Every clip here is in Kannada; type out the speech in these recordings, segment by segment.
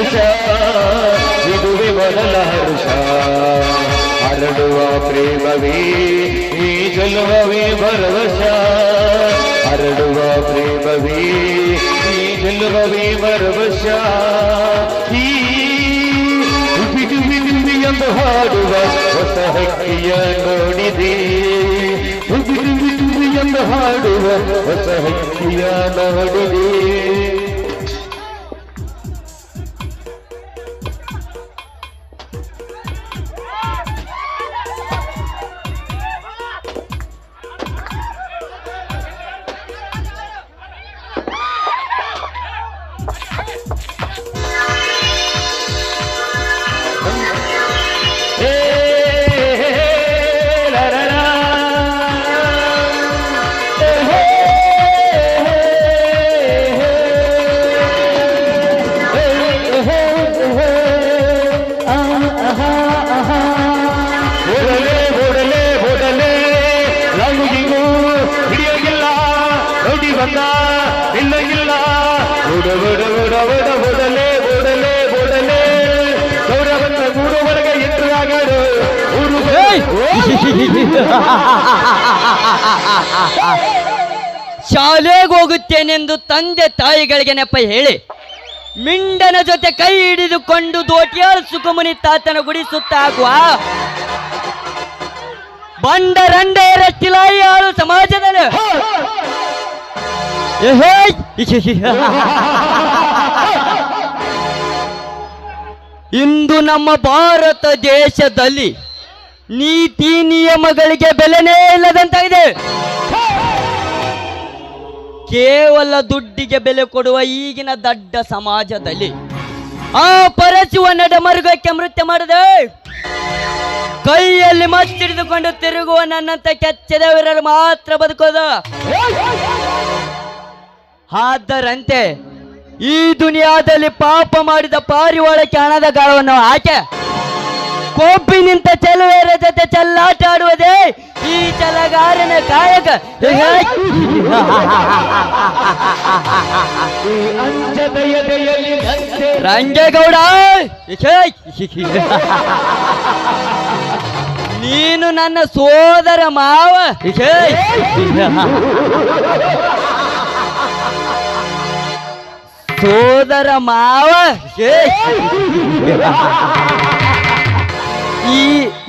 ಹರುಷ ಇದುವೆ ಮೊದಲ ಹರುಷ ಹರಡುವ ಪ್ರೇಮವೇ ಈ ಜನ್ಮವೇ ಭರವಸ ಹರಡುವ ಪ್ರೇಮವೇ ಈ ಜನ್ಮವೇ ಭರವಸ ಈ ಎಂದು ಹಾಡುವ ಹೊಸ ಹಕ್ಕಿಯ ನೋಡಿದೆ ಎಂದು ಹಾಡುವ ಹೊಸ ಹಕ್ಕಿಯ ನೋಡಿದೆ ಇಲ್ಲ ಓಡಲೇ ಗೌರವಂತ ಗೂಡುವರೆಗೆ ಎತ್ತರಾಗಡು ಶಾಲೆಗೆ ಹೋಗುತ್ತೇನೆಂದು ತಂದೆ ತಾಯಿಗಳಿಗೆ ನೆಪ ಹೇಳಿ ಮಿಂಡನ ಜೊತೆ ಕೈ ಹಿಡಿದುಕೊಂಡು ದೋಟಿಯಾಳ ಸುಖಮುನಿ ತಾತನ ಗುಡಿ ಸುತ್ತಾಗುವ ಬಂಡರಂಡೇರ ಚಿಲಾಯಿಯಾಳು ಸಮಾಜದಲ್ಲಿ ಇಂದು ನಮ್ಮ ಭಾರತ ದೇಶದಲ್ಲಿ ನೀತಿ ನಿಯಮಗಳಿಗೆ ಬೆಲೆನೇ ಇಲ್ಲದಂತಾಗಿದೆ. ಕೇವಲ ದುಡ್ಡಿಗೆ ಬೆಲೆ ಕೊಡುವ ಈಗಿನ ದಡ್ಡ ಸಮಾಜದಲ್ಲಿ ಆ ಪರಚುವ ನಡಮರುಗಕ್ಕೆ ನೃತ್ಯ ಮಾಡದೆ ಕೈಯಲ್ಲಿ ಮತ್ತಿಡಿದುಕೊಂಡು ತಿರುಗುವ ನನ್ನಂತ ಕೆಚ್ಚದವರರು ಮಾತ್ರ ಬದುಕೋದು. ಆದರಂತೆ ಈ ದುನಿಯಾದಲ್ಲಿ ಪಾಪ ಮಾಡಿದ ಪಾರಿವಾಳಕ್ಕೆ ಹಣದ ಗಾಳವನ್ನು ಹಾಕಿ ಕೊಬ್ಬಿ ನಿಂತ ಚೆಲುವೆಯರ ಜೊತೆ ಚೆಲ್ಲಾಟ ಆಡುವುದೇ ಈ ಛಲಗಾರನ ಕಾಯಕ. ರಂಗೇಗೌಡ, ನೀನು ನನ್ನ ಸೋದರ ಮಾವ. ಸೋದರ ಮಾವ,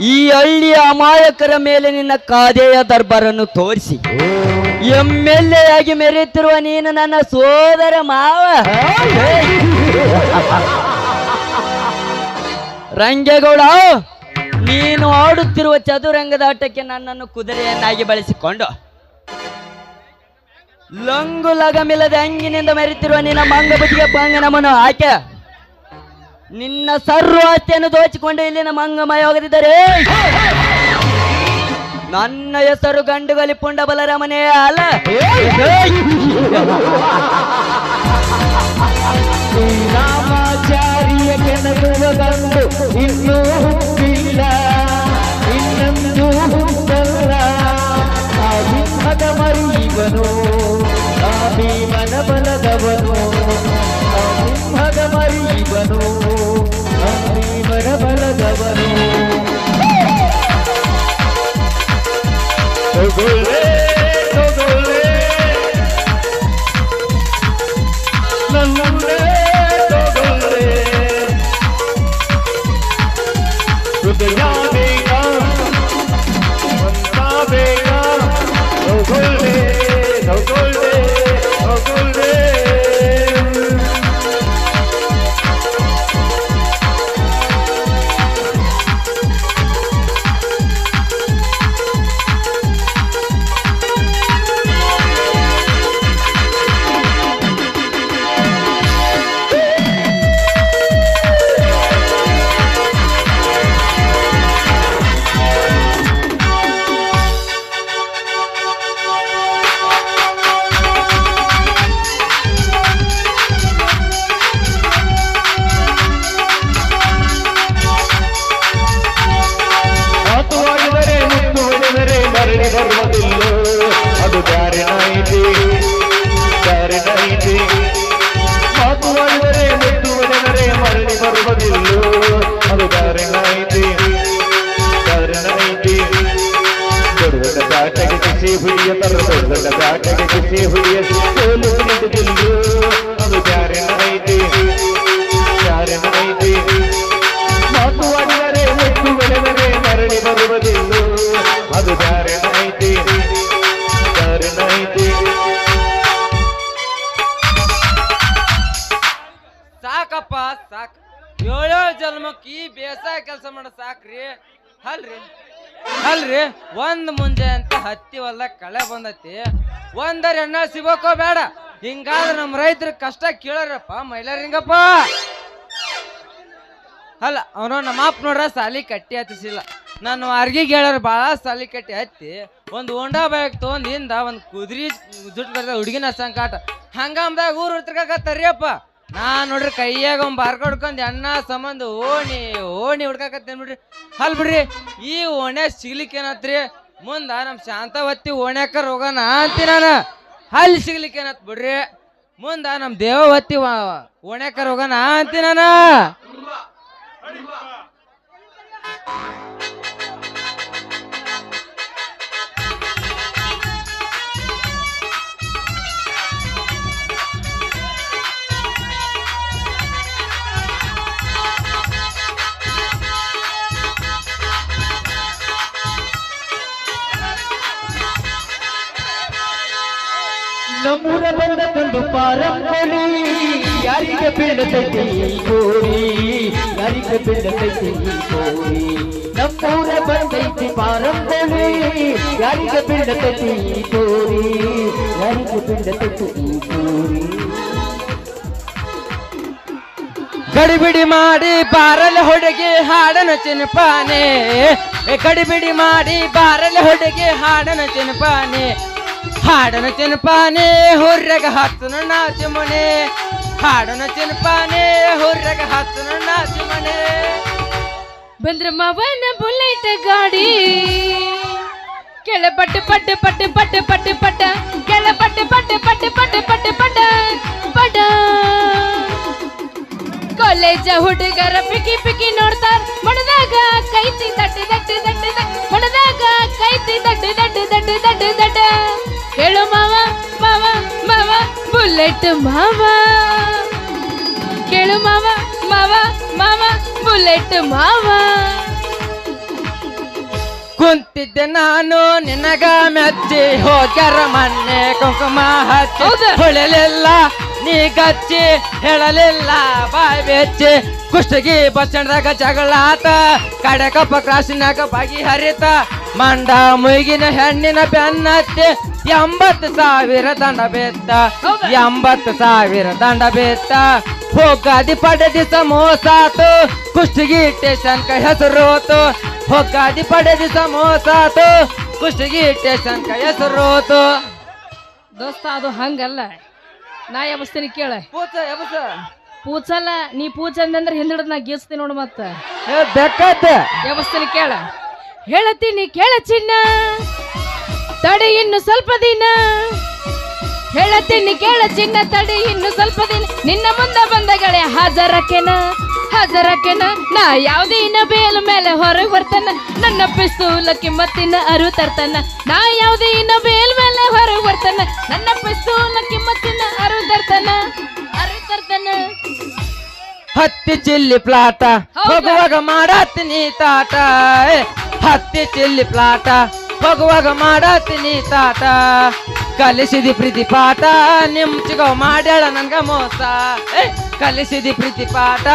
ಈ ಹಳ್ಳಿಯ ಅಮಾಯಕರ ಮೇಲೆ ನಿನ್ನ ಕಾದೆಯ ದರ್ಬಾರನ್ನು ತೋರಿಸಿ MLA ಆಗಿ ಮೆರೆಯುತ್ತಿರುವ ನೀನು ನನ್ನ ಸೋದರ ಮಾವ. ರಂಗೇಗೌಡ, ನೀನು ಆಡುತ್ತಿರುವ ಚದುರಂಗದಾಟಕ್ಕೆ ನನ್ನನ್ನು ಕುದುರೆಯನ್ನಾಗಿ ಬಳಸಿಕೊಂಡು ಲಂಗು ಲಗಮಿಲ್ಲದ ಅಂಗಿನಿಂದ ಮೆರೆಯುತ್ತಿರುವ ನಿನ್ನ ಮಂಗಬುದಿಗೆ ನಮ್ಮನ್ನು ಆಕೆ ನಿನ್ನ ಸರ್ವ ಆಸ್ತಿಯನ್ನು ದೋಚಿಕೊಂಡು ಇಲ್ಲಿನ ಮಂಗಮಯವಾಗಿದ್ದಾರೆ. ನನ್ನ ಹೆಸರು ಗಂಡುಗಲಿ ಪುಂಡ ಬಲರಾಮನೇ ಅಲ್ಲ. ರಾಮಾಚಾರ್ಯ ಕೆಣಗುವ ಗಂಡು ಇನ್ನೂ ಹುಟ್ಟಿಲ್ಲ, ಇನ್ನೊಂದು ಹುಟ್ಟಲ್ಲ. ಆ ಸಿಂಹದ ಮರಿವನು, ಆ ಭೀಮನ ಬಲದವನು. ಆ ಸಿಂಹದ ಮರಿವನು, ಆ ಭೀಮನ ಬಲದವನು. ತೊಗೊಳ್ಳೆ ತೊಗೊಳ್ಳೆ ನನ್ನನ್ನೇ ತೊಗೊಳ್ಳೆ, ಹೃದಯ ಬೇಗ ಅಂತ ಬೇಗ. ತೊಗೊಳ್ಳೆ ತೊಗೊಳ್ಳೆ ತೊಗೊಳ್ಳೆ. ಕಾಟಗೆ ಕಿಸೆ ಹುಡಿಯ ಸೋಲು ನಿಂತಿದ್ದು ಅದು ಬ್ಯಾರೆ ಐತಿ ಬ್ಯಾರೆ ಐತಿ ಮಾತು ಆಡಿದರೆ ಒಟ್ಟು ಬೆಳೆದರೆ ಮರಳಿ ಬರುವುದಿಲ್ಲ ಅದು ಬ್ಯಾರೆ ಐತಿ ಬ್ಯಾರೆ ಐತಿ ಸಾಕಪ್ಪ ಸಾಕ್ ಏಳೇಳು ಜನ್ಮಕ್ಕೆ ಈ ಬೇಸಾಯ ಕೆಲಸ ಮಾಡ ಸಾಕ್ರಿ ಅಲ್ರಿ ಒಂದ್ ಮುಂಜೆ ಅಂತ ಹತ್ತಿ ಹೊಲ್ದ ಕಳೆ ಬಂದೈತಿ ಒಂದರ ಎಣ್ಣ ಸಿಗೋಕೋ ಬೇಡ ಹಿಂಗಾದ್ರೆ ನಮ್ಮ ರೈತರ ಕಷ್ಟ ಕೇಳರಪ್ಪ ಮೈಲಾರಿಂಗಪ್ಪ ಅಲ್ಲ ಅವನು ನಮ್ಮ ಅಪ್ಪ ನೋಡ್ರ ಸಾಲಿ ಕಟ್ಟಿ ಹತ್ತಿಸಿಲ್ಲ ನಾನು ಅರ್ಗಿಗೆ ಹೇಳೋರು ಭಾಳ ಸಾಲಿ ಕಟ್ಟಿ ಹತ್ತಿ ಒಂದು ಹೋಂಡಾ ಬೈಕ್ ತೊಗೊಂಡ್ ಹಿಂದ ಒಂದು ಕುದುರೆ ಜುಟ್ಟು ಬರ್ದ ಹುಡುಗಿನ ಸಂಕಾಟ ಹಂಗಮ್ದಾಗ ಊರು ಹುಡ್ತಿರ್ಕತ್ತರಿಯಪ್ಪ ನಾನ್ ನೋಡ್ರಿ ಕೈಯಾಗ ಒಂದ್ ಬಾರ್ಕ ಹೊಡ್ಕೊಂಡ್ ಎಣ್ಣ ಸಂಬಂಧ ಓಣಿ ಹುಡ್ಕಾಕತ್ತೇನ್ ಬಿಡ್ರಿ ಬಿಡ್ರಿ ಈ ಓಣ್ಯ ಸಿಗ್ಲಿಕ್ಕೆ ಏನತ್ರಿ ಮುಂದ ನಮ್ ಶಾಂತವತ್ತಿ ಓಣ್ಯಾಕರ ಹೋಗೋಣ ಅಂತಿ ನಾನು ಅಲ್ಲಿ ಸಿಗ್ಲಿಕ್ಕೆ ಏನತ್ ಬಿಡ್ರಿ ಮುಂದ ನಮ್ ದೇವವತ್ತಿ ಓಣ್ಯಾಕರ ಹೋಗೋಣ ಅಂತಿ ನಾನು ನಮ್ಮೂರ ಬಂದ ತಂದು ಪಾರಂಬಲಿ ಯಾರಿಗೆ ಬೀಳತೈತಿ ಕೋರಿ ಯಾರಿಗೆ ಬೀಳತೈತಿ ಕೋರಿ ನಮ್ಮೂರ ಬಂದೈತಿ ಪಾರಂಬಲಿ ಯಾರಿಗೆ ಬೀಳತೈತಿ ಕೋರಿ ಯಾರಿಗೆ ಬೀಳತೈತಿ ಕೋರಿ ಗಡಿಬಿಡಿ ಮಾಡಿ ಬಾರಲ ಹುಡುಗಿ ಹಾಡನ ಚಿನ್ಪಾನೆ ಗಡಿಬಿಡಿ ಮಾಡಿ ಬಾರಲ ಹುಡುಗಿ ಹಾಡನ ಚಿನ್ಪಾನೆ ಹಾಡನ ಚಿನ್ಪಾನೆ ಹುರ್ರಗ ಹತ್ತನ ನಾಚಿ ಮನೆ ಹಾಡನ ಚಿನ್ಪಾನೆ ಹುರ್ರಗ ಹತ್ತನ ನಾಚಿ ಮನೆ ಬಂದ್ರ ಮವನ ಬುಲೆಟ್ ಗಾಡಿ ಕೆಳ ಪಟ್ಟ ಪಟ್ಟ ಪಟ್ಟ ಪಟ್ಟ ಪಟ್ಟ ಪಟ್ಟ ಕೆಳ ಪಟ್ಟ ಪಟ್ಟ ಪಟ್ಟ ಪಟ್ಟ ಪಟ್ಟ ಪಟ್ಟ ಪಟ್ಟ ಕಾಲೇಜ ಹುಡುಗರ ಪಿಕಿ ಪಿಕಿ ನೋಡ್ತಾರ ಮಣದಾಗ ಕೈತಿ ದಡ್ಡ ದಡ್ಡ ದಡ್ಡ ಮಣದಾಗ ಕೈತಿ ದಡ್ಡ ದಡ್ಡ ದಡ್ಡ ದಡ್ಡ ದಡ್ಡ ಹೇಳು ಮಾವ ಮಾವ ಮಾವ ಬುಲೆಟ್ ಮಾವ ಕೇಳು ಮಾವ ಮಾವ ಮಾವ ಬುಲೆಟ್ ಮಾವ ಕುಂತಿದ್ದೆ ನಾನು ನಿನಗ ಮೆಚ್ಚಿ ಹೋಗ್ಯಾರ ಮೊನ್ನೆ ಕುಂಕುಮ ಹಚ್ಚಿ ಹೊಳಲಿಲ್ಲ ನೀ ಗಚ್ಚಿ ಹೇಳಲಿಲ್ಲ ಬಾಯ್ ಬೆಚ್ಚಿ ಕುಷ್ಟಗಿ ಬಸ್ ಸ್ಟ್ಯಾಂಡ್ದಾಗ ಜಗಳ ಆತ ಕಡೆ ಕಪ್ಪ ಕ್ರಾಸಿನಾಗ ಬಾಗಿ ಹರಿತ ಮಂಡ ಮುಗಿನ ಹೆಣ್ಣಿನ ಬೆನ್ನತ್ತಿ 80,000 ದಂಡ ಬೇತ್ತ 80,000 ದಂಡ ಬೇತ್ತ ಹೋಗಾದಿ ಪಡೆದಿ ಸಮೋಸಾತು ಕುಷ್ಟಗಿ ಸ್ಟೇಷನ್ ಕ ಹೆಸರೋತು ಹೋಗಾದಿ ಪಡೆದಿ ಸಮೋಸಾತು ಕುಷ್ಟಗಿ ಸ್ಟೇಷನ್ ಕ ಹೆಸರೋತು ದೋಸ್ತ ಅದು ಹಂಗಲ್ಲ ನಾ ಎಬಸ್ತೀನಿ ಕೇಳ ಪೂಚಲ್ಲ ನೀ ಪೂಚ ಅಂದಂದ್ರೆ ಹಿಂದಿಡದ್ ನಾ ಗೀಸ್ತೀನಿ ನೋಡು ಮತ್ತ ಬೇಕತ್ತ ಎಬಸ್ತೀನಿ ಕೇಳ ಹೇಳತ್ತೀನಿ ಕೇಳ ಚಿನ್ನ ತಡೆ ಇನ್ನು ಸ್ವಲ್ಪ ದಿನ ಹೇಳತ್ತೀನಿ ಕೇಳ ಚಿನ್ನ ತಡೆ ಇನ್ನು ಸ್ವಲ್ಪ ದಿನ ನಿನ್ನ ಮುಂದೆ ಬಂದಗಳೇ ಹಾಜರಕ್ಕೆನ ನಾ ಯಾವುದೇ ಇನ್ನ ಬೇಲ ಮೇಲೆ ಹೊರಗೆ ಬರ್ತಾನ ನನ್ನ ಪಿಸ್ತೂಲ ಕಿಮ್ಮತ್ತಿನ ಅರು ತರ್ತಾನ ನಾ ಯಾವುದೇ ಇನ್ನ ಬೇಲ್ ಮೇಲೆ ಹೊರಗೆ ಬರ್ತಾನ ನನ್ನ ಪಿಸ್ತೂಲ ಕಿಮ್ಮತ್ತಿನ ಅರು ತರ್ತಾನ ಹತ್ತಿ ಚಿಲ್ಲಿ ಪ್ಲಾಟ ಹೋಗುವಾಗ ಮಾಡತ್ತೀನಿ ತಾಟ ಹತ್ತಿ ಚಿಲ್ಲಿ ಪ್ಲಾಟ ಹೋಗುವಾಗ ಮಾಡತ್ತೀನಿ ತಾಟ ಕಲಿಸಿದಿ ಪ್ರೀತಿ ಪಾಠ ನಿಮ್ ಚಿಗೋ ಮಾಡ್ಯಾಳ ನನ್ಗ ಮೋಸ ಕಲಿಸಿದಿ ಪ್ರೀತಿ ಪಾಠ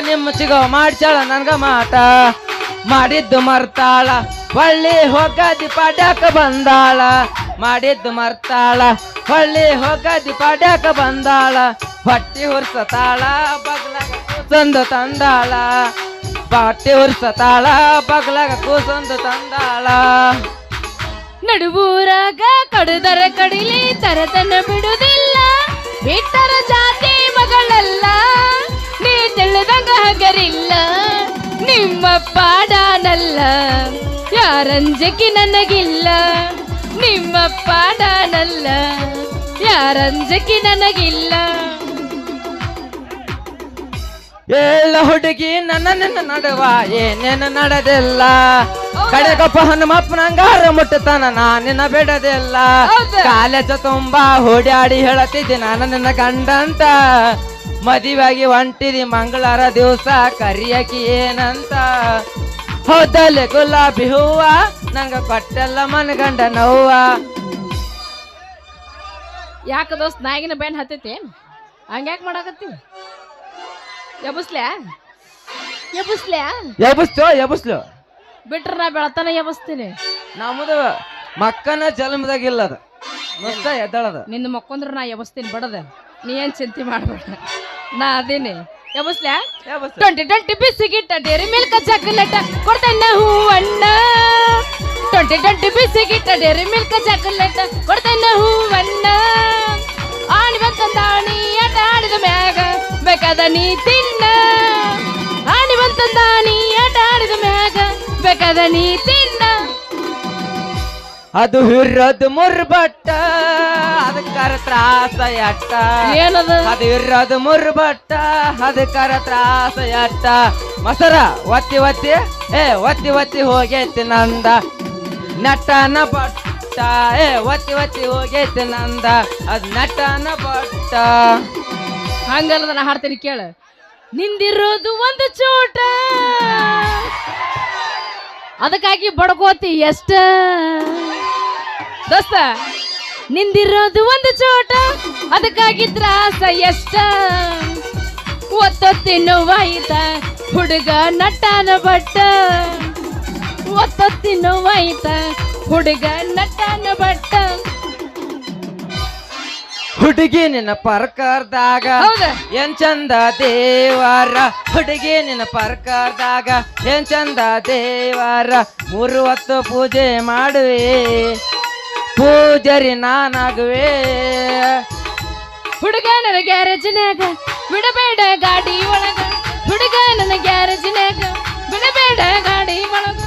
ನಿಮ್ ಚಿಗೋ ಮಾಡ್ಸ್ಯಾಳ ನನ್ಗ ಮಾಟ ಮಾಡಿದ್ದು ಮರ್ತಾಳ ಹೊಳ್ಳಿ ಹೋಗದಿ ಪಾಡ್ಯಾಕ ಬಂದಾಳ ಮಾಡಿದ್ದು ಮರ್ತಾಳ ಹೊಳ್ಳಿ ಹೋಗದಿ ಪಾಡ್ಯಾಕ ಬಂದಾಳ ಹೊಟ್ಟಿ ಹುರ್ಸತಾಳ ಬಗ್ಲಾಗ ಕೂಸಂದು ತಂದಾಳ ಹೊಟ್ಟಿ ಹುರ್ಸತಾಳ ಬಗ್ಲಾಗ ಕೂಸಂದು ತಂದಾಳ ನಡುವೂರಾಗ ಕಡಿದರ ಕಡಿಲಿ ತರತನ ಬಿಡುದಿಲ್ಲ ಬಿಟ್ಟರ ಜಾತಿ ಮಗಳಲ್ಲ ನೀ ತಿಳಿದಂಗ ಹಗರಿಲ್ಲ ನಿಮ್ಮ ಪಾಡಾನಲ್ಲ ಯಾರಂಜಕಿ ನನಗಿಲ್ಲ ನಿಮ್ಮ ಪಾಡಾನಲ್ಲ ಯಾರಂಜಕಿ ನನಗಿಲ್ಲ ಏಳ ಹುಡುಗಿ ನನ್ನ ನಿನ್ನ ನಡುವ ಏನೇನು ನಡೆದಿಲ್ಲ ಕಡೆಗಪ್ಪ ಹನುಮಪ್ಪನ ಅಂಗಾರ ಮುಟ್ಟತಾನ ನಿನ್ನ ಬಿಡದಿಲ್ಲ ಹೌದು. ಕಾಲೇಜ ತುಂಬಾ ಓಡಾಡಿ ಹೇಳತ್ತಿದ್ದೆ ನಾನು ನಿನ್ನ ಗಂಡಂತ ಮದುವೆಯಾಗಿ ಹೊಂಟಿದಿ ಮಂಗಳವಾರ ದಿವಸ ಕರಿಯಕಿ ಏನಂತ ಹೌದಲ್ಲೇ ಗುಲಾಬಿ ಹೂವ ನಂಗ ಕೊಟ್ಟೆಲ್ಲ ಮನಗಂಡ ನೋವ. ಯಾಕ ದೋಸ್ತ್ ನಾಯಿಗಿನ ಬೆನ್ ಹತ್ತೈತಿ ಹಂಗ್ಯಾಕ್ ಮಾಡಾಕತ್ತಿ ಎಬಸ್ಲ್ಯಾ ಎಬಸ್ಲು ಬಿಟ್ರ ನಾ ಬೆಳತನ ಎಬಸ್ತೀನಿ ನಮ್ಮದು ಮಕ್ಕನ ಜನ್ಮದಾಗಿಲ್ಲ ಅದ ಮಸ್ತ ಎದ್ದಳದ ನಿನ್ನ ಮಕ್ಕೊಂದ್ರ ನಾ ಎಬಸ್ತೀನಿ ಬಡದ ನೀ ಏನ್ ಚಿಂತೆ ಮಾಡ್ಬೇಡ ನಾ ಅದೇನಿ ಎಬಸ್ಲ್ಯಾ 2020 ಬಿಸಿಗಿಟ್ಟ ಡೇರಿ ಮಿಲ್ಕ್ ಚಾಕ್ಲೇಟ್ ಕೊಡ್ತೇನೆ ಹೂವಣ್ಣ 2020 ಬಿಸಿಗಿಟ್ಟ ಡೇರಿ ಮಿಲ್ಕ್ ಚಾಕ್ಲೇಟ್ ಕೊಡ್ತೇನೆ ಹೂವಣ್ಣ ಆಣಿ ಬಂತಂದಾಣಿ ಆಟ ಆಡಿದ ಮ್ಯಾಗ ಬೇಕಾದ ನೀ ತಿನ್ನ ಆಣಿ ಬಂತಂದಾಣಿ ಆಟ ಆಡಿದ ಮ್ಯಾಗ ಬೇಕಾದ ನೀ ತಿನ್ನ. ಅದು ಹಿರೋದು ಮುರ್ಬಟ್ಟ ಅದಕ್ಕಾರ ತ್ರಾಸ ಎಟ್ಟ ಏನದ ಅದು ಹಿರೋದು ಮುರ್ಬಟ್ಟ ಅದಕ್ಕಾರ ತ್ರಾಸ ಎಟ್ಟ ಮಸರ ಒತ್ತಿ ಒತ್ತಿ ಒತ್ತಿ ಒತ್ತಿ ಹೋಗೈತಿ ನಂದ ನಟನ ಬಟ್ಟ ಒತ್ತಿ ಒತ್ತಿ ಹೋಗೈತಿ ನಂದ ಅದ್ ನಟನ ಬಟ್ಟ. ಹಂಗಲ್ಲದ ನಾ ಹಾಡ್ತೀನಿ ಕೇಳ ನಿಂದಿರೋದು ಒಂದು ಚೋಟ ಅದಕ್ಕಾಗಿ ಬಡ್ಕೋತಿ ಎಷ್ಟ ದೋಸ್ತ ನಿಂದಿರೋದು ಒಂದು ಚೋಟ ಅದಕ್ಕಾಗಿ ತ್ರಾಸ ಎಷ್ಟ ಒತ್ತೊತ್ತಿ ನೋವಾಯ್ತ ಹುಡುಗ ನಟನ ಬಟ್ಟ ಒತ್ತೊತ್ತಿ ನೋವಾಯ್ತ ಹುಡುಗ ನಟನ ಬಟ್ಟ. ಹುಡುಗಿ ನಿನ್ನ ಪರ್ಕರ್ದಾಗ ಹೌದಾ? ಏನ್ ಚಂದ ದೇವರ ಹುಡುಗಿ ನಿನ್ನ ಪರ್ಕರ್ದಾಗ ಏನ್ ಚಂದ ದೇವರ 3 ಹೊತ್ತು ಪೂಜೆ ಮಾಡುವೆ ಪೂಜಾರಿ ನಾನಾಗುವೆ. ಹುಡುಗ ನನ್ನ ಗ್ಯಾರೇಜಿನ್ಯಾಗ ಬಿಡಬೇಡ ಗಾಡಿ ಒಳಗ ಹುಡುಗ ನನ್ನ ಗ್ಯಾರೇಜಿನ್ಯಾಗ ಬಿಡಬೇಡ ಗಾಡಿ ಒಳಗ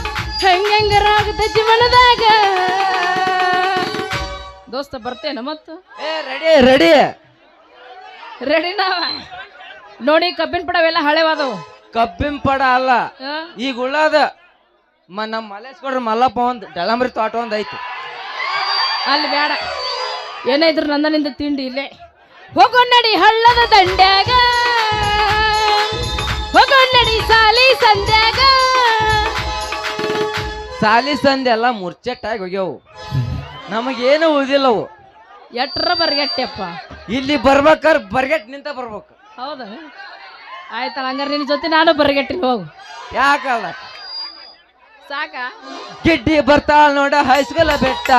ಹೆಂಗರಾಗುತ್ತೆ ಜೀವನದಾಗ. ದೋಸ್ತ ಬರ್ತೇನ ಮತ್ತು ರೆಡಿ ರೆಡಿ ರೆಡಿ ನಾವ ನೋಡಿ ಕಬ್ಬಿನ ಪಡವೆಲ್ಲ ಹಳೆವಾದವು ಕಬ್ಬಿನ ಪಡ ಅಲ್ಲ ಈಗ ಉಳ್ಳಾದ ನಮ್ಮ ಮಲೇಶ್ವರ ಮಲ್ಲಪ್ಪ ಒಂದ್ ಡಳಂಬ್ರಿ ತೋಟ ಒಂದ್ ಐತಿ ಅಲ್ಲಿ ಬೇಡ ಏನೇ ಇದ್ರು ನಂದನಿಂದ ತಿಂಡಿ ಇಲ್ಲೇ ಹೋಗೋಣಡಿ ಹಳ್ಳದ ದಂಡ್ಯಾಗ ಹೋಗೋಣಡಿ ಸಾಲಿ ಸಂದ್ಯಾಗ. ಸಾಲಿ ಸಂದೆ ಎಲ್ಲ ಮುರ್ಚೆಟ್ಟಾಗಿ ಹೋಗ್ಯವು ನಮಗೇನು ಉಳಿದಿಲ್ಲವು ಎಟ್ರ ಬರ್ಗೆಟ್ಟೆಪ್ಪ ಇಲ್ಲಿ ಬರ್ಬೇಕಾರ ಬರ್ಗೆಟ್ ನಿಂತ ಬರ್ಬೇಕು. ಹೌದಾ ಆಯ್ತಲ್ಲ ಹಂಗಾರೆ ನಿನ್ನ ಜೊತೆ ನಾನು ಬರ್ಗೆಟ್ಟಿನ ಹೋಗು ಯಾಕಲ್ಲ ಸಾಕ ಗಿಡ್ಡಿ ಬರ್ತಾಳ ನೋಡ ಹೈಸ್ಕೂಲ ಬೆಟ್ಟ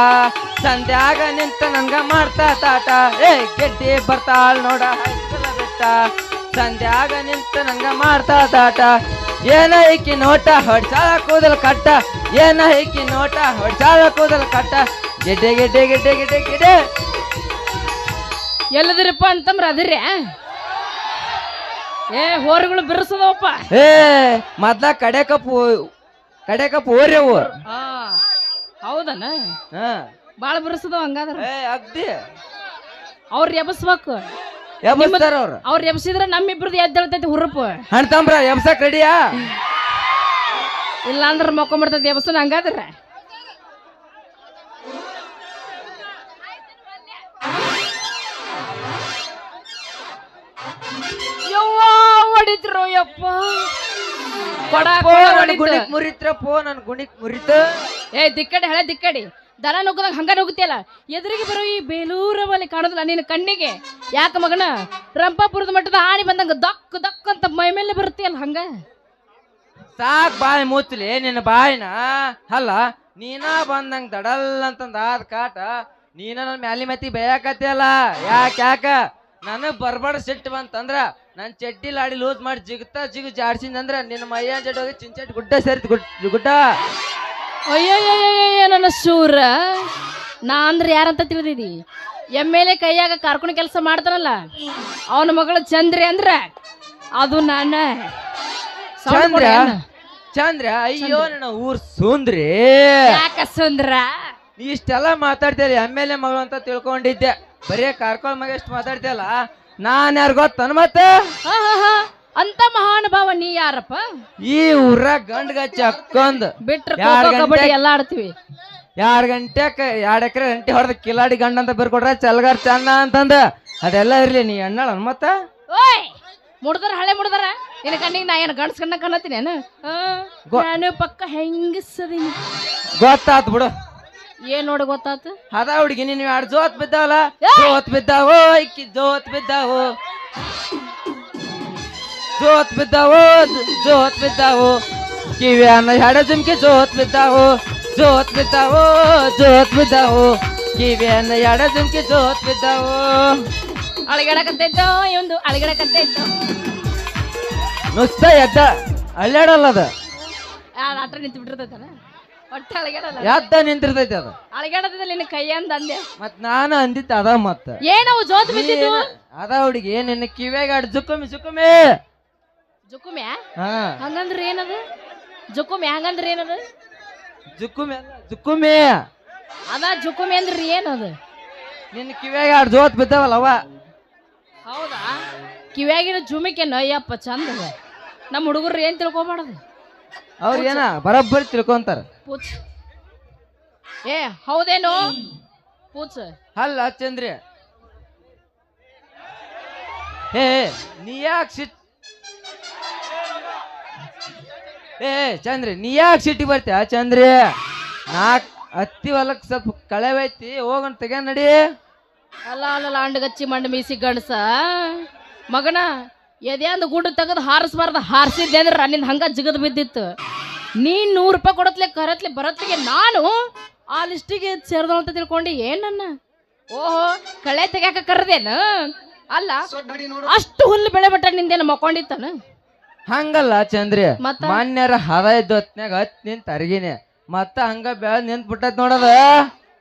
ಸಂಧ್ಯಾಗ ನಿಂತ ನನ್ಗ ಮಾಡ್ತಾ ತಾಟ ಗಿಡ್ಡಿ ಬರ್ತಾಳ ನೋಡ ಹೈಸ್ಕೂಲ ಬೆಟ್ಟ ಸಂಧ್ಯಾಗ ನಿಂತ ನಂಗ ಮಾಡ್ತಾ ತಾಟ ಏನ ಐಕಿ ನೋಟ ಹೊಡ್ಸಾಳ ಕೂದಲ ಕಟ್ಟ ಏನ ಐಕಿ ನೋಟ ಹೊಡ್ಸಾಳ ಕೂದಲ ಕಟ್ಟ ಗಿಡ್ಡೆ ಗಿಡ್ಡೆ ಗಿಡ್ಡೆ ಗಿಡ್ಡೆ ಗಿಡ್ಡೆ ಎಲ್ಲದಿರಪ್ಪ ಅಂತಂದ್ರ ಅದಿರ್ಯ ಹೋರಿಗಳು ಬಿರ್ಸದವಪ್ಪ ಮೊದ್ಲ ಕಡೆ ಕಪ್ ಓರ್ಯವು ಹೌದನ ಬಾಳ ಬಿರ್ಸದವ ಹಂಗಾದ್ರ ಅಗ್ದಿ ಅವ್ರ ಎಬಸ್ಬೇಕು ಎಬ್ಬಿಸ್ತಾರ ಅವ್ರ ಎಬ್ಸಿದ್ರ ನಮ್ಮಿಬ್ರದ್ದು ಎದ್ದೇಳ್ತೈತಿ ಹುರುಪು ಹಣ್ತಂಬ್ರ ಎಬ್ಸಕ್ ರೆಡಿಯಾ ಇಲ್ಲ ಅಂದ್ರ ಮಕ್ಕೊಂಬಿಡ್ತೈತಿ ಎಬಸನ ಹಂಗಾದ್ರ ಹೊಡಿದ್ರು ಯಪ್ಪ ಗುಣಿಕ್ ಮುರಿತ್ರಪ್ಪೋ ನನ್ ಗುಣಿಕ್ ಮುರಿತ ದಿಕ್ಕಡಿ ಹಳೆ ದಿಕ್ಕಡಿ ದನ ನುಗ್ಗದಾಗ ಹಂಗ ನುಗ್ತಿಯಲ್ಲ ಎದುರಿಗೆ ಬರೋ ಈ ಬೇಲೂರ ಬಲ್ಲಿ ಕಾಣೋದಿಲ್ಲ ನಿನ್ನ ಕಣ್ಣಿಗೆ ಯಾಕ ಮಗನ ರಂಪಾಪುರದ ಮಟ್ಟದ ಆಣಿ ಬಂದಂಗ ದಕ್ ದಕ್ ಅಂತ ಮೈ ಮೇಲೆ ಬರುತ್ತೀಯಲ್ಲ ಹಂಗ ಸಾಕ್ ಬಾಯಿ ಮುಚ್ಚಲಿ ನಿನ್ನ ಬಾಯಿನ ಅಲ್ಲ ನೀನಾ ಬಂದಂಗ ದಡಲ್ ಅಂತಂದ ಆದ ಕಾಟ ನೀನ ನನ್ ಮ್ಯಾಲಿ ಮತ್ತಿ ಬೇಯಾಕತ್ತಿಯಲ್ಲ ಯಾಕ ನನಗ್ ಬರ್ಬಾರ್ದ ಸಿಟ್ಟು ಬಂತಂದ್ರ ನನ್ ಚಡ್ಡಿ ಲಾಡಿ ಲೂಸ್ ಮಾಡಿ ಜಿಗು ಜಾಡ್ಸಿಂದಂದ್ರ ನಿನ್ನ ಮೈಯ ಜಡ್ ಹೋಗಿ ಚಿಂಚಟ್ ಗುಡ್ಡ ಸೇರಿತ್ ಗುಡ್ಡ ಅಯ್ಯಯ್ಯಯ್ಯ ನನ್ನ ಶೂರ ನಾ ಅಂದ್ರೆ ಯಾರಂತ ತಿಳಿದಿದಿ ಎಮ್ಮೆಲೆ ಕೈಯಾಗ ಕಾರ್ಕೊಂಡು ಕೆಲಸ ಮಾಡ್ತಾನಲ್ಲ ಅವನ ಮಗಳು ಚಂದ್ರಿ ಅಂದ್ರ ಅದು ನಾನ ಚಂದ್ರ ಅಯ್ಯೋ ನನ್ನ ಊರ್ ಸುಂದ್ರಿ ಯಾಕ ಸುಂದ್ರ ನೀ ಇಷ್ಟೆಲ್ಲ ಮಾತಾಡ್ತೀರಿ ಎಮ್ಮೆಲೆ ಮಗಳು ಅಂತ ತಿಳ್ಕೊಂಡಿದ್ದೆ ಬರೀ ಕಾರ್ಕೊಳ್ ಮಗ ಎಷ್ಟು ಮಾತಾಡ್ತಿಯಲ್ಲ ನಾನ್ ಯಾರು ಗೊತ್ತನ ಮತ್ತೆ ಅಂತ ಮಹಾನುಭಾವ ನೀ ಯಾರಪ್ಪ? ಈ ಊರಾಗ ಗಂಡ್ಗಚ್ಚಿ ಹಾಕೊಂಡ್ ಬಿಟ್ರ ಯಾರ್ ಕಬಡ್ಡಿ ಗಂಟೆ- ಎಲ್ಲ ಆಡ್ತೀವಿ. 2 ಗಂಟೆಕ್ 2 ಎಕರೆ ಗಂಟೆ ಹೊಡೆದ ಕಿಲಾಡಿ ಗಂಡ ಅಂತ ಬರ್ಕೊಡ್ರ ಚಲ್ಗಾರ್ ಚಂದ ಅಂತಂದ ಅದೆಲ್ಲ ಇರ್ಲಿ ನೀ ಅಣ್ಣಳ ಮತ್ತ ಓಯ್ ಮುಡ್ದಾರ ಹಳೆ ಮುಡ್ದಾರ ನಿನ್ನ ಕಣ್ಣಿಗೆ ನಾ ಏನು ಗಂಡ್ಸ್ ಕಣ್ಣ ಕಾಣತ್ತೀನಿ ಏನು? ನಾನು ಪಕ್ಕ ಹೆಂಗಸದೀನಿ. ಗೊತ್ತಾತ್ ಬಿಡು. ಏನ್ ನೋಡಿ ಗೊತ್ತಾತು? ಅದ ಹುಡುಗಿ ನೀನ್ 2 ಜೋತ್ ಬಿದ್ದಾವಲ್ಲ, ಏಯ್! ಜೋತ್ ಬಿದ್ದಾವೋ ಇಕ್ಕಿ ಜೋತ್ ಬಿದ್ದಾವೋ, ಜೋತ್ ಬಿದ್ದಾವೋ, ಜೋತ್ ಬಿದ್ದಾವೋ, ಕಿವ್ಯಾನ 2 ಜುಮ್ಕಿ ಜೋತ್ ಬಿದ್ದಾವೋ, ಜೋತ್ ಬಿದ್ದಾವೋ, ಜೋತ್ ಬಿದ್ದಾವೋ, ಕಿವ್ಯಾನ 2 ಜುಮ್ಕಿ ಜೋತ್ ಬಿದ್ದಾವೋ. ಅಳಗಡಕಂತಿದ್ದೋ ಇವಂದು ಅಳಗಡಕಂತಿದ್ದೋ. ನುಸ್ತ ಎದ್ದ ಅಲ್ಲಾಡಲ್ಲ ಅದ, ಆಟ ನಿಂತು ಬಿಟ್ಟಿರ್ತೈತನ ಒಟ್ಟ ಅಳಗಡಲ್ಲ. ಎದ್ದ ನಿಂತಿರ್ತೈತಿ ಅದ. ಅಳಗಡದಲ್ಲಿ ನಿನ್ನ ಕೈ ಅಂದ ಅಂದೆ. ಮತ್ ನಾನು ಅಂದಿತ್ತು ಅದ ಮತ್ತ ಏನವು ಜೋತ್ ಬಿದ್ದಿದ್ದು? ಅದ ಹುಡುಗಿ ನಿನ್ನ ಕಿವ್ಯಾಗ 2 ಜುಕ್ಕುಮಿ ಜುಕ್ಕುಮಿ. ಜುಕುಮ್ಯಾ? ಹಾ ಹಂಗಂದ್ರ ಏನದು? ಜುಕುಮ್ಯಾ ಹಂಗಂದ್ರ ಏನದು? ಜುಕ್ಕುಮಿ ಅಲ್ಲ ಜುಕ್ಕುಮಿ. ಅದ ಜುಕುಮಿ ಅಂದ್ರಿ ಏನದು? ನಿನ್ನ ಕಿವ್ಯಾಗ 2 ಜೋತ್ ಬಿದ್ದಾವಲ್ಲ ಅವ. ಹೌದಾ? ಕಿವ್ಯಾಗಿನ ಜುಮಿಕೆನ ಅಯ್ಯಪ್ಪ ಚಂದ. ನಮ್ಮ ಹುಡುಗರು ಏನ್ ತಿಳ್ಕೊಬಾರ್ದು. ಅವ್ರ ಏನ ಬರಬ್ಬರಿ ತಿಳ್ಕೊಂತಾರ. ಪೂಚ್ ಏ ಹೌದೇನು ಪೂಚ್? ಅಲ್ಲ ಚಂದ್ರಿ, ಏ ನೀ ಯಾಕೆ ಚಂದ್ರಿ ನೀ ಯಾಕೆ ಸಿಟಿ ಬರ್ತೀಯ ಚಂದ್ರಿ? ಹತ್ತಿ ಹೊಲಕ್ ಸ್ವಲ್ಪ ಕಳೆವೈತಿ ಹೋಗನ್ ತೆಗ ನಡಿ. ಅಲ್ಲ ಅಲ್ಲ ಅಂಡಗಚ್ಚಿ ಮಂಡ ಮೀಸಿ ಗಣಸ ಮಗನ ಎದೆ ಅಂದ ಗುಡ್ಡು ತೆಗೆದು ಹಾರಿಸ್ಬಾರ್ದು. ಹಾರಿಸಿದ್ದೆ ಅಂದ್ರೆ ನಿಂದ ಹಂಗ ಜಿಗದ್ ಬಿದ್ದಿತ್ತು. ನೀನ್ 100 ರೂಪಾಯಿ ಕೊಡತ್ಲೆ ಕರತ್ಲೆ ಬರತ್ಲಿಗೆ ನಾನು ಆ ಲಿಸ್ಟಿಗೆ ಸೇರ್ದ ಅಂತ ತಿಳ್ಕೊಂಡು ಏನನ್ನ? ಓಹೋ ಕಳೆ ತೆಗ್ಯಾಕ ಕರ್ದೇನು? ಅಲ್ಲ ಅಷ್ಟು ಹುಲ್ಲು ಬೆಳೆ ಬಟ್ಟ ನಿಂದೇನು ಮಕ್ಕೊಂಡಿತ್ತಾನ? ಹಂಗಲ್ಲ ಚಂದ್ರಿ, ಮತ್ತ? ಮಾನ್ಯರ ಹದ ಇದ್ದು ಹೊತ್ನ್ಯಾಗ ನಿಂತ ಅರ್ಗಿನಿ ಮತ್ತ ಹಂಗ ಬೆಳೆದ್ ನಿಂತ್ ಬಿಟ್ಟೈತ್ ನೋಡದ.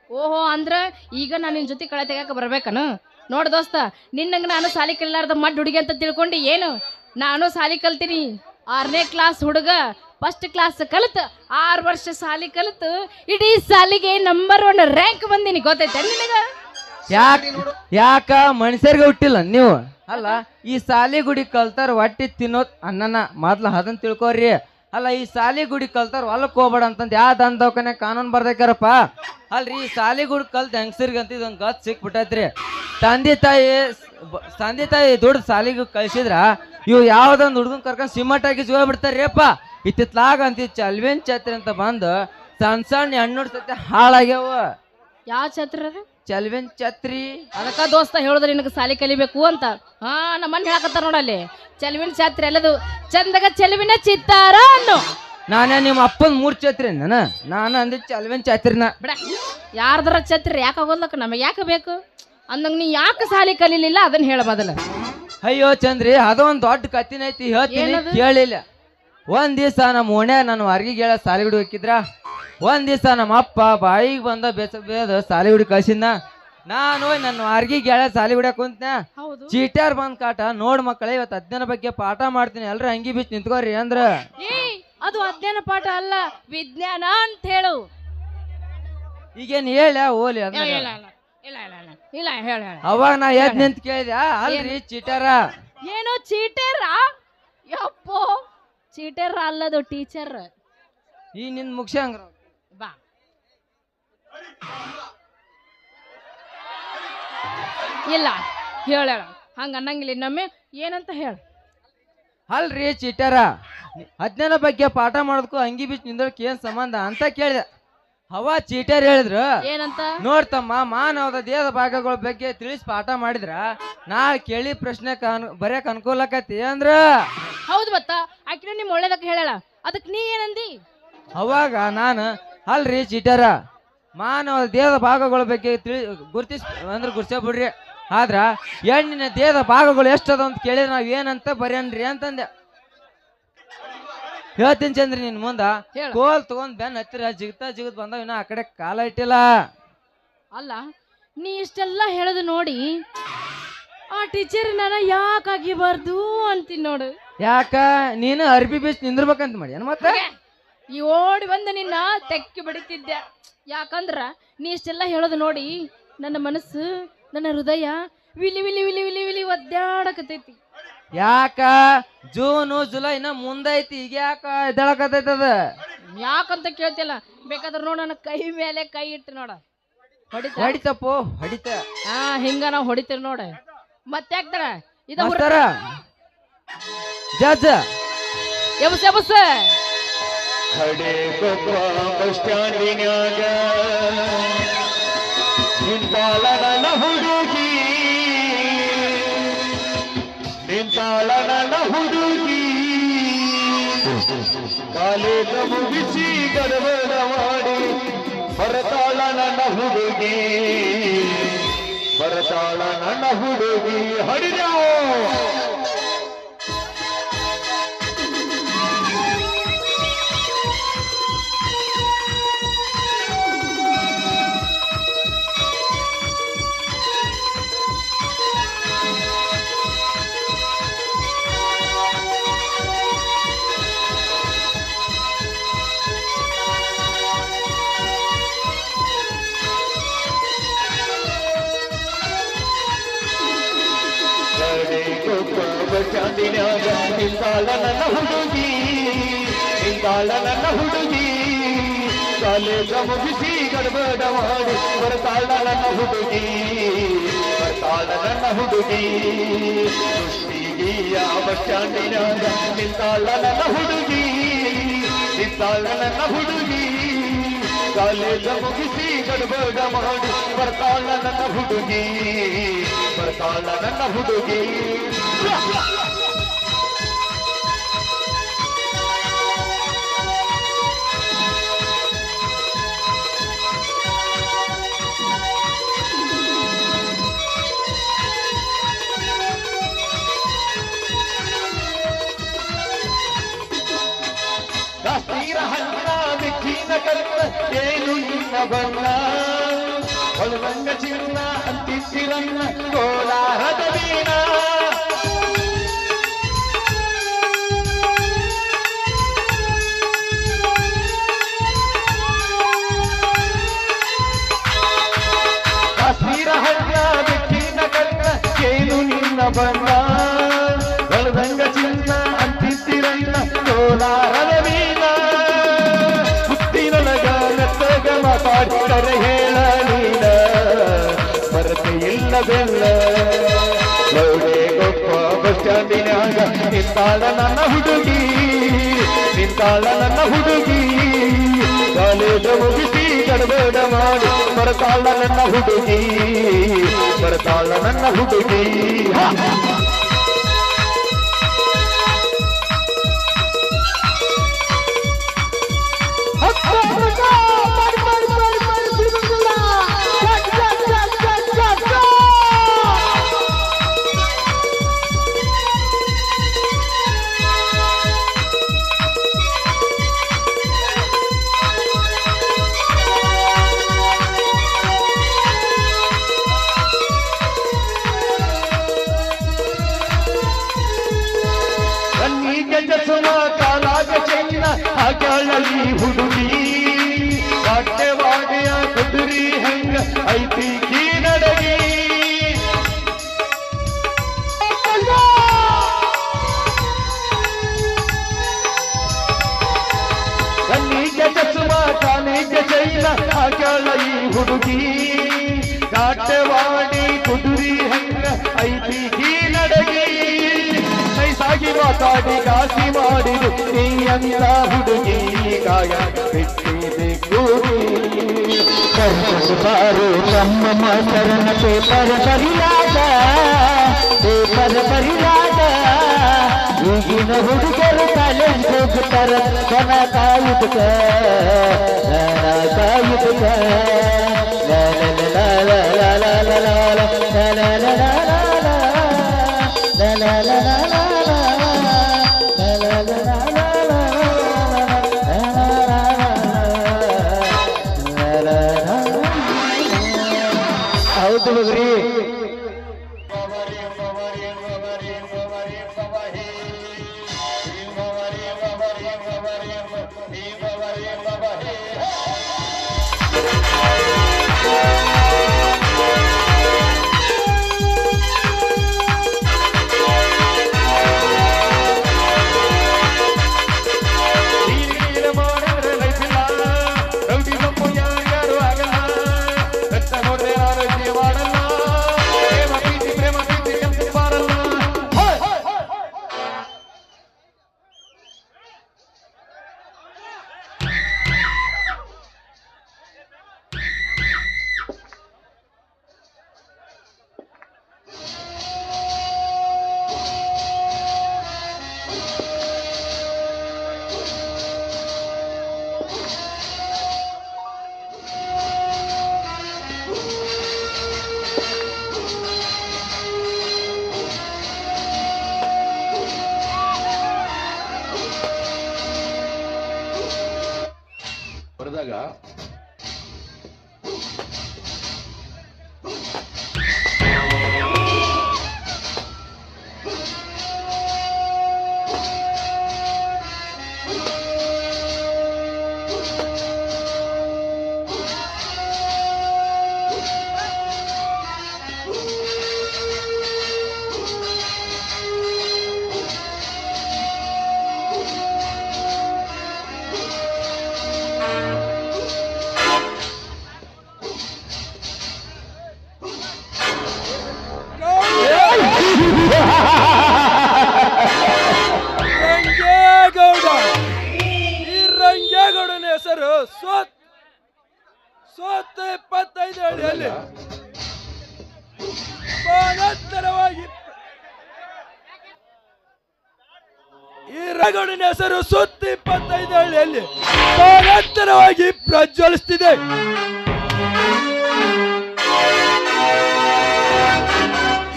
ಓಹೋ ಅಂದ್ರ ಈಗ ನಾನು ನಿನ್ ಜೊತೆ ಕಳೆ ತೆಗ್ಯಾಕ ಬರ್ಬೇಕನು? ನೋಡ್ ದೋಸ್ತ, ನಿನ್ನಂಗ ನಾನು ಸಾಲಿ ಕಲಿಲಾರ್ದ ಮಡ್ ಹುಡುಗಿ ಅಂತ ತಿಳ್ಕೊಂಡು ಏನು? ನಾನು ಸಾಲಿ ಕಲ್ತೀನಿ. 6ನೇ ಕ್ಲಾಸ್ ಹುಡುಗ ಫಸ್ಟ್ ಕ್ಲಾಸ್ ಕಲಿತು 6 ವರ್ಷ ಸಾಲಿ ಕಲಿತು ಇಡೀ ಸಾಲಿಗೆ ನಂಬರ್ 1 ರ್ಯಾಂಕ್ ಬಂದಿನಿ. ಗೊತ್ತೈತೆ ನಿನಗ? ಯಾಕ ಮನುಷ್ಯರಿಗೆ ಹುಟ್ಟಿಲ್ಲ ನೀವು? ಅಲ್ಲ ಈ ಸಾಲಿ ಗುಡಿ ಕಲ್ತಾರ ಹೊಟ್ಟಿ ತಿನ್ನೋದ್ ಅನ್ನನ ಮೊದ್ಲ ಅದನ್ನ ತಿಳ್ಕೊರಿ. ಅಲ್ಲ ಈ ಸಾಲಿ ಗುಡಿ ಕಲ್ತಾರ ಹೊಲಕ್ ಹೋಗ್ಬೇಡ ಅಂತಂದ್ ಯಾವ ದಂದವಕನೆ ಕಾನೂನು ಬರ್ದೇಕಾರಪ್ಪ. ಅಲ್ರಿ ಈ ಸಾಲಿ ಗುಡಿ ಕಲ್ತ್ ಹೆಂಗಸರಿಗಂತ ಇದೊಂದು ಗತ್ ಸಿಕ್ಬಿಟ್ಟೈತ್ರಿ. ತಂದೆ ತಾಯಿ ದುಡ್ಡು ಸಾಲಿಗೆ ಕಳ್ಸಿದ್ರ ಇವು ಯಾವ್ದೊಂದು ಹುಡುಗನ್ ಕರ್ಕೊಂಡ್ ಸಿಮಟಾಗಿ ಜೋಗ ಬಿಡ್ತಾರ್ರಿ ಅಪ್ಪ. ಇತ್ತಿತ್ಲಾಗ ಅಂತ ಚಲ್ವೇನ್ ಛತ್ರಿ ಅಂತ ಬಂದು ಸಣ್ಣ ಸಣ್ಣ ಹೆಣ್ಣುಡ್ ಸತ್ಯ ಹಾಳಾಗ್ಯಾವ. ಯಾವ ಛತ್ರ ಅದು? ಚಲ್ವೇನ್ ಛತ್ರಿ. ಅದಕ್ಕ ದೋಸ್ತ ಹೇಳಿದ್ರೆ ನಿನಗೆ ಸಾಲಿ ಕಲಿಬೇಕು ಅಂತ. ಹಾ ನಮ್ಮನ್ನ ಹೇಳಕತ್ತಾರ ನೋಡಲ್ಲಿ. ಚೆಲುವಿನ ಛತ್ರಿ ಎಲ್ಲದು ಚಂದಗ ಚೆಲುವಿನ ಚಿತ್ತಾರ ಅನ್ನು. ನಾನೇ ನಿಮ್ಮ ಅಪ್ಪನ 3 ಛತ್ರಿ ನಾನು ಅಂದಿದ್ ಚಲ್ವೇನ್ ಛತ್ರಿನ ಬಿಡ. ಯಾರ್ದರ ಛತ್ರಿ ಯಾಕೆ ಆಗೋಲ್ಲಕ್ಕ ನಮಗೆ ಯಾಕೆ ಬೇಕು ಅಂದಂಗ ನೀ ಯಾಕೆ ಸಾಲಿ ಕಲಿಲಿಲ್ಲ ಅದನ್ನ ಹೇಳ ಮೊದಲ. ಅಯ್ಯೋ ಚಂದ್ರಿ ಅದೊಂದ್ ದೊಡ್ಡ ಕತ್ತಿನ ಐತಿ ಹೇಳ್ತೀನಿ ಕೇಳಿಲ್ಲ. ಒಂದ್ ದಿವಸ ನಮ್ಮ ಓಣ್ಯಾಗ ನಾನು ಅರ್ಗಿಗೆ ಹೇಳ ಸಾಲಿಗುಡಿ ಹೋಗಿದ್ರ. ಒಂದ್ ದಿವಸ ನಮ್ಮ ಅಪ್ಪ ಬಾಯಿಗೆ ಬಂದ ಬೇದ ಸಾಲಿಗುಡಿ ಕಳ್ಸಿದ್ನ. ನಾನು ನನ್ನ ಅರ್ಗಿಗೆ ಹೇಳ ಸಾಲಿಗುಡಿಯಾಗ ಕುಂತ್ನ. ಚೀಟ್ಯಾರ್ ಬಂದ್ ಕಾಟ ನೋಡ್ ಮಕ್ಕಳೇ ಇವತ್ತು ಅಧ್ಯಯನ ಬಗ್ಗೆ ಪಾಠ ಮಾಡ್ತೀನಿ ಎಲ್ರು ಅಂಗಿ ಬಿಚ್ಚಿ ನಿಂತ್ಕೋರಿ ಅಂದ್ರ. ಅದು ಅಧ್ಯಯನ ಪಾಠ ಅಲ್ಲ, ವಿಜ್ಞಾನ ಅಂತ ಹೇಳು. ಈಗೇನ್ ಹೇಳ ಓಲಿ ಅದ ಇಲ್ಲ ಹೇಳ. ಅವಾಗ ನಾ ಎದ್ ನಿಂತ ಕೇಳಿದೆ, ಅಲ್ರಿ ಚೀಟ್ಯಾರ. ಏನು ಚೀಟೇರ? ಯಪ್ಪೋ ಚೀಟೇರ ಅಲ್ಲದು ಟೀಚರ್. ಈ ನಿನ್ ಮುಗ್ಸಂಗ್ರ ಬಾ ಇಲ್ಲ ಹೇಳ ಹಂಗ ಅನ್ನಂಗಿಲ್ಲ. ಇನ್ನೊಮ್ಮೆ ಏನಂತ ಹೇಳ. ಅಲ್ರಿ ಚೀಟ್ಯಾರ ಅಧ್ಯಯನ ಬಗ್ಗೆ ಪಾಠ ಮಾಡೋದಕ್ಕೂ ಅಂಗಿ ಬಿಚ್ಚಿ ನಿಂದೋಳಕ್ ಏನ್ ಸಂಬಂಧ ಅಂತ ಕೇಳಿದೆ. ಅವ ಚೀಟ್ಯಾರ ಹೇಳಿದ್ರು ಏನಂತ? ನೋಡ್ತಮ್ಮ ಮಾನವದ ದೇಹದ ಭಾಗಗಳ ಬಗ್ಗೆ ತಿಳಿಸಿ ಪಾಠ ಮಾಡಿದ್ರ ನಾಳೆ ಕೇಳಿ ಪ್ರಶ್ನೆ ಬರ್ಯಾಕ ಅನುಕೂಲ ಆಕತಿ ಅಂದ್ರ. ಹೌದು ಮತ್ತ ಆಕಿನ ನಿಮ್ ಒಳ್ಳೇದಕ್ಕೆ ಹೇಳ. ಅದಕ್ ನೀ ಏನಂದಿ? ಅವಾಗ ನಾನು ಅಲ್ರಿ ಚೀಟ್ಯಾರ ಮಾನವದ ದೇಹದ ಭಾಗಗಳ ಬಗ್ಗೆ ಗುರ್ಸೇ ಬಿಡ್ರಿ. ಆದ್ರ ಹೆಣ್ಣಿನ ದೇಹದ ಭಾಗಗಳು ಎಷ್ಟದ ಅಂತ ಕೇಳಿದ್ರೆ ನಾವ್ ಏನಂತ ಬರ್ಯನ್ರಿ ಅಂತಂದೆ. ಹೇಳ್ತೀನಿ ಚಂದ್ರಿ ನಿನ್ ಮುಂದ ಕೋಲ್ ತಗೊಂಡ್ ಬೆನ್ ಹತ್ತಿರ ಜಿಗದ್ ಬಂದಾವ ಇನ್ನ ಆ ಕಡೆ ಕಾಲ ಇಟ್ಟಿಲ್ಲ. ಅಲ್ಲ ನೀ ಇಷ್ಟೆಲ್ಲ ಹೇಳೋದು ನೋಡಿ ಆ ಟೀಚರ್ ನಾನು ಯಾಕಾಗಿಬಾರ್ದು ಅಂತೀನಿ ನೋಡು. ಯಾಕ ನೀನು ಅರ್ಬಿ ಬೀಚ್ ನಿಂದಿರ್ಬೇಕಂತ ಮಾಡಿ ಏನ್ ಮತ್ತೆ ಈ ಓಡಿ ಬಂದು ನಿನ್ನ ತೆಕ್ಕಿ ಬಡಿತಿದ್ದೆ. ಯಾಕಂದ್ರ ನೀ ಇಷ್ಟೆಲ್ಲ ಹೇಳೋದು ನೋಡಿ ನನ್ನ ಮನಸ್ಸು ನನ್ನ ಹೃದಯ ವಿಲಿ ವಿಲಿ ವಿಲಿ ವಿಲಿ ವಿಲಿ ಒದ್ದಾಡಕತೈತಿ. ಯಾಕ ಜೂನು ಜುಲೈ ಇನ್ನ ಮುಂದೈತಿ ಈಗ ಯಾಕ ಎದ್ದಳಕತ್ತೈತದ ಯಾಕಂತ ಕೇಳ್ತಿಲ್ಲ ಬೇಕಾದ್ರೆ ನೋಡ ನನ್ನ ಕೈ ಮೇಲೆ ಕೈ ಇಟ್ಟು ನೋಡ ಹೊಡಿತ ಹೊಡಿತಪ್ಪು ಹೊಡಿತ ಹಾ ಹಿಂಗ ನಾವ್ ಹೊಡಿತೀವಿ ನೋಡ ಮತ್ತೆ ಯಾಕ್ತಾರ ಇದ ಮಾಸ್ತರ ಜಡ್ಜ ಎಬಸ್ ಎಬಸ್ ಹಡೆ ಕೊಪ್ಪ ಬಸ್ ಸ್ಟ್ಯಾಂಡಿನ್ಯಾಗ ನಿಂತಾಳ ನನ್ನ ಹುಡುಗಿ ನಿಂತಾಳ ನನ್ನ ಹುಡುಗಿ ಕಾಲೇಜ ಮುಗಿಸಿ ಗಡಬಡ ಮಾಡಿ ಬರ್ತಾಳ ನನ್ನ ಹುಡುಗಿ ಬರ್ತಾಳ ನನ್ನ ಹುಡುಗಿ ಹಡಿದೆವು ಚಾಂದಿನ್ಯಾಗ ನಿಂತಾಳ ನನ್ನ ಹುಡುಗಿ ನಿಂತಾಳ ನನ್ನ ಹುಡುಗಿ ಕಾಲೇಜ ಮುಗಿಸಿ ಗಡಬಡ ಮಾಡಿ ಬರ್ತಾಳ ನನ್ನ ಹುಡುಗಿ ಬರ್ತಾಳ ನನ್ನ ಹುಡುಗಿ ಸೃಷ್ಟಿಗಿಯ ಬಸ್ ಸ್ಟ್ಯಾಂಡಿನ್ಯಾಗ ನಿಂತಾಳ ನನ್ನ ಹುಡುಗಿ ನಿಂತಾಳ ನನ್ನ ಹುಡುಗಿ ಕಾಲೇಜ ಮುಗಿಸಿ ಗಡಬಡ ಮಾಡಿ ಬರ್ತಾಳ ನನ್ನ ಹುಡುಗಿ ಬರ್ತಾಳ ನನ್ನ ಹುಡುಗಿ ಕಾಶ್ಮೀರ ಹಣ್ಣ ಬಿಚ್ಚಿನ ಕಲ್ಲ ಏನು ನಿನ್ನ ಬಣ್ಣ ಹೊಲವಂಗ ಚಿನ್ನ ಅಂತಿಸಿರನ್ನ ಕೋಲಾರದ ವೀಣ ಕಾಶ್ಮೀರ ಹಣ್ಣ ಬಿಚ್ಚಿನ ಕಲ್ಲ ಏನು ನಿನ್ನ ಬಣ್ಣ ಹೊಲವಂಗ ಚಿನ್ನ ಅಂತಿಸಿರನ್ನ ಕೋಲಾರದ ವೀಣ ಮುತ್ತಿನೊಳಗ ನೆತ್ತಗ ಮಾತಾಡ್ತಾರೆ ಹೇಳ ನೀನ ಬರತೆ ಇಲ್ಲ ಬೆಲ್ಲ ಲೌಡೆ ಗೊಪ್ಪ ಬಸ್ ಸ್ಟ್ಯಾಂಡಿನ್ಯಾಗ ನಿಂತಾಳ ನನ್ನ ಹುಡುಗಿ ನಿಂತಾಳ ನನ್ನ ಹುಡುಗಿ ಕಾಲೇಜ ಮುಗಿಸಿ ಗಡಬಡ ಮಾಡಿ ಬರ್ತಾಳ ನನ್ನ ಹುಡುಗಿ ಬರ್ತಾಳ ನನ್ನ ಹುಡುಗಿ ಕಾಲಾಗ ಚೆನ್ನ ಹಾಕ್ಯಾಳಲ್ಲಿ ಹುಡುಗಿ ಕಾಟೆವಾಡಿಯ ಕುದುರಿ ಹೆಂಗ ಐತಿ ಕೀ ನಡಗಿ ಕಣ್ಣಿಗೆ ಚಸುಮ ಕಾಲಿಗೆ ಚೈನ ಹಾಕ್ಯಾಳಲ್ಲಿ ಹುಡುಗಿ ಕಾಟೆವಾಡಿ ಕುದುರಿ ಹೆಂಗ ಐತಿ ಕೀ ನಡಗಿ ಸಾಗಿ ಮಾತಾಡಿ ಕಾಸಿ ಮಾಡಿದು ನೀಯಂತ ಹುಡುಗಿ ಕಾಯ ಬಿಟ್ಟಿದೆ ಕೂಡಿ ಬಾರು ನಮ್ಮ ಶರಣ ಪೇಪರ್ ಬರಿಲಾದ ಈಗಿನ ಹುಡುಗರು ತಲೆ ಹೋಗ್ತಾರ ಜನ ಕಾಯುವುದಕ್ಕ ಹೌದು ಹುಡುಗ್ರಿ ಹೋದಾಗ ರಂಗೇಗೌಡ, ಈ ರಂಗೇಗೌಡನ ಹೆಸರು ಸೋತ್ 25 ಹಳ್ಳಿಯಲ್ಲಿ ಬಲತ್ತರವಾಗಿ ಈ ರಂಗೇಗೌಡನ ಹೆಸರು ಸುತ್ತ 25 ಹಳ್ಳಿಯಲ್ಲಿ ಬಲತ್ತರವಾಗಿ ಪ್ರಜ್ವಲಿಸ್ತಿದೆ.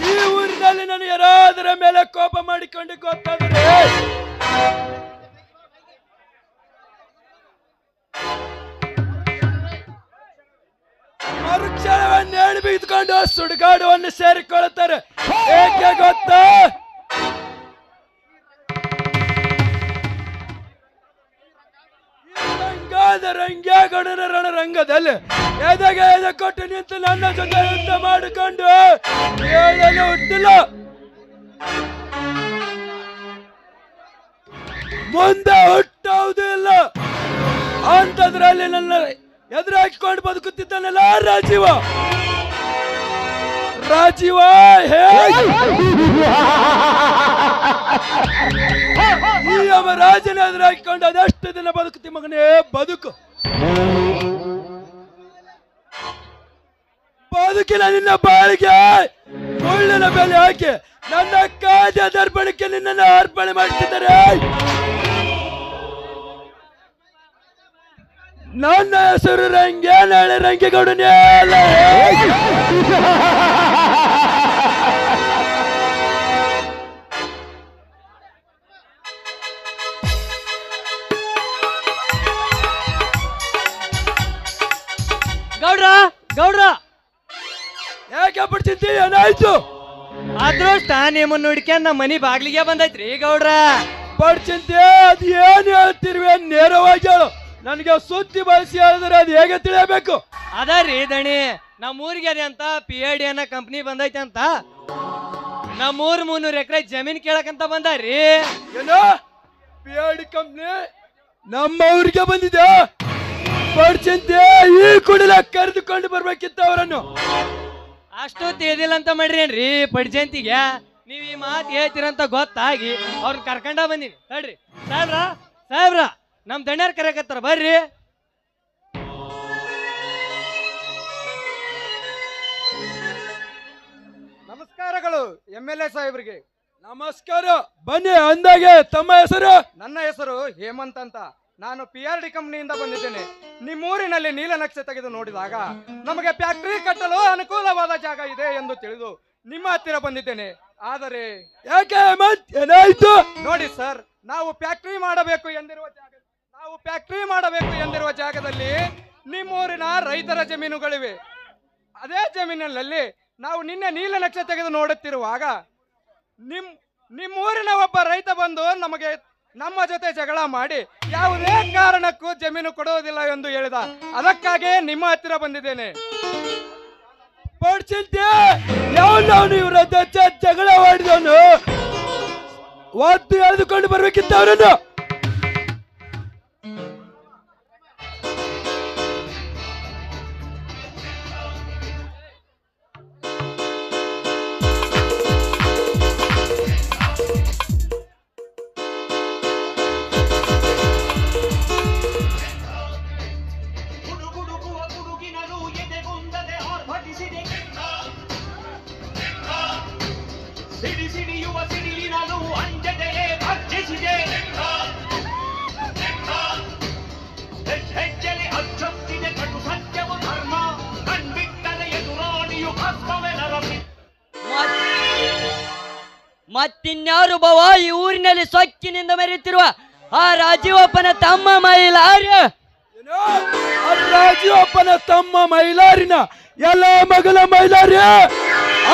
ಈ ಊರಿನಲ್ಲಿ ನಾನು ಯಾರಾದರ ಮೇಲೆ ಕೋಪ ಮಾಡಿಕೊಂಡು ಗೊತ್ತಾದರೆ ಮರುಕ್ಷಣವನ್ನು ಹೇಳಿ ಬಿದ್ದುಕೊಂಡು ಸುಡುಗಾಡುವನ್ನು ಸೇರಿಕೊಳ್ಳುತ್ತಾರೆ. ಏಕೆ ಗೊತ್ತಾ? ರಂಗೇಗೌಡನ ರಣರಂಗದಲ್ಲಿ ಎದೆಗೆ ಎದೆ ಕೊಟ್ಟು ನಿಂತು ನನ್ನ ಜೊತೆ ಯುದ್ಧ ಮಾಡಿಕೊಂಡು ಹೇಳಲು ಹುಟ್ಟಿಲ್ಲ. ಮುಂದೆ ಹುಟ್ಟುವುದೂ ಇಲ್ಲ. ಅಂತದ್ರಲ್ಲಿ ನನ್ನ ಎದುರು ಹಾಕಿಕೊಂಡು ಬದುಕುತ್ತಿದ್ದಾನಲ್ಲ ರಾಜೀವ. ಈ ಅವ ರಾಜನ ಎದುರು ಹಾಕಿಕೊಂಡು ಅದೆಷ್ಟು ದಿನ ಬದುಕುತ್ತಿ ಮಗನೇ ಬದುಕು. ಬದುಕಿನ ನಿನ್ನ ಬಾಳಿಗೆ ಮುಳ್ಳಿನ ಬೆಲೆ ಹಾಕಿ ನನ್ನ ಕಾಜ ದರ್ಪಣಕ್ಕೆ ನಿನ್ನನ್ನು ಅರ್ಪಣೆ ಮಾಡ್ತಿದ್ದಾರೆ. ನನ್ನ ಹೆಸರು ನಾಳೆ ರಂಗೇಗೌಡನೇ ಅಲ್ಲ. ಗೌಡ್ರ ಗೌಡ್ರ ಯಾಕೆ ಬಿಡ್ತಿದ್ದಿ? ಏನಾಯ್ತು? ಅದೃಷ್ಟ ನಿಮ್ಮನ್ನ ಹುಡ್ಕ್ಯಾನ್ ನಮ್ಮ ಮನಿ ಬಾಗ್ಲಿಗೆ ಬಂದೈತ್ರಿ ಗೌಡ್ರ. ಪಡ್ಚಿಂತೆ ಅದ್ ಏನ್ ಹೇಳ್ತಿರ್ವೆ ನೇರವಾಗಿ ಹೇಳು. ನನಗೆ ಸುದ್ದಿ ಬಳಸಿ ಹೇಳಿದ್ರೆ ಅದು ಹೇಗೆ ತಿಳಿಯಬೇಕು? ಅದರಿ ದಣಿ ನಮ್ಮೂರಿಗೆ ಅದೇ ಅಂತ PID ಅನ್ನೋ ಕಂಪ್ನಿ ಬಂದೈತೆ ಅಂತ ನಮ್ಮೂರ್ 300 ಎಕರೆ ಜಮೀನ್ ಕೇಳಕಂತ ಬಂದಾರಿ. ಏನೋ PID ಕಂಪ್ನಿ ನಮ್ಮ ಊರಿಗೆ ಬಂದಿದೆ. ಪಡ್ಚಿಂತೆ ಈ ಕುಡಿಲ ಕರೆದುಕೊಂಡು ಬರ್ಬೇಕಿತ್ತು ಅವರನ್ನು. ಅಷ್ಟು ತಿಳಿದಿಲ್ಲ ಅಂತ ಮಾಡ್ರೇನ್ರಿ ಪಡ್ಜಂತಿಗೆ. ನೀವ್ ಈ ಮಾತು ಹೇಳ್ತೀರಂತ ಗೊತ್ತಾಗಿ ಅವ್ರನ್ನ ಕರ್ಕೊಂಡ ಬಂದೀನಿ. ತಡ್ರಿ ಸಾಹೇಬ್ರ ನಮ್ ದಣ್ಯಾರ್ ಕರೆಯಕತ್ತಾರ ಬರ್ರಿ. ನಮಸ್ಕಾರಗಳು MLA ಸಾಹೇಬ್ರಿಗೆ. ನಮಸ್ಕಾರ. ಬನ್ನಿ. ಅಂದಾಗೆ ತಮ್ಮ ಹೆಸರು? ನನ್ನ ಹೆಸರು ಹೇಮಂತ್ ಅಂತ. ನಾನು PRD ಕಂಪ್ನಿಯಿಂದ ಬಂದಿದ್ದೇನೆ. ನಿಮ್ಮೂರಿನಲ್ಲಿ ನೀಲನಕ್ಷೆ ತೆಗೆದು ನೋಡಿದಾಗ ನಮಗೆ ಫ್ಯಾಕ್ಟರಿ ಕಟ್ಟಲು ಅನುಕೂಲವಾದ ಜಾಗ ಇದೆ ಎಂದು ತಿಳಿದು ನಿಮ್ಮ ಹತ್ತಿರ ಬಂದಿದ್ದೇನೆ. ಆದರೆ ಯಾಕೆ ಏನಾಯ್ತು? ನೋಡಿ ಸರ್, ನಾವು ಫ್ಯಾಕ್ಟರಿ ಮಾಡಬೇಕು ಎಂದಿರುವ ಜಾಗದಲ್ಲಿ ನಿಮ್ಮೂರಿನ ರೈತರ ಜಮೀನುಗಳಿವೆ. ಅದೇ ಜಮೀನಿನಲ್ಲಿ ನಾವು ನಿನ್ನೆ ನೀಲನಕ್ಷೆ ತೆಗೆದು ನೋಡುತ್ತಿರುವಾಗ ನಿಮ್ಮೂರಿನ ಒಬ್ಬ ರೈತ ಬಂದು ನಮ್ಮ ಜೊತೆ ಜಗಳ ಮಾಡಿ ಯಾವುದೇ ಕಾರಣಕ್ಕೂ ಜಮೀನು ಕೊಡುವುದಿಲ್ಲ ಎಂದು ಹೇಳಿದ. ಅದಕ್ಕಾಗಿ ನಿಮ್ಮ ಹತ್ತಿರ ಬಂದಿದ್ದೇನೆ. ಯಾವನು ಇವರ ಜಗಳ ಮಾಡಿದವನು ಒತ್ತು ಎಳೆದುಕೊಂಡು ಬರ್ಬೇಕಿತ್ತು ಅವರನ್ನು. ಮತ್ತಿನ್ಯಾರು ಬವ ಈ ಊರಿನಲ್ಲಿ ಸೊಕ್ಕಿನಿಂದ ಮೆರೆಯುತ್ತಿರುವ ಆ ರಾಜೀವಪ್ಪನ ತಮ್ಮ ಮೈಲಾರ್ಯ. ರಾಜಪ್ಪನ ತಮ್ಮ ಮೈಲಾರಿನ ಎಲ್ಲ ಮಗಲ ಮೈಲಾರಿ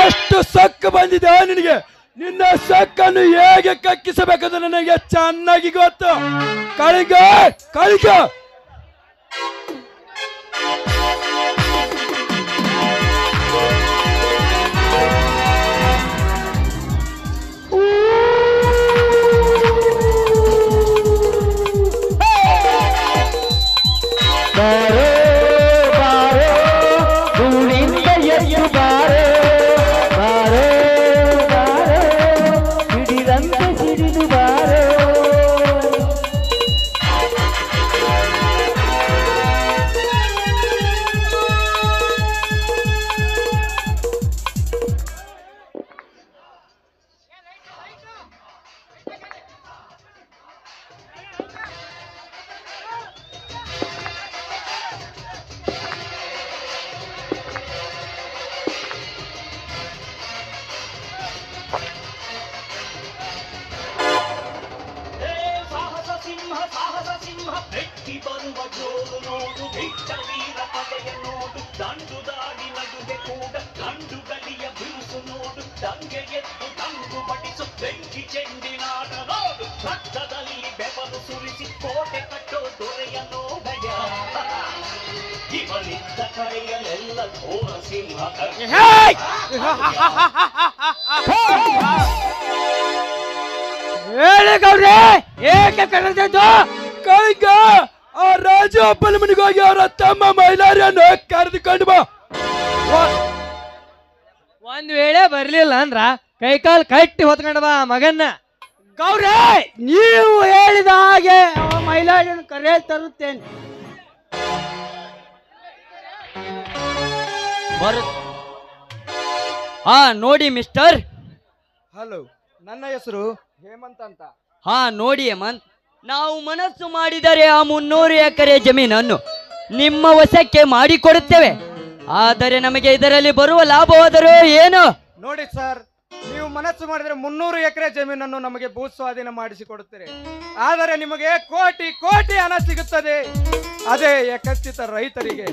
ಅಷ್ಟು ಸಕ್ಕ ಬಂದಿದೆ ನಿನಗೆ. ನಿನ್ನ ಸಕ್ಕನ್ನು ಹೇಗೆ ಕಕ್ಕಿಸಬೇಕಂತ ನನಗೆ ಚೆನ್ನಾಗಿ ಗೊತ್ತು. ಕಳಿಗ ಕಳಿಗ ಬಾರೋ ಬಾರೋ ಹೂವಿಂದ ಎದ್ದು ಬಾರೋ ಬಾರೋ ಬಾರೋ ಹಿಡಿದಂತೆ ಸಿಡಿದು ಬಾರೋ. ಸಾಹಸ ಸಿಂಹ ಬೆಟ್ಟಿ ಬರುವ ಜೋರು ನೋಡು, ದಿಟ್ಟ ವೀರ ಪದೆಯ ನೋಡು, ದಂಡು ದಾಡಿ ನಡುವೆ ಕೂಡ ಗಂಡು ಗಲಿಯ ಬಿರುಸು ನೋಡು, ದಂಗೆ ಎದ್ದು ತಂಗು ಬಡಿಸು ಬೆಂಕಿ ಚೆಂಡಿನಾಟ ನೋಡು, ರಕ್ತದಲ್ಲಿ ಬೆವರು ಸುರಿಸಿ ಕೋಟೆ ಕಟ್ಟೋ ದೊರೆಯ ನೋಡಯ, ಇವನಿದ್ದ ಕಡೆಯಲ್ಲೆಲ್ಲ ಘೋರ ಸಿಂಹ. ಹೇಳಿ ಗೌಡ್ರೆ ಏಕೆ ಕರೆದದ್ದು? ಕಳಿಗ ಆ ರಾಜು ಅಪ್ಪನ ಮನೆಗೆ ಹೋಗಿ ಅವರ ತಮ್ಮ ಮೈಲಾರಿಯನ್ನು ಕರೆದುಕೊಂಡು ಬಾ. ಒಂದ್ ವೇಳೆ ಬರ್ಲಿಲ್ಲ ಅಂದ್ರ ಕೈಕಾಲ್ ಕಟ್ಟಿ ಹೊತ್ಕೊಂಡ್ ಬಾ ಮಗನ್ನ. ಗೌರೇ ನೀವು ಹೇಳಿದ ಹಾಗೆ ಮೈಲಾರಿಯನ್ನು ಕರೆ ತರುತ್ತೇನೆ. ಹಾ ನೋಡಿ ಮಿಸ್ಟರ್. ಹಲೋ, ನನ್ನ ಹೆಸರು ಹೇಮಂತ್ ಅಂತ. ಹಾ ನೋಡಿ ಹೇಮಂತ್, ನಾವು ಮನಸ್ಸು ಮಾಡಿದರೆ ಆ 300 ಎಕರೆ ಜಮೀನನ್ನು ನಿಮ್ಮ ವಶಕ್ಕೆ ಮಾಡಿಕೊಡುತ್ತೇವೆ. ಆದರೆ ನಮಗೆ ಇದರಲ್ಲಿ ಬರುವ ಲಾಭವಾದರೂ ಏನು? ನೋಡಿ ಸರ್, ನೀವು ಮನಸ್ಸು ಮಾಡಿದ್ರೆ 300 ಎಕರೆ ಜಮೀನನ್ನು ನಮಗೆ ಭೂ ಸ್ವಾಧೀನ ಮಾಡಿಸಿಕೊಡುತ್ತೀರಿ. ಆದರೆ ನಿಮಗೆ ಕೋಟಿ ಕೋಟಿ ಹಣ ಸಿಗುತ್ತದೆ. ಅದೇ ಖಚಿತ ರೈತರಿಗೆ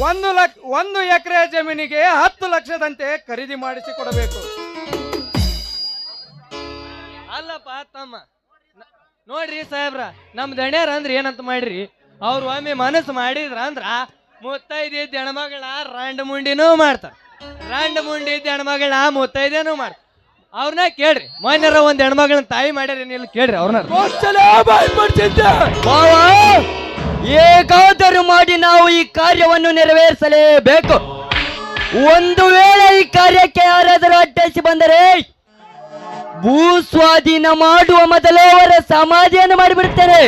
1 ಎಕರೆ ಜಮೀನಿಗೆ 10 ಲಕ್ಷದಂತೆ ಖರೀದಿ ಮಾಡಿಸಿಕೊಡಬೇಕು. ಅಲ್ಲಪ್ಪ ತಮ್ಮ, ನೋಡ್ರಿ ಸಾಹೇಬ್ರ, ನಮ್ ದಣ್ಯಾರ ಅಂದ್ರ ಏನಂತ ಮಾಡ್ರಿ, ಅವ್ರು ಒಮ್ಮೆ ಮನಸ್ಸು ಮಾಡಿದ್ರ ಅಂದ್ರ ಮುತ್ತೈದಿದ್ದ ಹೆಣ್ಮಗಳ ರಾಂಡ್ ಮುಂಡಿನೂ ಮಾಡ್ತಾರ, ರಾಂಡ್ ಮುಂಡಿ ಇದ್ದ ಹೆಣ್ಮಗಳ ಮುತ್ತೈದೇನೂ ಮಾಡ್ತಾರ. ಅವ್ರನ್ನ ಕೇಳ್ರಿ, ಮೊನ್ನೆರ ಒಂದ್ ಹೆಣ್ಮಗಳನ್ನ ತಾಯಿ ಮಾಡ್ಯಾರ ಏನಿಲ್ಲ ಕೇಳ್ರಿ ಅವ್ರನ್ನ. ಹೇಗಾದರೂ ಮಾಡಿ ನಾವು ಈ ಕಾರ್ಯವನ್ನು ನೆರವೇರಿಸಲೇಬೇಕು. ಒಂದು ವೇಳೆ ಈ ಕಾರ್ಯಕ್ಕೆ ಯಾರಾದರೂ ಅಡ್ಡಿಸಿ ಬಂದರೆ ಭೂ ಸ್ವಾಧೀನ ಮಾಡುವ ಮೊದಲೇ ಅವರ ಸಮಾಧಿಯನ್ನು ಮಾಡಿಬಿಡ್ತೇನೆ.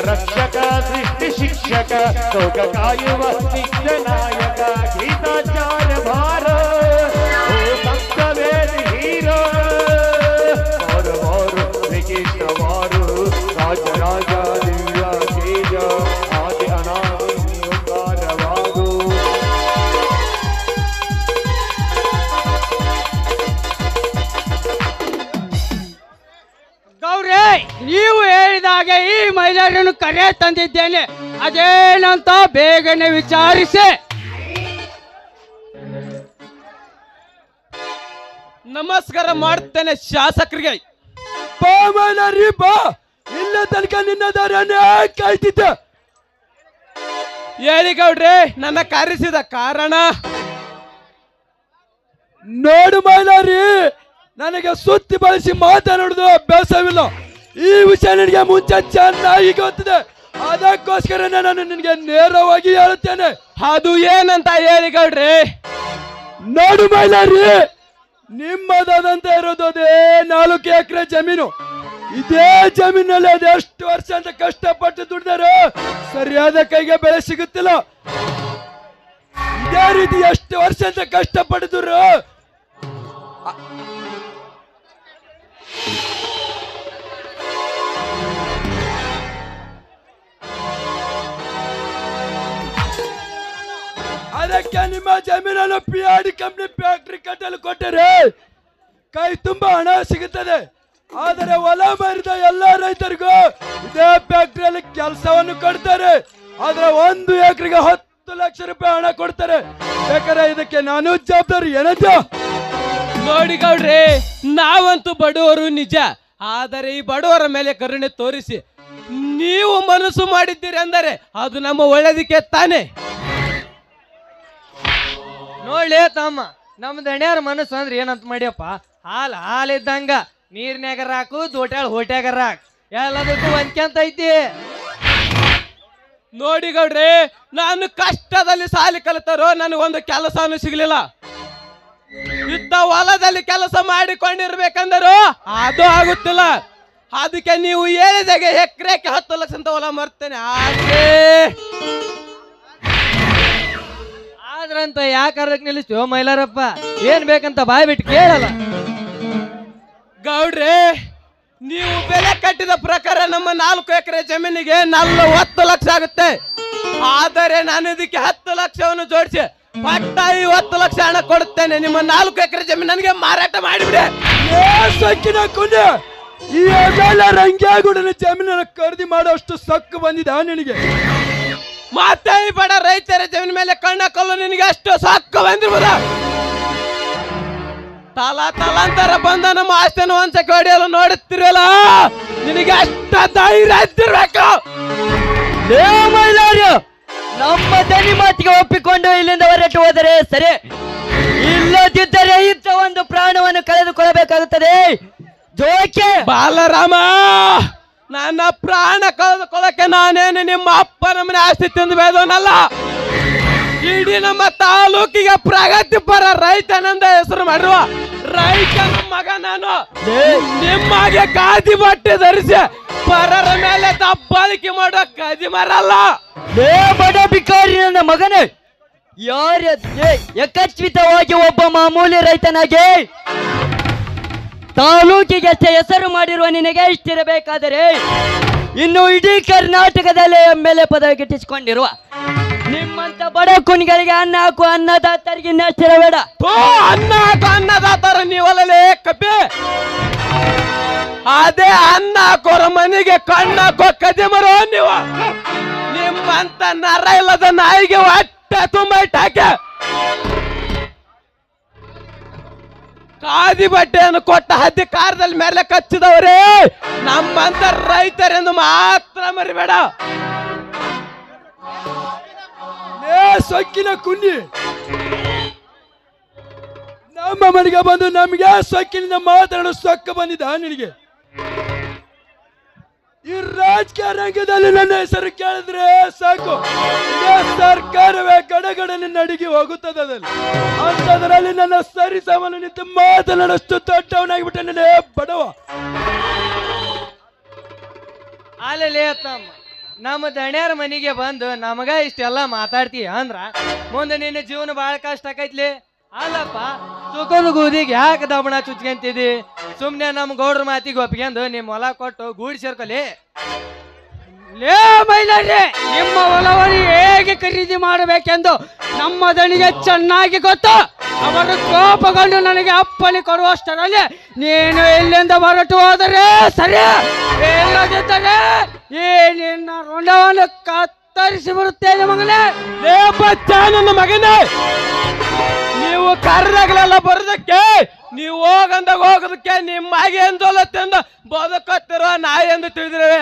ರಕ್ಷಕ ಸೃಷ್ಟಿ ಶಿಕ್ಷಕ ಲೋಕ ಕಾಯುವ ಸಿದ್ಧ ನಾಯಕ ಗೀತಾಚಾರ ಭಾರ ಸಂತವೇದಿ ಹೀರೋ ಮಾರು ಶ್ರೀಕೃಷ್ಣ ಮಾರು ರಾಜರಾಜ ದಿವ್ಯ ತೇಜ ಆದಿ ಅನಾದಿ ಓಂಕಾರವಾಗು. ಗೌರೇ, ನೀವು ಹೇಳಿದಾಗೆ ಈ ಮಹಿಳೆಯರನ್ನು ಕರೆ ತಂದಿದ್ದೇನೆ. ಅದೇನಂತ ಬೇಗನೆ ವಿಚಾರಿಸಿ. ನಮಸ್ಕಾರ ಮಾಡ್ತೇನೆ ಶಾಸಕರಿಗೆ. ಬಾ ಮೈಲಾರಿ ಬಾ, ಇಲ್ಲ ತನಕ ನಿನ್ನ ದಾರನೇ ಕಾಯ್ತಿದ್ದ. ಹೇಳಿ ಗೌಡ್ರೆ, ನನ್ನ ಕರೆಸಿದ ಕಾರಣ? ನೋಡು ಮೈಲಾರಿ, ನನಗೆ ಸುತ್ತಿ ಬಳಸಿ ಮಾತನಾಡುವುದು ಅಭ್ಯಾಸವಿಲ್ಲ. ಈ ವಿಷಯ ನಿನಗೆ ಮುಂಚೆ ಚೆನ್ನಾಗಿ ಗೊತ್ತಿದೆ. ಅದಕ್ಕೋಸ್ಕರ ನಾನು ನಿನಗೆ ನೇರವಾಗಿ ಹೇಳುತ್ತೇನೆ. ಅದು ಏನಂತ ಹೇಳಿ ಗೌಡ್ರಿ. ನೋಡು ಮೈಲಾರಿ, ನಿಮ್ಮದಾದಂತ ಇರೋದು ಅದೇ 4 ಎಕರೆ ಜಮೀನು. ಇದೇ ಜಮೀನಲ್ಲಿ ಅದೆಷ್ಟು ವರ್ಷ ಅಂತ ಕಷ್ಟಪಟ್ಟು ದುಡ್ದಾರೋ ಸರಿಯಾದ ಕೈಗೆ ಬೆಳೆ ಸಿಗುತ್ತಿಲ್ಲ. ಇದೇ ರೀತಿ ಎಷ್ಟು ವರ್ಷ ಅಂತ ಕಷ್ಟಪಟ್ಟಿದ್ರು ಅದಕ್ಕೆ ನಿಮ್ಮ ಜಮೀನನ್ನು PRD ಕಂಪ್ನಿ ಫ್ಯಾಕ್ಟರಿ ಕಟ್ಟಲು ಕೊಟ್ಟರೆ ಕೈ ತುಂಬಾ ಹಣ ಸಿಗುತ್ತದೆ. ಆದರೆ ಹೊಲ ಮಾರಿದ ಎಲ್ಲ ರೈತರಿಗೂ ಇದೇ ಫ್ಯಾಕ್ಟರಿಯಲ್ಲಿ ಕೆಲಸವನ್ನು ಕೊಡ್ತಾರೆ. ಆದ್ರೆ 1 ಎಕರೆಗೆ 10 ಲಕ್ಷ ರೂಪಾಯಿ ಹಣ ಕೊಡ್ತಾರೆ. ಬೇಕಾದ್ರೆ ಇದಕ್ಕೆ ನಾನು ಜವಾಬ್ದಾರಿ ಏನಂತ ನೋಡಿ ಗೌಡ್ರಿ, ನಾವಂತೂ ಬಡವರು ನಿಜ. ಆದರೆ ಈ ಬಡವರ ಮೇಲೆ ಕರುಣೆ ತೋರಿಸಿ ನೀವು ಮನಸ್ಸು ಮಾಡಿದ್ದೀರಿ ಅಂದರೆ ಅದು ನಮ್ಮ ಒಳ್ಳೆದಕ್ಕೆ ತಾನೇ. ನೋಡ್ಲಿ ತಮ್ಮ, ನಮ್ಮ ದಣ್ಯಾರ ಮನಸ್ಸು ಅಂದ್ರೆ ಏನಂತ ಮಾಡಿಯಪ್ಪ, ಹಾಲಿದ್ದಂಗ ನೀರ್ನ್ಯಾಗರ ಹಾಕು, ದೋಟ್ಯಾಳ ಹೋಟ್ಯಾಗರ ಹಾಕ್, ಎಲ್ಲದಕ್ಕೂ ಒಂದ್ಕೆಂತ ಐತಿ. ನೋಡಿ ಗೌಡ್ರಿ, ನಾನು ಕಷ್ಟದಲ್ಲಿ ಸಾಲಿ ಕಲಿತಾರೋ ನನಗೊಂದು ಕೆಲಸನೂ ಸಿಗ್ಲಿಲ್ಲ. ಇದ್ದ ಹೊಲದಲ್ಲಿ ಕೆಲಸ ಮಾಡಿಕೊಂಡಿರ್ಬೇಕಂದರು ಅದು ಆಗುತ್ತಿಲ್ಲ. ಅದಕ್ಕೆ ನೀವು ಹೇಳಿದಾಗೆ ಎಕರೆಕ್ಕೆ 10 ಲಕ್ಷ ಅಂತ ಹೊಲ ಮರ್ತೇನೆ. ಆದ್ರಂತ ಯಾಕೆ ಅರ್ಧಕ್ಕೆ ನಿಲ್ಲಿಸ್ತೀವೋ ಮೈಲಾರಪ್ಪ? ಏನ್ ಬೇಕಂತ ಬಾಯ್ ಬಿಟ್ಟು ಕೇಳಲ್ಲ. ಗೌಡ್ರೆ, ನೀವು ಬೆಲೆ ಕಟ್ಟಿದ ಪ್ರಕಾರ ನಮ್ಮ 4 ಎಕರೆ ಜಮೀನಿಗೆ 40 ಲಕ್ಷ ಆಗುತ್ತೆ. ಆದರೆ ನಾನು ಇದಕ್ಕೆ 10 ಲಕ್ಷವನ್ನು ಜೋಡಿಸಿ ಪಟ್ಟ 20 ಲಕ್ಷ ಹಣ ಕೊಡುತ್ತೇನೆ. ನಿಮ್ಮ 4 ಎಕರೆ ಜಮೀನು ನನಗೆ ಮಾರಾಟ ಮಾಡಿಬಿಡಿ. ಸೊಕ್ಕಿನ ಕುಂಡೆ, ಈ ರಂಗ್ಯಾಗುಡನ ಜಮೀನನ್ನು ಖರೀದಿ ಮಾಡೋಷ್ಟು ಸೊಕ್ಕು ಬಂದಿದೆ ನಿನಗೆ? ಮತ್ತೆ ಈ ಬಡ ರೈತರ ಜಮೀನ್ ಮೇಲೆ ಕಣ್ಣು ನಿನಗೆ ಅಷ್ಟು ಸಾಕು ಬಂದಿರ್ಬೋದ? ತಲಾಂತರ ಬಂದ ನಮ್ಮ ಆಸ್ತಿಯನ್ನು ಒಂದ್ಸಕ್ಕೆ ಹೊಡೆಯಲು ನೋಡುತ್ತಿರಲ್ಲ, ನಿನಗೆ ಅಷ್ಟ ಧೈರ್ಯ ಇದ್ದಿರ್ಬೇಕು. ನಮ್ಮ ದನಿ ಮಾತಿಗೆ ಒಪ್ಪಿಕೊಂಡು ಇಲ್ಲಿಂದ ಹೊರಟು ಹೋದರೆ ಸರಿ, ಇಲ್ಲದಿದ್ದರೆ ಇಂಥ ಒಂದು ಪ್ರಾಣವನ್ನು ಕಳೆದುಕೊಳ್ಳಬೇಕಾಗುತ್ತದೆ. ಜೋಕೆ ಬಾಲರಾಮ, ನನ್ನ ಪ್ರಾಣ ಕಳೆದುಕೊಳ್ಳಕ್ಕೆ ನಾನೇನು ನಿಮ್ಮ ಅಪ್ಪ ನಮ್ಮನೆ ಆಸ್ತಿ ತಿಂದು ಬೇದವನಲ್ಲ. ಇಡೀ ನಮ್ಮ ತಾಲೂಕಿಗೆ ಪ್ರಗತಿಪರ ರೈತನಂದ ಹೆಸರು ಮಾಡಿರುವ ರೈತನ ಮಗ ನಾನು. ನಿಮ್ಮಾಗೆ ಕಾದಿ ಬಟ್ಟೆ ಧರಿಸಿ ಪರರ ಮೇಲೆ ದಬ್ಬಾಳಿಕೆ ಮಾಡುವ ಕದಿ ಮರಲ್ಲ. ಬಡ ಬಿಕಾರಿ ನನ್ನ ಮಗನೇ, ಯಕಚ್ವಿತವಾಗಿ ಒಬ್ಬ ಮಾಮೂಲಿ ರೈತನಾಗಿ ತಾಲೂಕಿಗೆ ಹೆಸರು ಮಾಡಿರುವ ನಿನಗೆ ಇಷ್ಟಿರಬೇಕಾದರೆ ಇನ್ನು ಇಡೀ ಕರ್ನಾಟಕದಲ್ಲಿ MLA ಪದವಿ ಗಿಟ್ಟಿಸಿಕೊಂಡಿರುವ ನಿಮ್ಮಂತ ಬಡ ಕುಣಿಗಳಿಗೆ ಅನ್ನ ಹಾಕು ಅನ್ನದಾತರಿಗೆ ಇನ್ನಷ್ಟಿರಬೇಡ. ಅನ್ನ ಹಾಕು ಅನ್ನದಾತರ ನೀವಲ್ಲೇ ಕಪ್ಪಿ. ಅದೇ ಅನ್ನ ಹಾಕೋರ ಮನೆಗೆ ಕಣ್ಣು ಹಾಕೋ ಕದಿ ಮರೋ ನೀವು. ನಿಮ್ಮಂತ ನರ ಇಲ್ಲದ ನಾಯಿಗೆ ಹೊಟ್ಟೆ ತುಂಬ ಹಾಕಿ ಖಾದಿ ಬಟ್ಟೆಯನ್ನು ಕೊಟ್ಟ ಅಧಿಕಾರದಲ್ಲಿ ಮೇಲೆ ಕಚ್ಚಿದವರೇ ನಮ್ಮಂತ ರೈತರೆಂದು ಮಾತ್ರ ಮರಿಬೇಡ. ಸೊಕ್ಕಿನ ಕುಂಡಿ, ನಮ್ಮ ಮನೆಗೆ ಬಂದು ನಮಗೆ ಸೊಕ್ಕಿನಿಂದ ಮಾತಾಡೋ ಸೊಕ್ಕ ಬಂದಿದ್ದ ನಿನಗೆ? ಈ ರಾಜಕೀಯ ರಂಗದಲ್ಲಿ ನನ್ನ ಹೆಸರು ಕೇಳಿದ್ರೆ ಸಾಕು, ಸರ್ಕಾರವೇ ಗಡಗಡನೆ ನಡಿಗೆ ಹೋಗುತ್ತದೆ. ಅಂತದ್ರಲ್ಲಿ ನನ್ನ ಸರಿ ಸಾಮಾನು ನಿಂತು ಮಾತನಾಡಷ್ಟು ದೊಡ್ಡವನಾಗಿಬಿಟ್ಟೆ ನನ್ನ ಬಡವ. ಅಲ್ಲೇ ತಮ್ಮ, ನಮ್ಮ ದಣ್ಯಾರ ಮನೆಗೆ ಬಂದು ನಮಗ ಇಷ್ಟೆಲ್ಲ ಮಾತಾಡ್ತೀಯ ಅಂದ್ರ ಮುಂದೆ ನಿನ್ನ ಜೀವನ ಬಾಳ ಕಷ್ಟ ಆಕೈತ್ಲಿ. ಅಲ್ಲಪ್ಪ, ಸುಖದ ಗೂದಿಗೆ ಯಾಕೆ ದಬಣ ಚುಚ್ಕೊಂತಿದಿ? ಸುಮ್ನೆ ನಮ್ಮ ಗೌಡ್ರ ಮಾತಿಗೆ ಒಪ್ಕೊಂಡು ನಿಮ್ಮ ಹೊಲ ಕೊಟ್ಟು ಗೂಡಿ ಸೇರ್ಕೊಲಿ. ಲೇ ಮೈಲಾರಿ, ನಿಮ್ಮ ಹೊಲವನ್ನು ಹೇಗೆ ಖರೀದಿ ಮಾಡಬೇಕೆಂದು ನಮ್ಮ ದಣಿಗೆ ಚೆನ್ನಾಗಿ ಗೊತ್ತು. ಅವರು ಕೋಪಗೊಂಡು ನನಗೆ ಅಪ್ಪಣೆ ಕೊಡುವಷ್ಟರಲ್ಲಿ ನೀನು ಇಲ್ಲಿಂದ ಹೊರಟು ಹೋದರೆ ಸರಿ, ಇಲ್ಲದಿದ್ದರೆ ಈ ನಿನ್ನ ರುಂಡವನ್ನು ಕತ್ತರಿಸಿ ಬರುತ್ತೇನೆ ಮಗನೇ. ಲೇ ಬಚ್ಚ ನನ್ನ ಮಗನೇ, ನೀವು ಕರೆದಾಗಲೆಲ್ಲ ಬರೋದಕ್ಕೆ, ನೀವು ಹೋಗಂದಾಗ ಹೋಗೋದಕ್ಕೆ ನಿಮ್ಮ ಹಾಗೆ ಎಂದೊಲತ್ತೆಂದು ಬದುಕತ್ತಿರೋ ನಾಯಿ ಎಂದು ತಿಳಿದಿರುವೆ.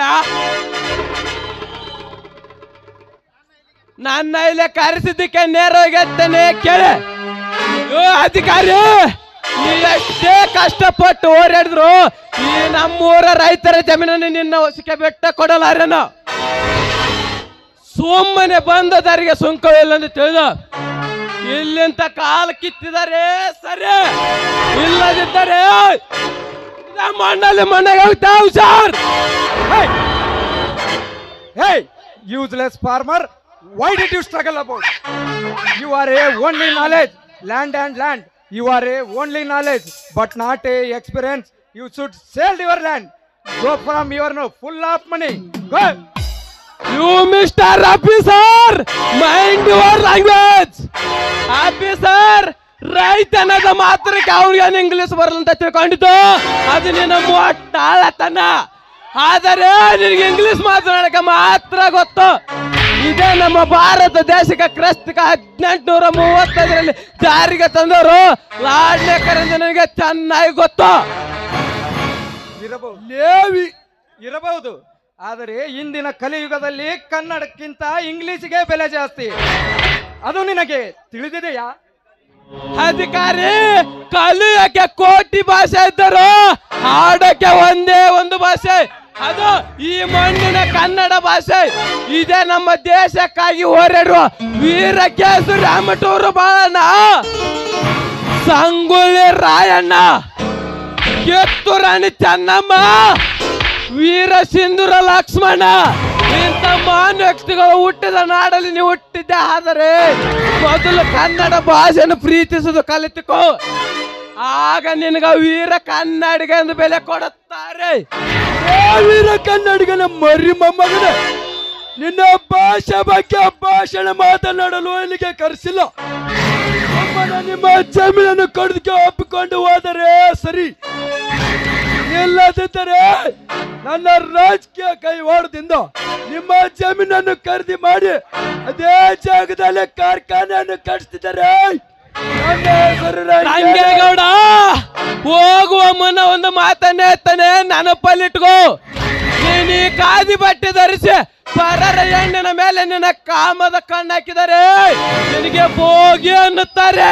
ನನ್ನ ಇಲ್ಲೇ ಕರೆಸಿದ್ದಕ್ಕೆ ನೇರವಾಗತ್ತೇನೆ ಕೇಳಿ. ಅಧಿಕಾರಿ, ನೀ ಎಷ್ಟೇ ಕಷ್ಟಪಟ್ಟು ಹೋರಾಡಿದ್ರು ಈ ನಮ್ಮೂರ ರೈತರ ಜಮೀನನ್ನು ನಿನ್ನ ಹೊಸಿಕೆ ಬೆಟ್ಟ ಕೊಡಲಾರೇನು. ಸುಮ್ಮನೆ ಬಂದದರಿಗೆ ಸುಂಕವಿಲ್ಲ ಎಂದು ತಿಳಿದು ಇಲ್ಲಿಂತ ಕಾಲು ಕಿತ್ತಿದ್ದಾರೆ ಸರಿ, ಇಲ್ಲದಿದ್ದರೆ ಮಣ್ಣಲ್ಲಿ ಮನೆಗೆ ಹೋಗ್ತಾವ್ sir. Hey, useless farmer, why did you struggle about? You are a only knowledge, land and land. You are a only knowledge, but not a experience. You should sell your land. Go from your no full of money. Go. You Mr. Officer, mind your language. Officer, ರೈತ ಅನ್ನೋದು ಮಾತ್ರಕ್ಕೆ ಅವ್ರಿಗೆ ಇಂಗ್ಲಿಷ್ ಬರಲ್ಲ ಅಂತ ತಿಳ್ಕೊಂಡಿದ್ದು ಅದು ನಿನ್ನ ಮೊಟ್ಟಾಳತನ. ಆದರೆ ನಿನಗೆ ಇಂಗ್ಲಿಷ್ ಮಾತನಾಡಕ್ಕೆ ಮಾತ್ರ ಗೊತ್ತು. ಇದೇ ನಮ್ಮ ಭಾರತ ದೇಶಕ್ಕೆ ಕ್ರಿಸ್ತಕ 1835 ಜಾರಿಗೆ ತಂದವರು ಲಾರ್ಡ್ ನೇಕರ್ ನನಗೆ ಚೆನ್ನಾಗಿ ಗೊತ್ತು. ಇರಬಹುದು, ಆದರೆ ಇಂದಿನ ಕಲಿಯುಗದಲ್ಲಿ ಕನ್ನಡಕ್ಕಿಂತ ಇಂಗ್ಲಿಷ್ಗೆ ಬೆಲೆ ಜಾಸ್ತಿ. ಅದು ನಿನಗೆ ತಿಳಿದಿದೆಯಾ? ಅಧಿಕಾರಿ, ಕಲಿಯಕ್ಕೆ ಕೋಟಿ ಭಾಷೆ ಇದ್ದರು, ಹಾಡಕ್ಕೆ ಒಂದೇ ಒಂದು ಭಾಷೆ, ಅದು ಈ ಮಣ್ಣಿನ ಕನ್ನಡ ಭಾಷೆ. ಇದೇ ನಮ್ಮ ದೇಶಕ್ಕಾಗಿ ಹೋರಾಡುವ ವೀರ ಕೇಸರಿ ರಾಮಟೂರು ಬಾಳಣ್ಣ, ಸಂಗೊಳ್ಳಿ ರಾಯಣ್ಣ, ಕಿತ್ತೂರಾಣಿ ಚೆನ್ನಮ್ಮ, ವೀರ ಸಿಂಧೂರ ಲಕ್ಷ್ಮಣ ಇಂಥ ಮಹಾನ್ ವ್ಯಕ್ತಿಗಳು ಹುಟ್ಟಿದ ನಾಡಲ್ಲಿ ನೀವು ಹುಟ್ಟಿದ್ದೆ. ಆದರೆ ಮೊದಲು ಕನ್ನಡ ಭಾಷೆಯನ್ನು ಪ್ರೀತಿಸುವುದು ಕಲಿತುಕೋ, ಆಗ ನಿನಗ ವೀರ ಕನ್ನಡಿಗ ಎಂದು ಬೆಲೆ ಕೊಡುತ್ತಾರೆ. ವೀರ ಕನ್ನಡಿಗನ ಮರಿ ಮೊಮ್ಮಗನ, ನಿನ್ನ ಭಾಷೆ ಬಗ್ಗೆ ಭಾಷಣ ಮಾತನಾಡಲು ಇಲ್ಲಿಗೆ ಕರೆಸಿಲ್ಲ. ನಿಮ್ಮ ಜಮೀನನ್ನು ಕಡಿದಕ್ಕೆ ಒಪ್ಪಿಕೊಂಡು ಹೋದರೆ ಸರಿ, ಇಲ್ಲದಿದ್ದರೆ ನನ್ನ ರಾಜಕೀಯ ಕೈವಾಡದಿಂದ ನಿಮ್ಮ ಜಮೀನನ್ನು ಖರೀದಿ ಮಾಡಿ ಅದೇ ಜಾಗದಲ್ಲಿ ಕಾರ್ಖಾನೆಯನ್ನು ಕಟ್ಟಿಸಿದ್ದಾರೆ. ರಂಗೇಗೌಡ, ಹೋಗುವ ಮುನ್ನ ಒಂದು ಮಾತನ್ನೇ ತಾನೆ ನೆನಪಲ್ಲಿಟ್ಕೋ. ನೀನು ಈ ಖಾದಿ ಬಟ್ಟೆ ಧರಿಸಿ ಪರರ ಹೆಣ್ಣಿನ ಮೇಲೆ ನಿನ್ನ ಕಾಮದ ಕಣ್ಣು ಹಾಕಿದರೆ ನಿನಗೆ ಭೋಗಿ ಅನ್ನುತ್ತಾರೆ.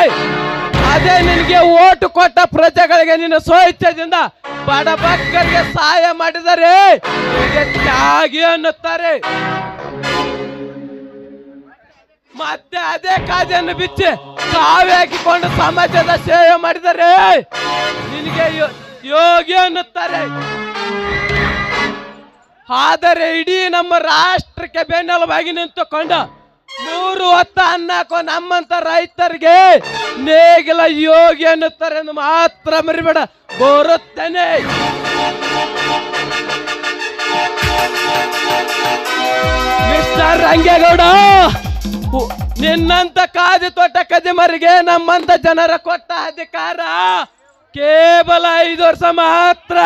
ಅದೇ ನಿನಗೆ ಓಟು ಕೊಟ್ಟ ಪ್ರಜೆಗಳಿಗೆ ನಿನ್ನ ಸ್ವಇಚ್ಛೆಯಿಂದ ಬಡ ಬಗ್ಗರಿಗೆ ಸಹಾಯ ಮಾಡಿದರೆ ನಿನಗೆ ತ್ಯಾಗಿ ಅನ್ನುತ್ತಾರೆ. ಮತ್ತೆ ಅದೇ ಖಾದಿಯನ್ನು ಬಿಚ್ಚಿ ಕಾವಿ ಹಾಕಿಕೊಂಡು ಸಮಾಜದ ಸೇವೆ ಮಾಡಿದರೆ ನಿನಗೆ ಯೋಗಿ ಅನ್ನುತ್ತಾರೆ. ಆದರೆ ಇಡೀ ನಮ್ಮ ರಾಷ್ಟ್ರಕ್ಕೆ ಬೆನ್ನೆಲುಬಾಗಿ ನಿಂತುಕೊಂಡು 3 ಹೊತ್ತು ಅನ್ನಕೋ ನಮ್ಮಂತ ರೈತರಿಗೆ ನೇಗಿಲ ಯೋಗಿ ಅನ್ನುತ್ತಾರೆ ಎಂದು ಮಾತ್ರ ಮರಿಬೇಡ. ಬರುತ್ತೇನೆ. ಮಿಸ್ಟರ್ ರಂಗೇಗೌಡ, ನಿನ್ನಂತ ಕಾದಿ ತೊಟ್ಟ ಕದಿಮರಿಗೆ ನಮ್ಮಂತ ಜನರ ಕೊಟ್ಟ ಅಧಿಕಾರ ಕೇವಲ 5 ವರ್ಷ ಮಾತ್ರ.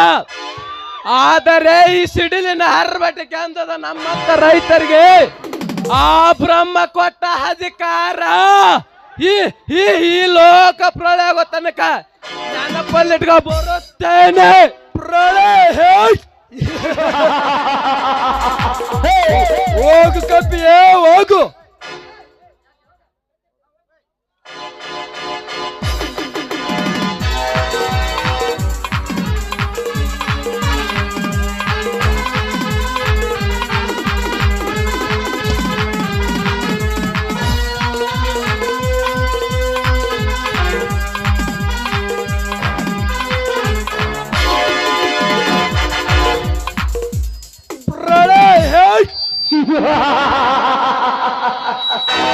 ಆದರೆ ಈ ಸಿಡಿಲಿನ ಹರ್ಬಟಿಕೆ ಅಂದದ ನಮ್ಮಂತ ರೈತರಿಗೆ ಆ ಬ್ರಹ್ಮ ಕೊಟ್ಟ ಅಧಿಕಾರ ಈ ಲೋಕ ಪ್ರಳಯ ಆಗೋ ತನಕ ನೆನಪಲ್ಲಿಟ್ಕೊ ಬರುತ್ತೇನೆ. ಪ್ರಳಯ ಹೋಗು ಕಪ್ಪಿಯೇ ಹೋಗು.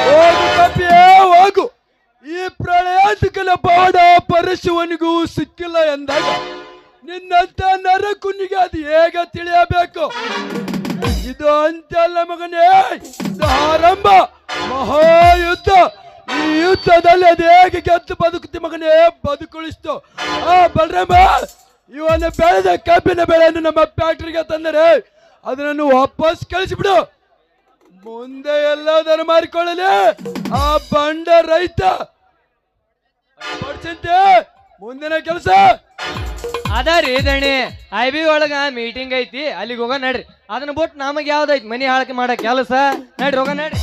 ಹೋಗು ಕಪ್ಪಿಯೇ ಹೋಗು. ಈ ಪ್ರಳಯಾಂತಕನ ಬಾಡ ಪರಶುವನಿಗೂ ಸಿಕ್ಕಿಲ್ಲ ಎಂದಾಗ ನಿನ್ನಂತ ನರಕುನಿಗೆ ಅದು ಹೇಗೆ ತಿಳಿಯಬೇಕು? ಇದು ಅಂತೆಲ್ಲ ಮಗನೇ, ಇದು ಆರಂಭ ಮಹಾಯುದ್ಧ. ಈ ಯುದ್ಧದಲ್ಲಿ ಅದು ಹೇಗೆ ಗೆದ್ದು ಬದುಕುತ್ತೆ ಮಗನೇ, ಬದುಕುಳಿಸ್ತು. ಆ ಬಲರಾಮ, ಇವನ ಬೆಳೆದ ಕಬ್ಬಿನ ಬೆಳೆಯನ್ನು ನಮ್ಮ ಫ್ಯಾಕ್ಟ್ರಿಗೆ ತಂದರೆ ಅದನ್ನು ವಾಪಸ್ ಕಳಿಸಿಬಿಡು. ಮುಂದೆ ಎಲ್ಲದನ್ನು ಮಾರಿಕೊಳ್ಳಲಿ ಆ ಬಂಡ ರೈತ. ಮುಂದಿನ ಕೆಲಸ ಅದರಿ ದಣಿ IB ಒಳಗ ಮೀಟಿಂಗ್ ಐತಿ, ಅಲ್ಲಿಗೆ ಹೋಗ ನಡ್ರಿ. ಅದನ್ನ ಬಿಟ್ಟು ನಮಗೆ ಯಾವ್ದೈತಿ ಮನಿ ಹಾಳಕೆ ಮಾಡೋ ಕೆಲಸ? ನಡ್ರಿ ಹೋಗ ನಡ್ರಿ.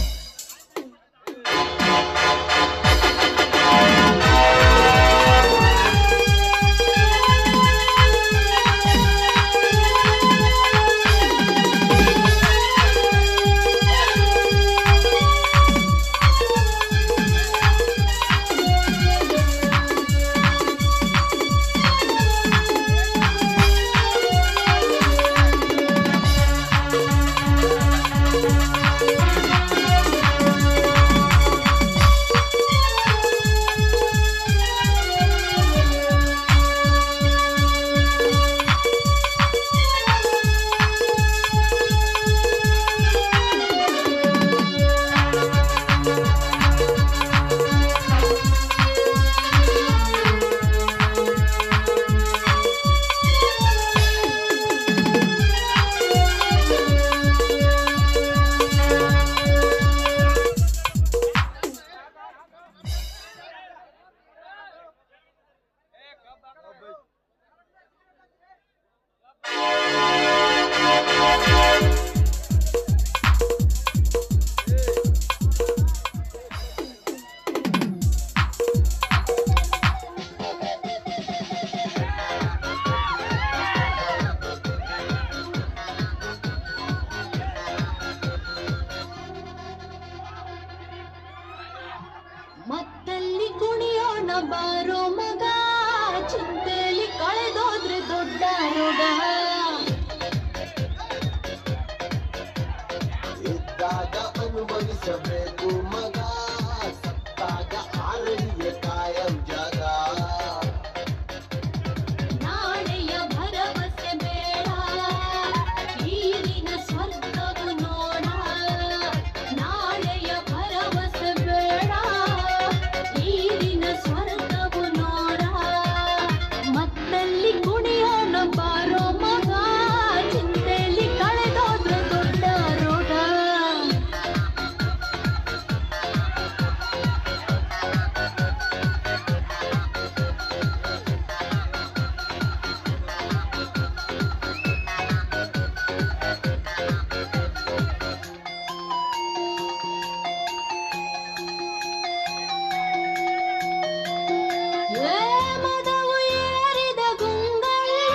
ಬಾರೋ ಮಗ ಚಿಂತೆಲಿ ಕಳೆದೋದ್ರೆ ದೊಡ್ಡ ರೋಗ ಇದ್ದಾಗ ಅನುಭವಿಸಬೇಕು ಮಗ ಸತ್ತಾಗ ಆರಳಿಯ ಕಾಯಂ ಜಾಗ ನಾಳೆಯ ಭರವಸೆ ಬೇಡ ಈಗಿನ ಸ್ವರ್ಗವು ನೋಡ ನಾಳೆಯ ಭರವಸೆ ಬೇಡ ಈಗಿನ ಸ್ವರ್ಗವು ನೋಡ ಮತ್ತಲ್ಲಿ ಕುಣಿಯೋಣ ಬಾರೋ ಮಗ ಚಿಂತೆಲಿ ಕಳೆದೋದ್ರೆ ದೊಡ್ಡ ರೋಗ ಮದವು ಏರಿದ ಗುಂಗಲ್ಲಿ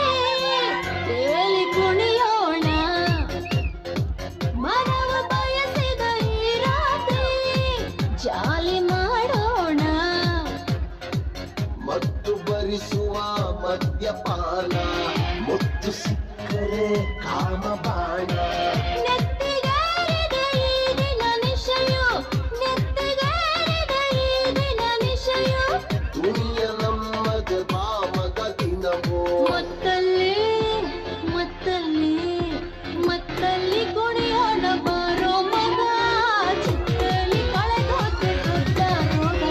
ತೇಲಿ ಕುಣಿಯೋಣ ಮನವು ಬಯಸಿದ ಈ ರಾತ್ರಿ ಜಾಲಿ ಮಾಡೋಣ ಮತ್ತು ಭರಿಸುವ ಮದ್ಯಪಾನ ಮುತ್ತು ಸಿಕ್ಕರೆ ಕಾಮಬಾಣ ನೆತ್ತಿಗೇರಿದ ಈ ದಿನ ನಿಶೆಯು ನೆತ್ತಿಗೇರಿದ ಈ ದಿನ ನಿಶೆಯು ದುನಿಯ ನಮ್ಮದು ಬಾಮದ ದಿನವೋ ಮತ್ತಲ್ಲಿ ಮತ್ತಲ್ಲಿ ಮತ್ತಲ್ಲಿ ಕುಣಿಯೋಣ ಬಾರೋ ಮಗ ಚಿತ್ತಲ್ಲಿ ಕಳೆದೋದ್ರೆ ದೊಡ್ಡ ರೋಗ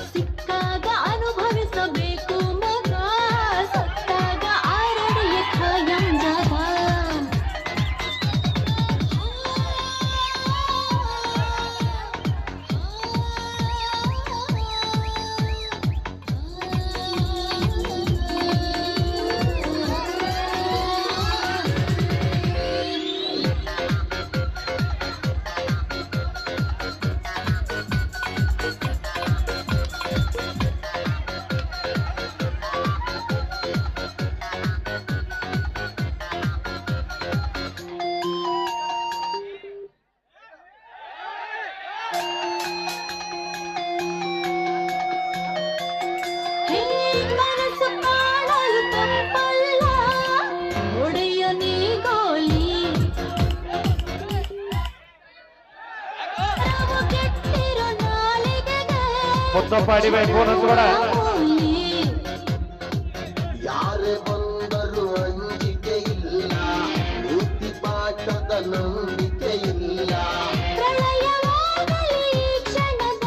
ಸಿಕ್ಕಾಗ ಅನುಭವಿಸಬೇಕು ಮಗ ಸತ್ತಾಗ ಆರಡಿಯ ಖಾಯಂ ಜಾಗ ಮನಸ್ಸು ಕಾಣಲು ತಪ್ಪಲ್ಲ ಒಡೆಯ ನೀ ಗೋಲಿ ನಾವು ಕೆಟ್ಟಿರೋ ನಾಲಿಗೆಗೆ ಮುತ್ತಪ್ಪ ಅಡಿಬೇಕು ಕೂಡ ಮಾಮೂಲಿ. ಯಾರೇ ಬಂದರೂ ಅಂಜಿಕೆ ಇಲ್ಲ ನೀತಿ ಪಾಠದ ನಂಬಿಕೆ ಇಲ್ಲ ಪ್ರಳಯವಾಗಲಿ ಈ ಕ್ಷಣದ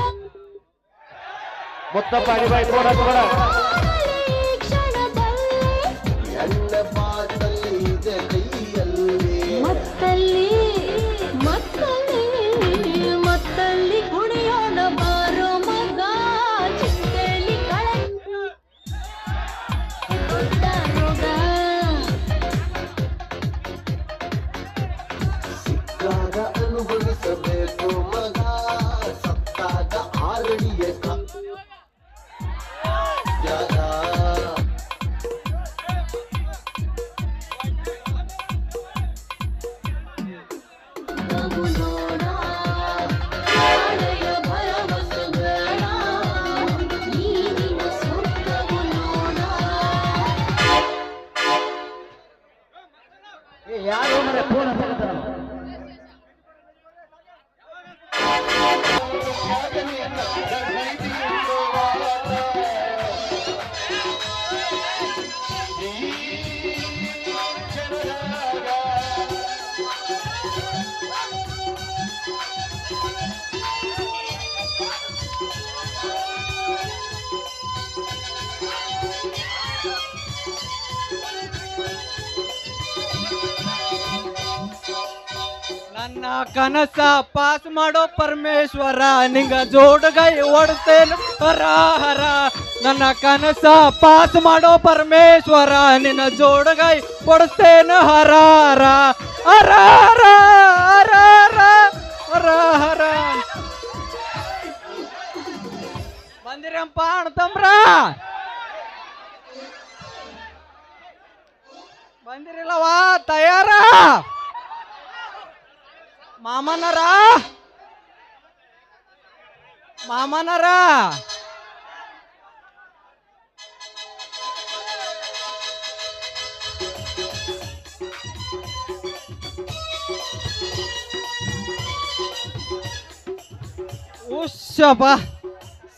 ಮುತ್ತಪ್ಪ ಅಡಿಬೇಕು ಕೂಡ ಈ ಕ್ಷಣದಲ್ಲಿ ಎಣ್ಣೆ ಬಾಟಲಿ ಇದೆ ಕೈಯಲ್ಲಿ ಮತ್ತಲ್ಲಿ ಮತ್ತಲ್ಲಿ ಮತ್ತಲ್ಲಿ ಕುಣಿಯೋಣ ಬಾರೋ ಮಗ ಚಿಂತೆಲಿ ಕಳೆದ ದೊಡ್ಡ ರೋಗ ಸಿಕ್ಕಾಗ ಅನುಭವಿಸಬೇಕು ಮಗ ಸತ್ತಾಗ ಆರಡಿಯ ಜಾಗ ನಾವು ನೋಡ ನಾಳೆಯ ಭರವಸೆ ಬೇಡ ಈಗಿನ ಸ್ವರ್ಗವು ನೋಡ ಯಾರು ಮರೆ ಫೋನ್ ಹಚ್ಚಕತ್ತಾರ ನನ್ನ ಕನಸ ಪಾಸ್ ಮಾಡೋ ಪರಮೇಶ್ವರ ನಿಂಗ ಜೋಡಗೈ ಓಡ್ತೇನೆ ಹರ ಹರ ನನ್ನ ಕನಸ ಪಾಸ್ ಮಾಡೋ ಪರಮೇಶ್ವರ ನಿನ್ನ ಜೋಡಗೈ ಓಡಿಸ್ತೇನೆ ಹರ ಹರ ಹರ ಹರ ಹರ ಹರ ಹರ ಹರ ಬಂದಿರಪ್ಪ ಅಣ್ತಮ್ರ ಬಂದಿರಲ್ಲವಾ ತಯಾರ ಮಾಮನರ ಮಾಮನರ ಉಶ್ಯಪ್ಪ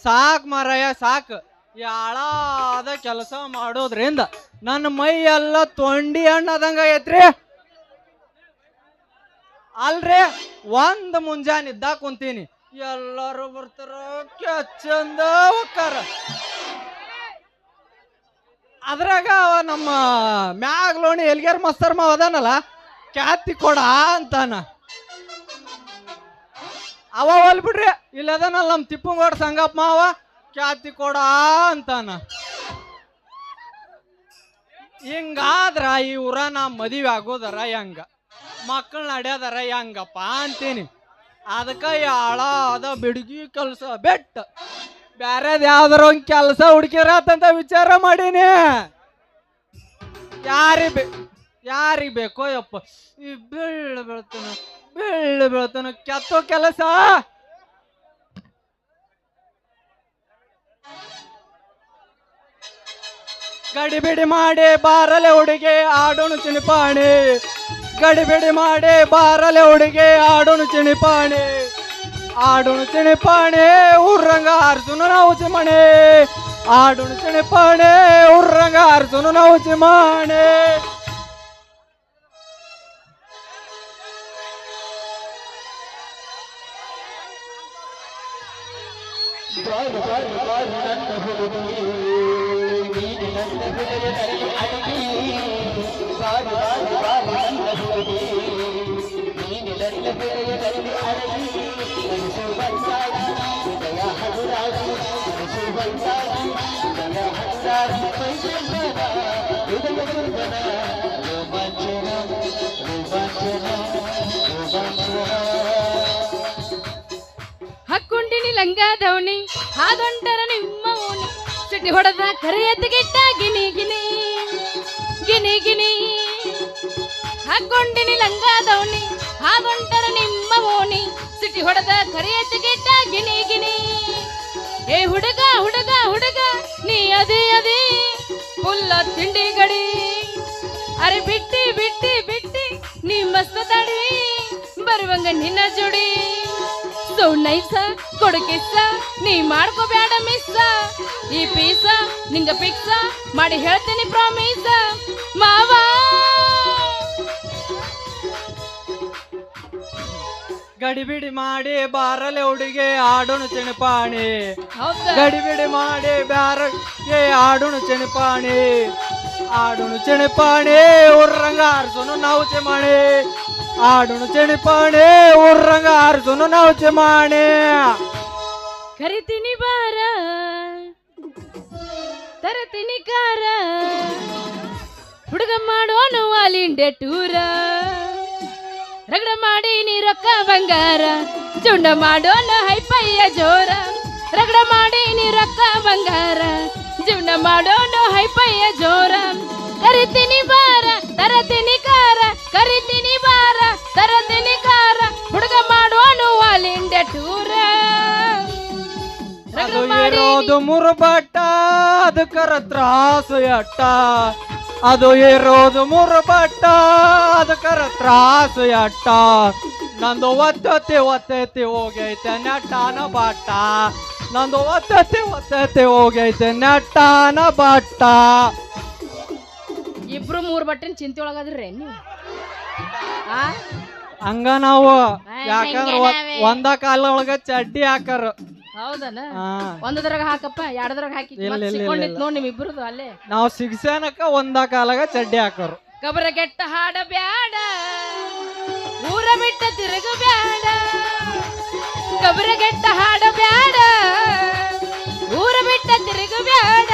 ಸಾಕ್ ಮಾರಾಯ ಸಾಕ್ ಯಾಳಾದ ಕೆಲಸ ಮಾಡೋದ್ರಿಂದ ನನ್ನ ಮೈ ಎಲ್ಲ ತೊಂಡಿ ಹಣ್ಣದಂಗ ಐತ್ರಿ. ಅಲ್ರಿ ಒಂದ್ ಮುಂಜಾನೆ ಇದ್ದ ಕುಂತೀನಿ, ಎಲ್ಲಾರು ಬರ್ತಾರ ಚಂದ ಹೋಗ್ತಾರ. ಅದ್ರಾಗ ನಮ್ಮ ಮ್ಯಾಗ್ಲೋಣಿ ಎಲ್ಗೇರ್ ಮಸ್ತರ್ ಮಾವ ಅದಾನಲ್ಲ, ಕ್ಯಾತಿ ಕೊಡ ಅಂತಾನ. ಅವ ಹೊಲ್ ಬಿಡ್ರಿ, ಇಲ್ಲದನಲ್ಲ ನಮ್ಮ ತಿಪ್ಪಂಗೋಡ ಸಂಗಪ್ಪ ಮಾವ, ಕ್ಯಾತಿ ಕೊಡ ಅಂತಾನ. ಹಿಂಗಾದ್ರ ಈ ಊರ ನಾ ಮದುವೆ ಆಗೋದರ ಹೆಂಗ, ಮಕ್ಕಳನ್ನ ಅಡ್ಯಾದಾರ ಹೆಂಗಪ್ಪ ಅಂತೀನಿ. ಅದಕ್ಕ ಯಾಳ ಅದ ಬಿಡುಗಿ ಕೆಲಸ ಬೆಟ್ಟ ಬ್ಯಾರೇದ್ ಯಾವ್ದಾರ ಒಂದ್ ಕೆಲಸ ಹುಡುಕಿರತ್ತಂತ ವಿಚಾರ ಮಾಡೀನಿ. ಯಾರಿಗ್ ಬೇಕೋ ಯಪ್ಪ ಈ ಬೆಳ್ಳ ಬೆಳ್ತಾನ ಕೆತ್ತೋ ಕೆಲಸ. ಗಡಿಬಿಡಿ ಮಾಡಿ ಬಾರಲೆ ಹುಡುಗಿ ಆಡೋಣ ಚಿಣಿಪಾಣಿ, ಗಡಿಬಿಡಿ ಮಾಡಿ ಬಾರಲೆ ಹುಡುಗಿ ಆಡೋಣ ಚಿಣಿಪಾಣಿ, ಆಡೋಣ ಚಿಣಿಪಾಣಿ ಉರ್ರಂಗ ಆರ್ಸುನು ನಾವು ಚಿಮಣಿ, ಆಡೋಣ ಚಿಣಿಪಾಣಿ ಉರ್ರಂಗ ಆರ್ಸುನು ನಾವು ಚಿಮಾಣಿ. ಬಾರು ಬಾರು ಬಾರು ನನ್ನ ಹುಡುಗಿ ನೀನು ನನ್ನ ಹೃದಯದಲ್ಲಿ ಅಡಗಿ, ಬಾರು ಬಾರು ಬಾರು ನನ್ನ ಹುಡುಗಿ ನೀನು ನನ್ನ ಹೃದಯದಲ್ಲಿ ಅಡಗಿ, ಮನಸ್ಸು ಬಂದಾಗ ಹೃದಯ ಹಗುರಾಗಿ, ಮನಸ್ಸು ಬಂದಾಗ ಹೃದಯ ಹಗುರಾಗಿ, ಪೈಸಂಬನ ಹೃದಯ ದುರ್ಬನ ರೋಮಾಂಚನ ರೋಮಾಂಚನ ರೋಮಾಂಚನ. ಹಾಕೊಂಡಿನಿ ಲಂಗಾದವನಿ ಹಾದೊಂಟರ ನಿಮ್ಮ ಓಣಿ, ಸಿಟಿ ಹೊಡೆದ ಕರೆಯತ್ತಿಗಿಟ್ಟ ಗಿನಿ ಗಿನಿ ಗಿನಿ ಗಿನಿ. ಹಾಕೊಂಡಿನಿ ಲಂಗಾದವನಿ ಹಾದೊಂಟರ ನಿಮ್ಮ ಓಣಿ, ಸಿಟಿ ಹೊಡೆದ ಕರೆಯತ್ತಿಗಿಟ್ಟ ಗಿನಿ ಗಿನಿ. ಏ ಹುಡುಗ ಹುಡುಗ ಹುಡುಗ ನೀ ಅದೇ ಅದೇ ಪುಲ್ಲ ತಿಂಡಿ ಗಡಿ, ಅರೆ ಬಿಟ್ಟಿ ಬಿಟ್ಟಿ ಬಿಟ್ಟಿ ನೀ ಮಸ್ತ ತಡಿ ಬರುವಂಗ ನಿನ್ನ ಜೋಡಿ. ನೈಸ ಕೊಡಕಿಸ್ಸ ನೀ ಮಾಡ್ಕೋಬೇಡ ಮಿಸ್ಸ, ಈ ಪೀಸ ನಿಂಗ ಪಿಕ್ಸ ಮಾಡಿ ಹೇಳ್ತೀನಿ ಪ್ರಾಮಿಸ ಮಾವ. ಗಡಿಬಿಡಿ ಮಾಡಿ ಬಾರಲೆ ಹುಡುಗಿ ಆಡೋಣ ಚಿಣಿಪಾಣಿ, ಗಡಿಬಿಡಿ ಮಾಡಿ ಬ್ಯಾರಗೆ ಆಡೋಣ ಚಿಣಿಪಾಣಿ, ಆಡೋಣ ಚಿಣಿಪಾಣಿ ಉರ್ರಂಗ ಆರ್ಸೋನು ನಾವು ಚಿಮಾಣಿ, ಆಡೋಣ ಚಿಣಿಪಾಣಿ ಉರ್ರಂಗ ಆರ್ಸೋನು ನಾವು ಚಿಮಾಣಿ. ಕರಿತೀನಿ ಬಾರ ತರತೀನಿ ಕಾರ, ಹುಡುಗ ಮಾಡೋನು ಆಲ್ ಇಂಡಿಯಾ ಟೂರ, ರಗಡ ಮಾಡಿ ನೀ ರೊಕ್ಕ ಬಂಗಾರ, ಚುಂಡ ಮಾಡೋನ ಹೈಪಯ್ಯ ಜೋರ, ರಗಡ ಮಾಡಿ ನೀ ರೊಕ್ಕ ಬಂಗಾರ, ಜೀವನ ಮಾಡೋನು ಹೈಪಯ್ಯ ಜೋರ. ಕರಿತೀನಿ ಬಾರ ತರತೀನಿ ಕಾರ, ಕರಿತೀನಿ ಬಾರ ತರತೀನಿ ಕಾರ, ಹುಡುಗ ಮಾಡೋನು ಆಲ್ ಇಂಡಿಯಾ ಟೂರ. ಅದು ಇರೋದು ಮುರುಬಟ್ಟ ಅದಕ್ಕರ ತ್ರಾಸು ಎಟ್ಟ, ಅದು ಇರೋದು ಮುರುಬಟ್ಟ ಅದಕ್ಕರ ತ್ರಾಸು ಎಟ್ಟ. ನಂದು ಒತ್ತತಿ ಒತ್ತತಿ ಹೋಗೈತೆ ನೆಟ್ಟಾನ ಬಾಟ, ನಂದು ಒತ್ತತಿ ಒತ್ತತಿ ಹೋಗೈತೆ ನೆಟ್ಟಾನ ಬಾಟ. ಇಬ್ರು ಮೂರ್ ಬಟ್ಟೆನ ಚಿಂತೆ ಒಳಗದ್ರಿ ನೀವು. ಹಂಗ ನಾವು ಯಾಕಂದ್ರ ಒಂದ ಕಾಲ ಒಳಗ ಚಡ್ಡಿ ಹಾಕರು. ಹೌದನ ಒಂದದ್ರಾಗ ಹಾಕಪ್ಪ ಎರಡದ್ರಾಗ ಹಾಕಿ ನೋಡ್ ನಿಮ್ ಇಬ್ರದು ಅಲ್ಲೇ. ನಾವು ಸಿಗ್ಸೇನಕ್ಕ ಒಂದ ಕಾಲಾಗ ಚಡ್ಡಿ ಹಾಕರು. ಕಬರಗೆಟ್ಟ ಹಾಡ ಬ್ಯಾಡ ಊರ ಬಿಟ್ಟ ತಿರುಗ ಬ್ಯಾಡ, ಕಬರಗೆಟ್ಟ ಹಾಡ ಬ್ಯಾಡ ಊರ ಬಿಟ್ಟ ತಿರುಗ ಬ್ಯಾಡ,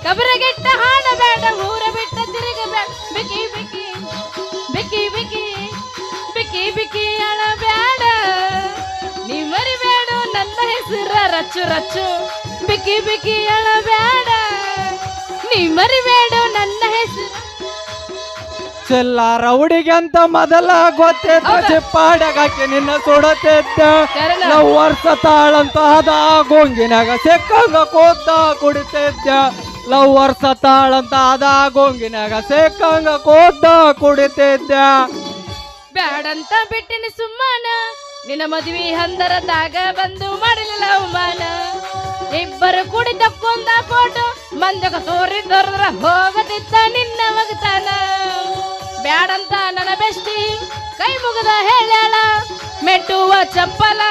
ಕಬರಗೆಟ್ಟ ಹಾಡ ಬ್ಯಾಡ ಊರ ಬಿಟ್ಟ ತಿರುಗ ಬ್ಯಾಡ. ಬಿಕಿ ಬಿಕಿ ಬಿಕಿ ಬಿಕಿ ಬಿಕಿ ಬಿಕಿ ಅಳ ಬ್ಯಾಡ, ನೀ ಮರಿಬೇಡ ನನ್ನ ಹೆಸರ ರಚ್ಚು ರಚ್ಚು. ಬಿಕಿ ಬಿಕಿ ಅಳ ಬ್ಯಾಡ, ನೀ ಮರಿಬೇಡ ನನ್ನ ಹೆಸರು ಚಿಲ್ಲಾರ ಹುಡುಗಿ ಅಂತ ಮೊದಲ ಗೊತ್ತಿದ್ದ ಚಿಪ್ಪಾಡ್ಯಾಗಾಕಿ ನಿನ್ನ ಸುಡತಿದ್ದ ನಾವು ವರ್ಷ ತಾಳಂತ ಅದ ಗೋಂಗಿನಾಗ ಸಿಕ್ಕಂಗ ಕೂತ ಕುಡಿತಿದ್ದ ಲವ್ ವರ್ಷ ತಾಳಂತ ಅದ ಗೋಂಗಿನಾಗ ಸಿಕ್ಕಂಗ ಕೂತ ಕುಡಿತಿದ್ದ ಬ್ಯಾಡಂತ ಬಿಟ್ಟಿನಿ ಸುಮ್ಮನ ನಿನ್ನ ಮದುವೆ ಹಂದರದಾಗ ಬಂದು ಮಾಡಲಿಲ್ಲ ಅವಮಾನ ಇಬ್ಬರು ಕೂಡಿ ತಕ್ಕೊಂದ ಫೋಟೋ ಮಂದಗ ತೋರಿ ತೋರಿದ್ರ ಹೋಗದಿತ್ತ ನಿನ್ನ ಮಗತಾನ ಬ್ಯಾಡಂತ ನನ್ನ ಬೆಸ್ಟಿ ಕೈ ಮುಗದ ಹೇಳ್ಯಾಳ ಮೆಟ್ಟುವ ಚಪ್ಪಲ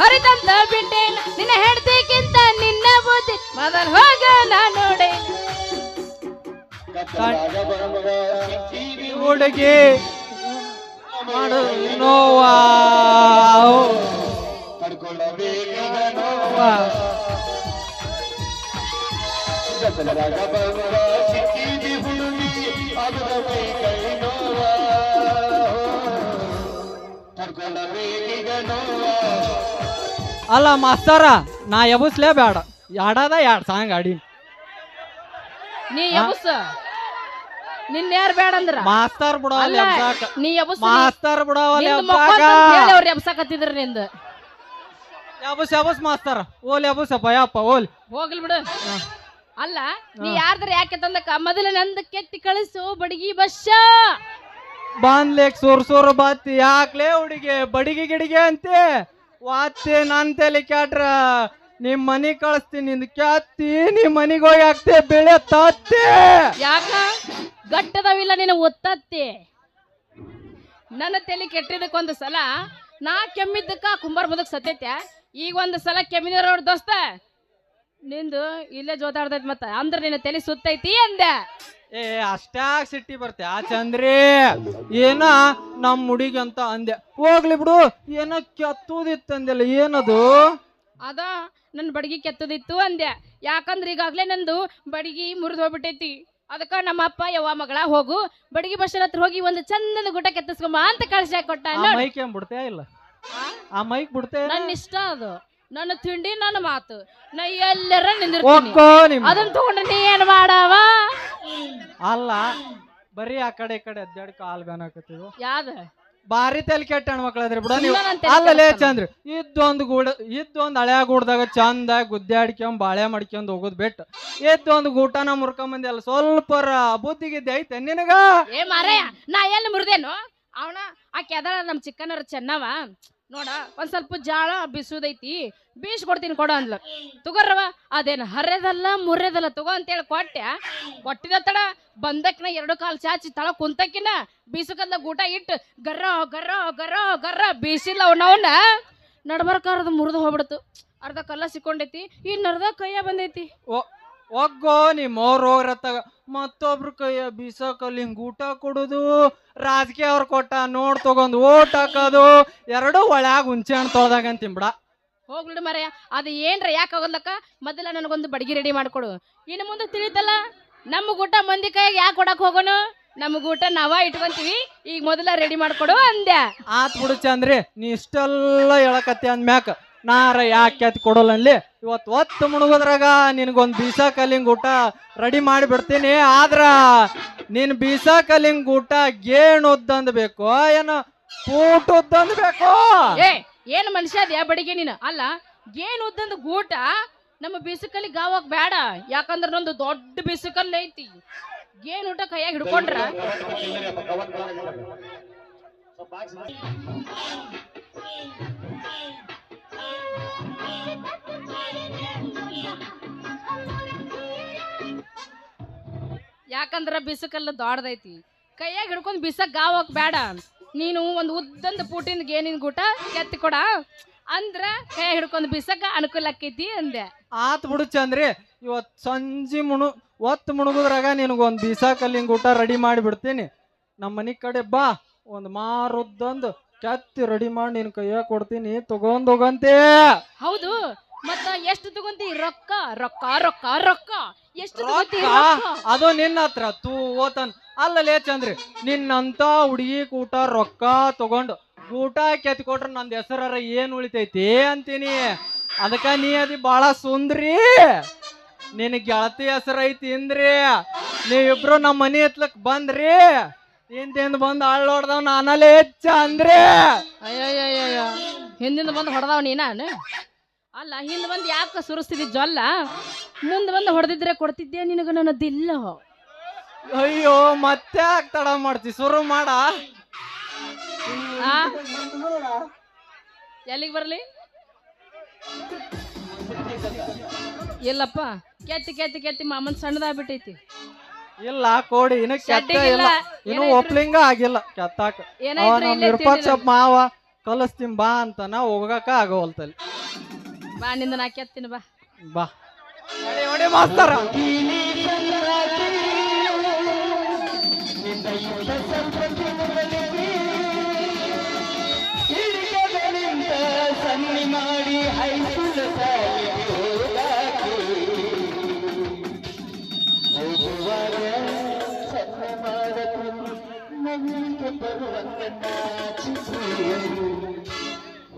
ಹರಿದಂತ ಬಿಟ್ಟೇನ ನಿನ್ನ ಹೆಡ್ತಿಗಿಂತ ನಿನ್ನ ಬುದ್ಧಿ ಮೊದಲು ಹೋಗ ನಾ ನೋಡೆ ಹುಡುಗಿ ಮಾಡು ನೋವಾ ನೋವಾ ಅಲ್ಲ ಮಾಸ್ತರ ನಾ ಎಬಸ್ಲೇ ಬೇಡ ಎರಡದ ಎರಡು ಸಾಂಗ್ ಆಡಿ ನೀ ಎಬಸ್ ನಿನ್ನ ಯಾರು ಬೇಡ ಅಂದ್ರ ಮಾಸ್ತರ್ ಬಿಡವಲ್ಲ ಎಬ್ಸಾಕ ನೀ ಎಬಸ್ ಮಾಸ್ತರ್ ಬಿಡವಲ್ಲ ಅವ್ರು ಎಬ್ಸಾಕತ್ತಿದ್ರ ನಿಂದ ಎಬಸ್ ಮಾಸ್ತರ ಓಲ್ ಎಬಸಪ್ಪ ಯಪ್ಪ ಓಲ್ ಹೋಗ್ಲಿ ಬಿಡು ಅಲ್ಲ ನೀ ಯಾರ್ದ್ರ ಯಾಕೆ ತಂದಕ್ಕ ಮೊದಲ ನಂದ ಕೆತ್ತಿ ಕಳಿಸು ಬಡಗಿ ಬಸ್ಸ ಬಾಂದ್ಲೇಕ್ ಸೋರ್ ಬಾತಿ ಯಾಕ್ಲೇ ಹುಡುಗಿ ಬಡಿಗೆ ಗಿಡಿಗೆ ಅಂತೆ ವಾತ್ತೆ ನನ್ ತಲೆ ಕ್ಯಾಟ್ರ ನಿಮ್ ಮನಿ ಕಳಿಸ್ತೀನಿ ನಿಂದ ಕ್ಯಾತಿ ನಿಮ್ ಮನಿಗೆ ಹೋಗಿ ಹಾಕ್ತೆ ಬೆಳೆ ತಾತ್ತೆ ಯಾಕ ಗಟ್ಟದವಿಲ್ಲ ನೀನು ಒತ್ತತ್ತೆ ನನ್ನ ತಲೆ ಕೆಟ್ಟಿದ್ದಕ್ಕೊಂದು ಸಲ ನಾ ಕೆಮ್ಮಿದ್ದಕ್ಕ ಕುಂಬಾರ ಬದಕ್ ಸತ್ಯತ್ಯ ಈಗ ಒಂದು ಸಲ ಕೆಮ್ಮಿದ ದೋಸ್ತ ನಿಂದು ಇಲ್ಲೇ ಜೋತಾಡ್ತೈತಿ ಮತ್ತ ಅಂದ್ರ ನಿನ್ನ ತಲೆ ಸುತ್ತೈತಿ ಅಂದೆ ಏ ಅಷ್ಟಾಗ ಸಿಟ್ಟಿ ಬರ್ತೆ ಆ ಚಂದ್ರಿ ಏನ ನಮ್ ಹುಡುಗಿ ಅಂತ ಅಂದೆ ಹೋಗ್ಲಿ ಬಿಡು ಏನೋ ಕೆತ್ತುದಿತ್ತಂದೆಲ್ಲ ಏನದು ಅದ ನನ್ನ ಬಡಗಿ ಕೆತ್ತದಿತ್ತು ಅಂದೆ ಯಾಕಂದ್ರ ಈಗಾಗ್ಲೇ ನಂದು ಬಡಗಿ ಮುರಿದು ಹೋಗ್ಬಿಟ್ಟೈತಿ ಅದಕ್ಕ ನಮ್ಮ ಅಪ್ಪ ಯವ್ವ ಮಗಳ ಹೋಗು ಬಡಗಿ ಬಸ್ಸರ ಹತ್ರ ಹೋಗಿ ಒಂದು ಚಂದದ ಗುಟ ಕೆತ್ತಿಸ್ಕೊಂಬ ಅಂತ ಕಳ್ಸಿ ಕೊಟ್ಟ ಮೈಕ್ ಏನ್ ಬಿಡ್ತೇ ಇಲ್ಲ ಆ ಮೈಕ್ ಬಿಡ್ತೇ ನನ್ನ ಇಷ್ಟ ಅದು ನನ್ನ ತಿಂಡಿ ನನ್ನ ಮಾತು ನಾ ಎಲ್ಲರ ನಿಂದಿರ್ತೀನಿ ಅದನ್ನ ತಗೊಂಡ್ರೆ ನೀ ಏನ್ ಮಾಡವ ಅಲ್ಲ ಬರೀ ಆ ಕಡೆ ಈ ಕಡೆ ಅದ್ದಾಡಿ ಕಾಲ್ ಬೇನಾಕತ್ತಿದ್ವು ಯಾವ್ದ ಬಾರಿ ತಲೆ ಕೆಟ್ಟ ಹೆಣ್ಮಕ್ಳದ್ರಿ ಬಿಡ ನೀವು ಅಲ್ಲಲೇ ಚಂದ್ರ ಇದ್ದೊಂದು ಹಳೆ ಗೂಡ್ದಾಗ ಚಂದ ಗುದ್ದಾಡ್ಕೊಂಡ್ ಬಾಳೆ ಮಾಡ್ಕೊಂಡ್ ಹೋಗೋದ್ ಬಿಟ್ಟು ಇದ್ದೊಂದು ಗೂಟನ ಮುರ್ಕೊಂಬಂದಿ ಅಲ್ಲ ಸ್ವಲ್ಪ ಬುದ್ಧಿಗಿದ್ದೆ ಐತೆ ನಿನಗ ಏ ಮಾರಯ್ಯ ನಾ ಎಲ್ಲಿ ಮುರಿದೇನು ಅವನ ಆಕೆ ಅದರ ನಮ್ ಚಿಕ್ಕನರ ಚೆನ್ನವ ನೋಡ ಒಂದ್ ಸ್ವಲ್ಪ ಜಾಳ ಬಿಸುದೈತಿ ಬೀಸ್ ಕೊಡ್ತೀನಿ ಕೊಡು ಅಂದ್ಲ ತಗೋರವ ಅದೇನು ಹರ್ಯದಲ್ಲ ಮುರ್ಯದಲ್ಲ ತಗೋ ಅಂತೇಳಿ ಕೊಟ್ಟಿದ ತಡ ಬಂದಕ್ನ 2 ಕಾಲ್ ಚಾಚಿ ತಳ ಕುಂತಕ್ಕಿನ ಬೀಸಕಲ್ಲ ಗೂಟ ಇಟ್ಟು ಗರ್ರ ಗರ್ರ ಗರ್ರ ಗರ್ರ ಬೀಸಿಲ್ಲ ಅವನವನ್ನ ನಡ್ಬರ್ಕಾರದ ಮುರಿದು ಹೋಗ್ಬಿಡ್ತು ಅರ್ಧ ಕಲ್ಲ ಸಿಕ್ಕೊಂಡೈತಿ ಇನ್ನು ಅರ್ಧ ಕೈಯ ಬಂದೈತಿ ಒಗ್ಗೋ ನಿಮ್ಮವ್ರ ಹೋಗ್ರತ್ತಾಗ ಮತ್ತೊಬ್ರ ಕೈಯ ಬೀಸಕಲ್ಲಿ ಹಿಂಗ್ ಊಟ ಕೊಡುದು ರಾಜಕೀಯ ಅವ್ರ ಕೊಟ್ಟ ನೋಡ್ ತಗೊಂಡ್ ಓಟ್ ಹಾಕೋದು ಎರಡು ಒಳ್ಯಾಗ ಹುಂಚೆ ಹಣ್ಣು ತೊಳ್ದಾಗ ಅಂತಿಂಬಿಡ ಹೋಗ್ಬಿಡು ಮರೆಯ ಅದು ಏನ್ರ ಯಾಕೆ ಆಗೋದ್ಲಕ್ಕ ಮೊದಲ ನನಗೊಂದು ಬಡಗಿ ರೆಡಿ ಮಾಡ್ಕೊಡು ಇನ್ನು ಮುಂದೆ ತಿಳಿತಲ್ಲ ನಮ್ಮ ಊಟ ಮಂದಿ ಕೈಯಾಗ ಯಾಕೆ ಕೊಡಕ್ ಹೋಗೋನು ನಮಗ ಊಟ ನಾವ ಇಟ್ಕೊಂತೀವಿ ಈಗ ಮೊದಲ ರೆಡಿ ಮಾಡ್ಕೊಡು ಅಂದ್ಯ ಆತ್ ಬಿಡು ಚಂದ್ರಿ ನೀ ಇಷ್ಟೆಲ್ಲ ಹೇಳಕತ್ತಿ ಅಂದ್ಮ್ಯಾಕ ನಾರ ಯಾಕೆ ಅತ್ ಕೊಡೋಲ್ಲ ಅನ್ಲಿ ಇವತ್ತು ಒತ್ತು ಮುಣಗೋದ್ರಾಗ ನಿನಗೊಂದು ಬೀಸಾ ಕಲ್ಲಿಂಗ್ ಊಟ ರೆಡಿ ಮಾಡಿ ಬಿಡ್ತೀನಿ ಆದ್ರ ನೀನ್ ಬೀಸಾ ಕಲ್ಲಿಂಗ್ ಊಟ ಗೇಣ್ ಉದ್ದಂದ್ ಬೇಕು ಏನೋ ಕೂಟ ಉದ್ದಂದ್ ಬೇಕು ಏನು ಮನುಷ್ಯ ಅದ್ಯಾ ಬಡಿಗೆ ನೀನು ಅಲ್ಲ ಏನ್ ಉದ್ದಂದ್ ಊಟ ನಮ್ಮ ಬೀಸಕಲ್ಲಿ ಗಾವಾಗ ಬೇಡ ಯಾಕಂದ್ರ ನಂದು ದೊಡ್ಡ ಬೀಸಕಲ್ಲಿ ಐತಿ ಏನ್ ಊಟ ಕೈಯಾಗ ಹಿಡ್ಕೊಂಡ್ರ ಯಾಕಂದ್ರ ಬಿಸಕಲ್ಲ ದೊಡ್ಡದೈತಿ ಕೈಯಾಗ ಹಿಡ್ಕೊಂಡ್ ಬಿಸಕ್ ಗಾವಕ್ ಬೇಡ ನೀನು ಒಂದು ಉದ್ದಂದ ಪೂಟಿಂದ ಗೇನಿನ ಗೂಟ ಕೆತ್ತಿ ಕೊಡ ಅಂದ್ರ ಕೈ ಹಿಡ್ಕೊಂಡ್ ಬಿಸಕ ಅನುಕೂಲ ಆಕೈತಿ ಅಂದೆ ಆತ್ ಬಿಡು ಚಂದ್ರಿ ಇವತ್ ಸಂಜೆ ಒತ್ತು ಮುಣಗುದ್ರಾಗ ನಿನಗೊಂದು ಬೀಸಾ ಕಲ್ಲಿಂಗ್ ಊಟ ರೆಡಿ ಮಾಡಿ ಬಿಡ್ತೀನಿ ನಮ್ಮ ಮನಿ ಕಡೆ ಬಾ ಒಂದ್ ಮಾರುದ್ದಂದು ಕೆತ್ತಿ ರೆಡಿ ಮಾಡಿ ನಿನ್ ಕೈಯಾಗ ಕೊಡ್ತೀನಿ ತಗೊಂಡ್ ಹೋಗಂತೆ ಹೌದು ಮತ್ತ ಎಷ್ಟು ತಗೊಂತಿ ರೊಕ್ಕ ರೊಕ್ಕ ರೊಕ್ಕ ರೊಕ್ಕ ಎಷ್ಟು ತಗೊಂತಿ ಅದು ನಿನ್ನ ಹತ್ರ ತೂ ಓತನ್ ಅಲ್ಲಲೇ ಚಂದ್ರಿ ನಿನ್ನಂತ ಹುಡುಗಿ ಊಟ ರೊಕ್ಕ ತಗೊಂಡು ಊಟ ಕೆತ್ತಿ ಕೊಟ್ರ ನಂದ್ ಹೆಸರ ಏನ್ ಉಳಿತೈತಿ ಅಂತೀನಿ ಅದಕ್ಕ ನೀ ಅದಿ ಬಾಳ ಸುಂದ್ರಿ ನಿನ್ ಗೆಳತಿ ಹೆಸರು ಐತಿ ಅಂದ್ರಿ ನೀವಿಬ್ರು ನಮ್ಮ ಮನಿ ಹತ್ಲಕ್ ಬಂದ್ರಿ ಹಿಂದಿಂದ ಬಂದು ಹಳ್ಳ ಹೊಡ್ದವ್ ನಾನಲ್ಲಿ ಹೆಚ್ಚ ಅಂದ್ರೆ ಅಯ್ಯಯ್ಯಯ್ಯ ಹಿಂದಿಂದ ಬಂದು ಹೊಡೆದವ ನೀನಾನು ಅಲ್ಲ ಹಿಂದೆ ಬಂದು ಯಾಕೆ ಸುರಿಸ್ತಿದ್ದಿ ಜೊಲ್ಲ ಮುಂದೆ ಬಂದು ಹೊಡೆದಿದ್ರೆ ಕೊಡ್ತಿದ್ದೆ ನಿನಗೆ ನನ್ನದಿಲ್ಲ ಅಯ್ಯೋ ಮತ್ತೆ ಯಾಕೆ ತಡ ಮಾಡ್ತಿ ಶುರು ಮಾಡ ಆ ಎಲ್ಲಿಗೆ ಬರಲಿ ಇಲ್ಲಪ್ಪ ಕೆತ್ತಿ ಕೆತ್ತಿ ಕೆತ್ತಿ ಮಾಮನ್ ಸಣ್ಣದಾಗ್ಬಿಟ್ಟೈತಿ ಇಲ್ಲ ಕೋಡಿ ಇನ್ನು ಕೆತ್ತ ಇಲ್ಲ ಇನ್ನು ಒಪ್ಲಿಂಗ ಆಗಿಲ್ಲ ಕೆತ್ತಾಕ ಏನಾಯ್ತ್ರಿ ನಮ್ ಇಲ್ಲೇ ವಿರೂಪಾಕ್ಷ ತಿಂದಿಲ್ಲ? ಮಾವ ಕಲಿಸ್ತೀನಿ ಬಾ ಅಂತಾನ ಹೋಗಕ ಆಗೋಲ್ತಲ್ಲಿ ಬಾ ನಿಂದ ನಾ ಕೆತ್ತೀನಿ ಬಾ ಬಾ ಹೊಡಿ ಮಾಸ್ತರ ಸನ್ನಿ ಮಾಡಿ ಹೈಸುಲ ಹೋಗುವಾಗ ಸನ್ನೆ ಮಾಡಲು ಮನೆಗೆ ಬರುವಂಗ ನಾಚಿಸಿ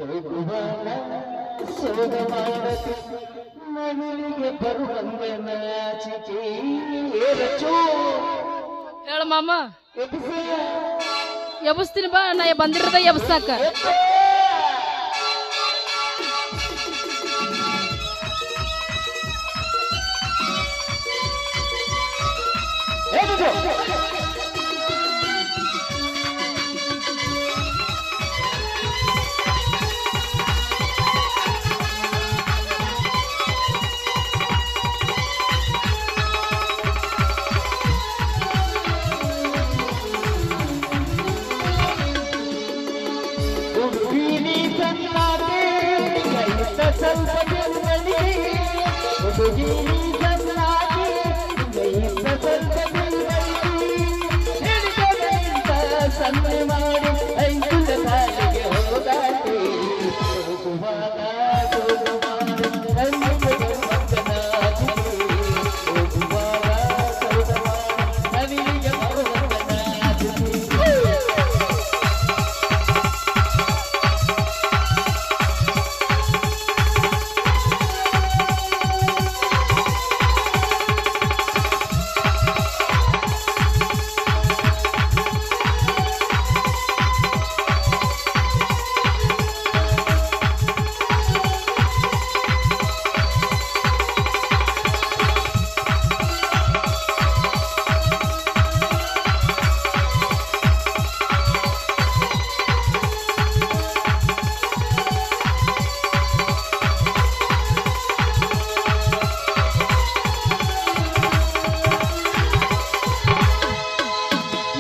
ಹೋಗುವಾಗ ಸೋಗ ಮಾಡಲು ಮನೆಗೆ ಬರುವಂಗ ನಾಚಿಕೆ ಹೇಳು ಮಾಮ ಎಬ್ಸ್ತೀನಿ ಬಾ ನಾ ಬಂದಿರದ ಎಬ್ಸಾಕ ಸನ್ನೆ ಮಾಡಿ ಐದುಲ ಸಾಲಿಗೆ ಹೋಗಾಟೆ ಹೋಗುವಾಗ ಸೋಗ ಮಾಡಿ ಮನೆಗೆ ಬರುವಂಗ ನಾಚಿಕೆ ಹೋಗುವಾಗ ಸೋಗ ಮಾಡಿ ಮನೆಗೆ ಬರುವಂಗ ನಾಚಿಕೆ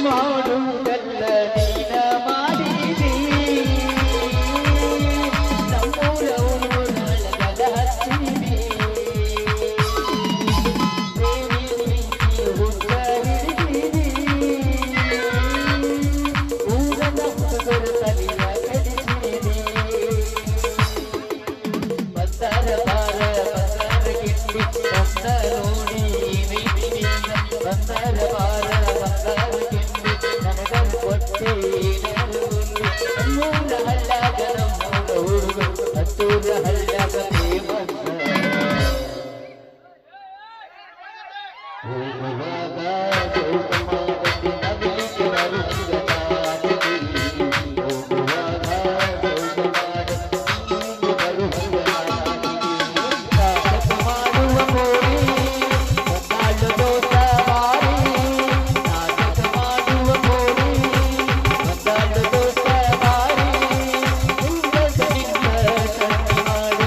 ಮಾಡುವುದಲ್ಲ ನೀನ ಮಾಡಿದಿ ನಮ್ಮೂರವರು ನಳಗದ ಹಚ್ಚಿದಿ ಪ್ರೇಮಿ ಪ್ರೀತಿ ಹುಟ್ಟ ಹಿಡಿದಿರಿ ಊರನ ಹುಡುಗರು ತಲೆಯ ಕೆಡಿಸಿರಿ ಬಂದಾರ ಬಾರ ಬಂದಾರ ಗಿಟ್ಟಿ ಬಂದ ನೋಡಿ ಬಂದಾರ ಬಾರ ಬಂದಾರ ಗಿಟ್ಟಿ ನನಗರು ಕೊಟ್ಟೆ ನಮ್ಮೂರ ಹಳ್ಳ್ಯಾಗ ನಮ್ಮೂರ ಹುಡುಗರು ಹತ್ತೂರ ಹಳ್ಳ್ಯಾಗ ಪ್ರೇಮಂತ ಹೋಗುವಾಗ ಜೋಗ ಮಾಡದೆ ನಗಲಿಕ್ಕೆ ಬರುವಂಗ ನಾಚಿಕೆ ಹೋಗುವಾಗ ಜೋಗ ಮಾಡದೆ ಬರುವಂಗ ನಾಚಿಕೆ ನಾಟಕ ಮಾಡುವ ಕೋರಿ ಬಂದಾಳು ದೋಸ ಮಾರಿ ನಾಟಕ ಮಾಡುವ ಕೋರಿ ಬಂದಾಳು ದೋಸ ಮಾರಿ ಹಿಂದದಿಂದ ಸನ್ನಿ ಮಾಡಿ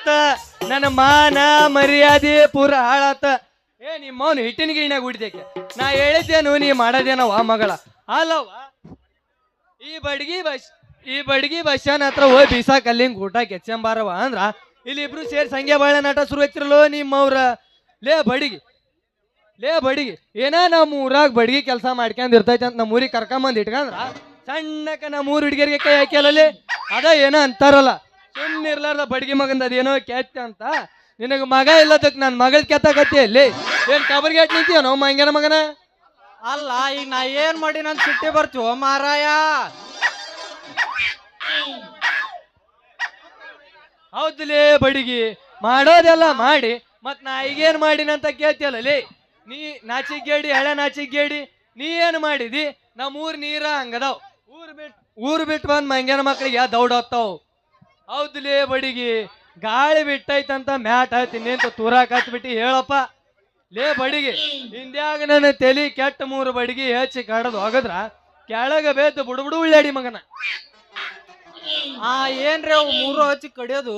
ಹಾಳಾತ, ನನ್ನ ಮಾನ ಮರ್ಯಾದೆ ಪೂರ ಹಾಳಾತ. ನಿಮ್ಮವನು ಹಿಟ್ಟಿನ ಗಿಣ್ಯಾಗ ಹುಡಿದೇಕೆ ನಾ ಹೇಳಿದ್ದೇನು, ನೀ ಮಾಡೋದೇನವ ಮಗಳ ಅಲ್ಲವ. ಈ ಬಡ್ಗಿ ಬಸ್ಸನ ಹತ್ರ ಹೋಗಿ ಬೀಸಾಕ್ ಅಲ್ಲಿಂಗ್ ಊಟ ಕೆಚ್ಚಂಬಾರವ ಅಂದ್ರ ಇಲ್ಲಿ ಇಬ್ರು ಸೇರಿ ಸಂಖ್ಯೆ ಬಾಳೆ ನಾಟ ಶುರು ಹಚ್ಚಿರಲ್ಲೋ ನಿಮ್ಮವ್ರ. ಲೇ ಬಡಿಗಿ ಏನ ನಮ್ಮ ಊರಾಗ ಬಡ್ಗಿ ಕೆಲಸ ಮಾಡ್ಕೊಂಡ್ ಇರ್ತೈತೆ ಅಂತ ನಮ್ಮ ಊರಿಗೆ ಕರ್ಕೊಂಬಂದ್ ಇಟ್ಕಂದ್ರ ಸಣ್ಣಕ ನಮ್ಮ ಊರ್ ಹುಡುಗಿಯರಿಗೆ ಕೈ ಹಾಕ್ಯಲ್ಲೇ ಅದ ಏನೋ ಅಂತಾರಲ್ಲ, ಸುಮ್ಮನಿರ್ಲಾರ್ದ ಬಡ್ಗಿ ಮಗಂದ ಅದೇನೋ ಕೆತ್ತ ಅಂತ. ನಿನಗ ಮಗ ಇಲ್ಲದಕ್ ನನ್ ಮಗಳ ಕೆತ್ತಾಕತ್ತಿ ಅಲ್ಲಿ ಏನ್ ಕಬರ್ಗೆ ಅಟ್ ನಿಂತೀಯ ನಾವು ಮಂಗ್ಯನ ಮಗನ. ಅಲ್ಲ ಈಗ ನಾ ಏನ್ ಮಾಡಿ ನನ್ ಸಿಟ್ಟಿ ಬರ್ತೀವ ಮಾರಾಯ. ಹೌದಲೇ ಬಡಿಗಿ, ಮಾಡೋದೆಲ್ಲ ಮಾಡಿ ಮತ್ ನಾ ಈಗೇನ್ ಮಾಡಿನಂತ ಕೇಳ್ತಿಯಲ್ಲೇ. ನೀ ನಾಚಿಗೇಡಿ ಹಳೆ ನಾಚಿಗೇಡಿ, ನೀ ಏನ್ ಮಾಡಿದಿ? ನಮ್ಮೂರ್ ನೀರ ಹಂಗದಾವ್. ಊರ್ ಬಿಟ್ಟು ಬಂದ್ ಮಂಗ್ಯನ ಮಕ್ಳಿಗೆ ದೌಡ್ ಹೋಗ್ತಾವ್. ಹೌದಲೇ ಬಡಿಗಿ, ಗಾಳಿ ಬಿಟ್ಟೈತಂತ ಮ್ಯಾಟ್ ಹಾಕ್ತೀನಿ ಅಂತ ತೂರಾಕ್ ಹತ್ಬಿಟ್ಟು ಹೇಳಪ್ಪ. ಲೇ ಬಡಿಗಿ, ಹಿಂದ್ಯಾಗ ನನ್ನ ತಲಿ ಕೆಟ್ಟ 3 ಬಡಿಗಿ ಹೆಚ್ಚಿ ಕಡದ್ ಹೋಗದ್ರ ಕೆಳಗ ಬೇತು ಬುಡುಬುಡು ಉಳ್ಳಾಡಿ ಮಗನ. ಏನ್ರಿ ಅವು 3 ಹಚ್ಚಿ ಕಡಿಯೋದು?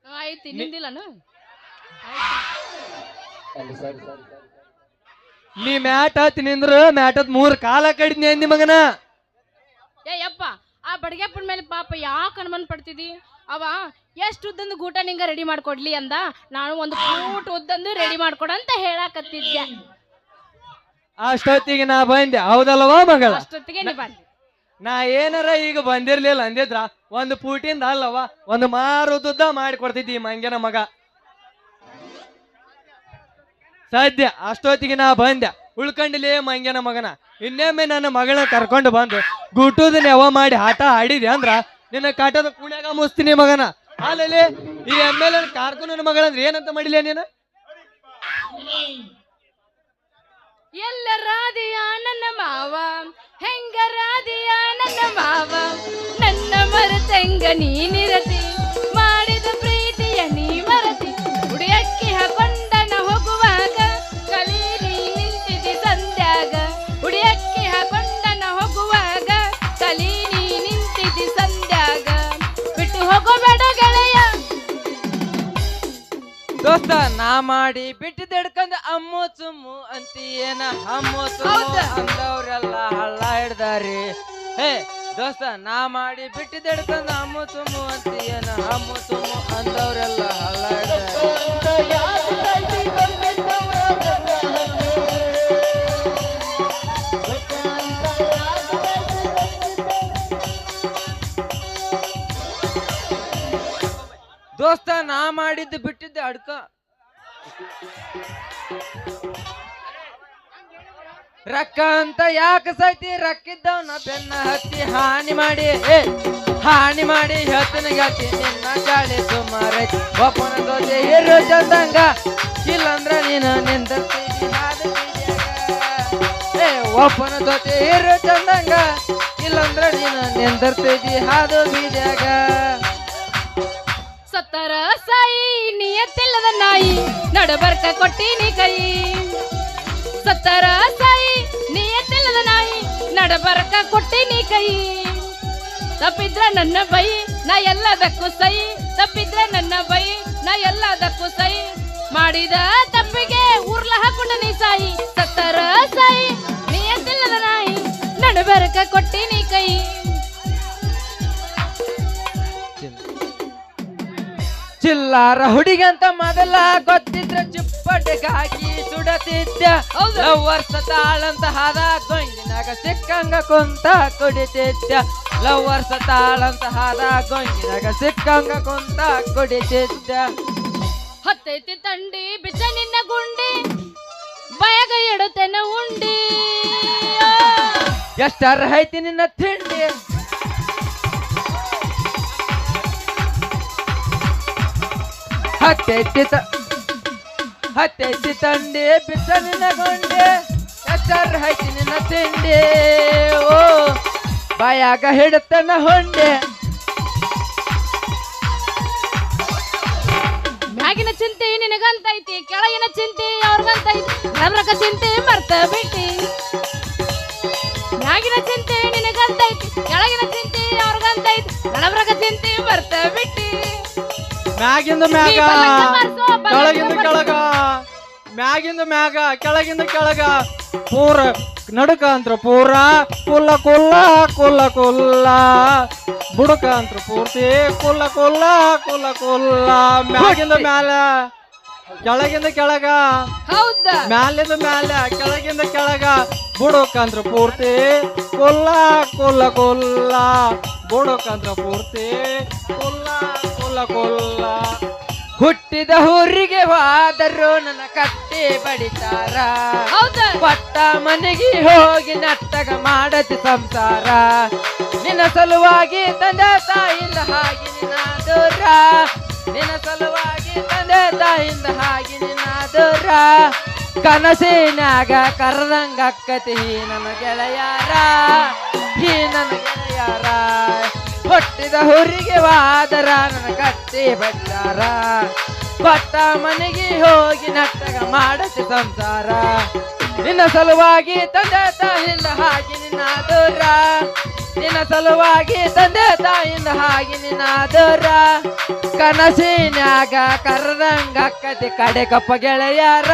ಆಯ್ತು ನಿಂದಿಲ್ಲನು ನೀ ಮ್ಯಾಟ್ ಹತ್ತಿ ನಿಂದ್ರ ಮ್ಯಾಟದ್ 3 ಕಾಲ ಕಡಿದ್ನಿ ಅಂದಿ ಮಗನ. ಯಪ್ಪ ಆ ಬಡಗೆಪ್ಪನ ಮೇಲೆ ಪಾಪ ಯಾಕೆ ಅನುಮಾನ ಪಡ್ತಿದಿ? ಅವ ಎಷ್ಟು ಉದ್ದಂದು ಗೂಟ ನಿಂಗ ರೆಡಿ ಮಾಡ್ಕೊಡ್ಲಿ ಅಂದ. ನಾನು ಒಂದು ಫೂಟ್ ಉದ್ದಂದು ರೆಡಿ ಮಾಡ್ಕೊಡಂತ ಹೇಳಾಕತ್ತಿದ್ದೆ. ಅಷ್ಟೊತ್ತಿಗೆ ನಾ ಬಂದೆ, ಹೌದಲ್ವಾ ಮಗಳ? ಅಷ್ಟೊತ್ತಿಗೆ ನೀ ಬಂದೆ. ನಾ ಏನಾರ ಈಗ ಬಂದಿರ್ಲಿಲ್ಲ ಅಂದಿದ್ರ 1 ಫೂಟಿಂದ ಅಲ್ಲವ 1 ಮಾರುದ್ದ ಮಾಡಿಕೊಡ್ತಿದ್ದಿ ಮಂಗ್ಯನ ಮಗ. ಸದ್ಯ ಅಷ್ಟೊತ್ತಿಗೆ ನಾ ಬಂದೆ, ಉಳ್ಕಂಡಿಲೇ ಮಂಗ್ಯನ ಮಗನ. ಇನ್ನೊಮ್ಮೆ ನನ್ನ ಮಗಳನ್ನ ಕರ್ಕೊಂಡು ಬಂದು ಗುಟ್ಟುದ ನೆವ ಮಾಡಿ ಆಟ ಆಡಿದೆ ಅಂದ್ರ ನಿನ್ನ ಕಾಟದ ಕುಣ್ಯಾಗ ಮುಸ್ತೀನಿ ಮಗನ. ಅಲ್ಲೇ ಈ MLA ಕಾರ್ಕುನ ಮಗಳಂದ್ರೆ ಏನಂತ ಮಾಡಿಲ್ಲ ನೀನು? ಎಲ್ಲ ರಾಧಿಯ ನನ್ನ ಮಾವ, ಹೆಂಗ ರಾಧಿಯ ನನ್ನ ಮಾವ, ನನ್ನ ಮರತಂಗ ನೀನಿರತಿ, ಮಾಡಿದ ಪ್ರೀತಿಯ ನೀ ಮರತಿ, ಉಡಿಯಕ್ಕಿ ಹಾಕೊಂಡನ ಹೋಗುವಾಗ ಕಲಿ ನೀ ನಿಂತಿದಿ ಸಂಧ್ಯಾಗ, ಉಡಿಯಕ್ಕಿ ಹಾಕೊಂಡನ ಹೋಗುವಾಗ ಕಲಿ ನೀ ನಿಂತಿದಿ ಸಂಧ್ಯಾಗ, ಬಿಟ್ಟು ಹೋಗೋಬೇಡ ಗೆಳೆಯ. ದೋಸ್ತ ನಾ ಮಾಡಿ ಬಿಟ್ಟಿದ್ದೆಡ್ಕಂದ ಅಮ್ಮು ಸುಮ್ಮು ಅಂತೀಯೇನ, ಅಮ್ಮು ಸುಮ್ಮು ಅಂದವ್ರೆಲ್ಲ ಹಳ್ಳ ಹಿಡ್ದಾರಿ. ಹೇ ದೋಸ್ತ, ನಾ ಮಾಡಿ ಬಿಟ್ಟಿದ್ದೆಡ್ಕಂದ ಅಮ್ಮು ಸುಮ್ಮು ಅಂತೀಯೇನ, ಅಮ್ಮು ಸುಮ್ಮು ಅಂದವ್ರೆಲ್ಲ ಹಳ್ಳ ಹಿಡ್ದಾರಿ. ದೋಸ್ತ, ನಾ ಮಾಡಿದ್ದು ಬಿಟ್ಟಿದ್ದೆ ಅಡ್ಕ ರೊಕ್ಕ ಅಂತ ಯಾಕೆ ಸೈತಿ, ರೊಕ್ಕಿದ್ದವನ ಬೆನ್ನ ಹತ್ತಿ ಹಾನಿ ಮಾಡಿ ಹೇಳ್ತೀನಿ ಗೆಳತಿ ನಿನ್ನ ಗಾಳಿ ಸುಮಾರೈತಿ. ಒಪ್ಪನ ದೋಸೆ ಹಿರು ಚಂದಂಗ, ಇಲ್ಲಂದ್ರ ನೀನು ನಿಂದಿರ್ತೀನಿ ಹಾದ ಬೀದ್ಯಾಗ. ಒಪ್ಪನ ದೋಸೆ ಹಿರು ಚಂದಂಗ, ಇಲ್ಲಂದ್ರ ನೀನು ನಿಂದಿರ್ತೀನಿ ಹಾದು ಬೀದ್ಯಾಗ. ಸತ್ತರ ಸಾಯಿ ನಿಯತ್ತಿಲ್ಲದ ನಾಯಿ, ನಡಬರ್ಕ ಕೊಟ್ಟಿನಿ ಕೈ. ಸತ್ತರ ಸಾಯಿ ನಿಯತ್ತಿಲ್ಲದ ನಾಯಿ, ನಡಬರ್ಕ ಕೊಟ್ಟಿನಿ ಕೈ. ತಪ್ಪಿದ್ರ ನನ್ನ ಬೈ, ನಾ ಎಲ್ಲದಕ್ಕೂ ಸೈ. ತಪ್ಪಿದ್ರ ನನ್ನ ಬೈ, ನಾ ಎಲ್ಲದಕ್ಕೂ ಸೈ. ಮಾಡಿದ ತಪ್ಪಿಗೆ ಉರ್ಲ ಹಾಕೊಂಡ ನೀ ಸಾಯಿ. ಸತ್ತರ ಸಾಯಿ ನಿಯತ್ತಿಲ್ಲದ ನಾಯಿ, ನಡಬರ್ಕ ಕೊಟ್ಟಿನಿ ಕೈ. ಚಿಲ್ಲಾರ ಹುಡುಗಂತ ಮೊದಲ ಗೊತ್ತಿದ್ರ ಚಿಪ್ಪಟೆಗಾಗಿ ಸುಡತಿದ್ದ. ಲವ್ವರ್ಸ ತಾಳಂತ ಹಾದ ಗೊಂಗಿನಾಗ ಸಿಕ್ಕಂಗ ಕುಂತ ಕುಡಿತಿದ್ದ. ಲವ್ವರ್ಸ ತಾಳಂತ ಹಾದ ಗೊಂಗಿನಾಗ ಸಿಕ್ಕಂಗ ಕುಂತ ಕುಡಿತಿದ್ದ. ಹತ್ತೈತಿ ತಂಡಿ ಬಿಚ್ಚ ನಿನ್ನ ಗುಂಡಿ, ಬಯಗ ಇಡುತ್ತೇನೆ ಉಂಡಿ. ಎಷ್ಟಾರ ಐತಿ ನಿನ್ನ ತಿಂಡಿ, ಹತ್ತೈತಿ ತಂಡಿ ಬಿಚ್ಚ ನಿನ್ನ ಗುಂಡಿ, ಎಷ್ಟಾರ ಐತಿ ನಿನ್ನ ತಿಂಡಿ. ಓ ಬಾಯಾಗ ಹಿಡುತ್ತನ ಹೊಂಡೆ. ಮ್ಯಾಗಿನ ಚಿಂತೆ ನಿನಗಂತೈತಿ, ಕೆಳಗಿನ ಚಿಂತೆ ಅವ್ರಿಗಂತೈತಿ. ನಮ್ರಕ ಚಿಂತೆ ಮರ್ತ ಬಿಟ್ಟಿ. ಮ್ಯಾಗಿನ ಚಿಂತೆ ನಿನಗಂತೈತಿ, ಕೆಳಗಿನ ಚಿಂತೆ ಅವ್ರಿಗಂತೈತಿ. ನಮ್ರಕ ಚಿಂತೆ ಮರ್ತ ಬಿಟ್ಟಿ. ಮ್ಯಾಗಿಂದ ಮ್ಯಾಗ ಕೆಳಗಿಂದ ಕೆಳಗ ಮ್ಯಾಗಿಂದ ಮ್ಯಾಗ ಕೆಳಗಿಂದ ಕೆಳಗ ಪೂರ ನಡುಕ ಅಂತ್ರ ಪೂರ ಕುಲ್ಲ ಕುಲ್ಲ ಕುಲ್ಲ ಕುಲ್ಲ ಬುಡಕ ಅಂತ್ರ ಪೂರ್ತಿ ಕುಲ್ಲ ಕುಲ್ಲ ಕುಲ್ಲ ಕುಲ್ಲ ಮ್ಯಾಗಿಂದ ಮ್ಯಾಲ ಕೆಳಗಿಂದ ಕೆಳಗ ಹೌದಾ ಮ್ಯಾಲಿಂದ ಮ್ಯಾಲ ಕೆಳಗಿಂದ ಕೆಳಗ ಬುಡಕಂದ್ರ ಪೂರ್ತಿ ಕುಲ್ಲ ಕುಲ್ಲ ಕುಲ್ಲ ಬುಡಕಂದ್ರ ಪೂರ್ತಿ ಕುಲ್ಲ ಕುಲ್ಲ ಕುಲ್ಲ ಹುಟ್ಟಿದ ಊರಿಗೆ ಹೋದರು ನನ್ನ ಕಟ್ಟಿ ಬಡಿತಾರ ಹೌದಾ ಕೊಟ್ಟ ಮನೆಗೆ ಹೋಗಿ ನಟ್ಟಗ ಮಾಡತಿ ಸಂಸಾರ ನಿನ್ನ ಸಲುವಾಗಿ ತಂದೆ ತಾಯಿಂದ ಹಾಗೆ ನಿನ್ನ ದೂರ ನಿನ್ನ ಸಲುವಾಗಿ ತಂದೆ ತಾಯಿಂದ ಹಾಗೆ ನಿನ್ನ ದೂರ ಕನಸಿನಾಗ ಕರೆದಂಗ ಅಕ್ಕತಿ ನನ್ನ ಗೆಳೆಯಾರ ಈ ನನ್ನ ಗೆಳೆಯಾರ ಹುಟ್ಟಿದ ಊರಿಗೆ ವಾದರ ನನ್ನ ಕಟ್ಟಿ ಬಡ್ತಾರ ಕೊಟ್ಟ ಮನೆಗೆ ಹೋಗಿ ನಟ್ಟಗ ಮಾಡತಿ ಸಂಸಾರ ನಿನ್ನ ಸಲುವಾಗಿ ತಂದೆ ತಾಯಿಂದ ಹಾಗೆ ನಿನ್ನ ದೂರ ನಿನ್ನ ಸಲುವಾಗಿ ತಂದೆ ತಾಯಿಂದ ಹಾಗೆ ನಿನ್ನ ದೂರ ಕನಸಿನ್ಯಾಗ ಕರೆದಂಗ ಅಕ್ಕತಿ ಕಡೆ ಕಪ್ಪ ಗೆಳೆಯಾರ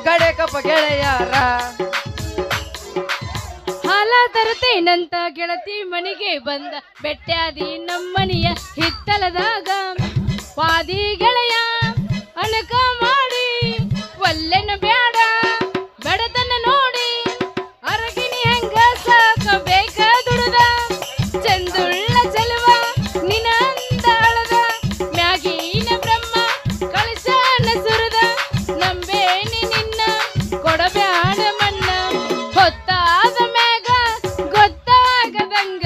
ಕಡೆ ಕಪ್ಪ ಗೆಳೆಯಾರ ಹಾಲ ತರುತ್ತೇನಂತ ಗೆಳತಿ ಮನೆಗೆ ಬಂದ ಬೆಟ್ಟಾದಿ ನಮ್ಮನಿಯ ಹಿತ್ತಲದಾಗ ಪಾದಿ ಗೆಳೆಯ ಅಣಕ ಮಾಡಿ ಒಲ್ಲೆನ ಬ್ಯಾಡ ಬೆಡತನ ನೋಡಿ ಅರಗಿನಿ ಹೆಂಗ ಸಾಕಬೇಕ ದುಡದ ಚಂದುಳ್ಳ ಚೆಲುವ ನಿನ ಅಂದಾಳದ ಮ್ಯಾಗಿನ ಬ್ರಹ್ಮ ಕಳಶನ ಸುರದ ನಂಬೇನಿ ನಿನ್ನ ಕೊಡಬ್ಯಾಡ ಮಣ್ಣ ಹೊತ್ತಾದ ಮ್ಯಾಗ ಗೊತ್ತಾಗದಂಗ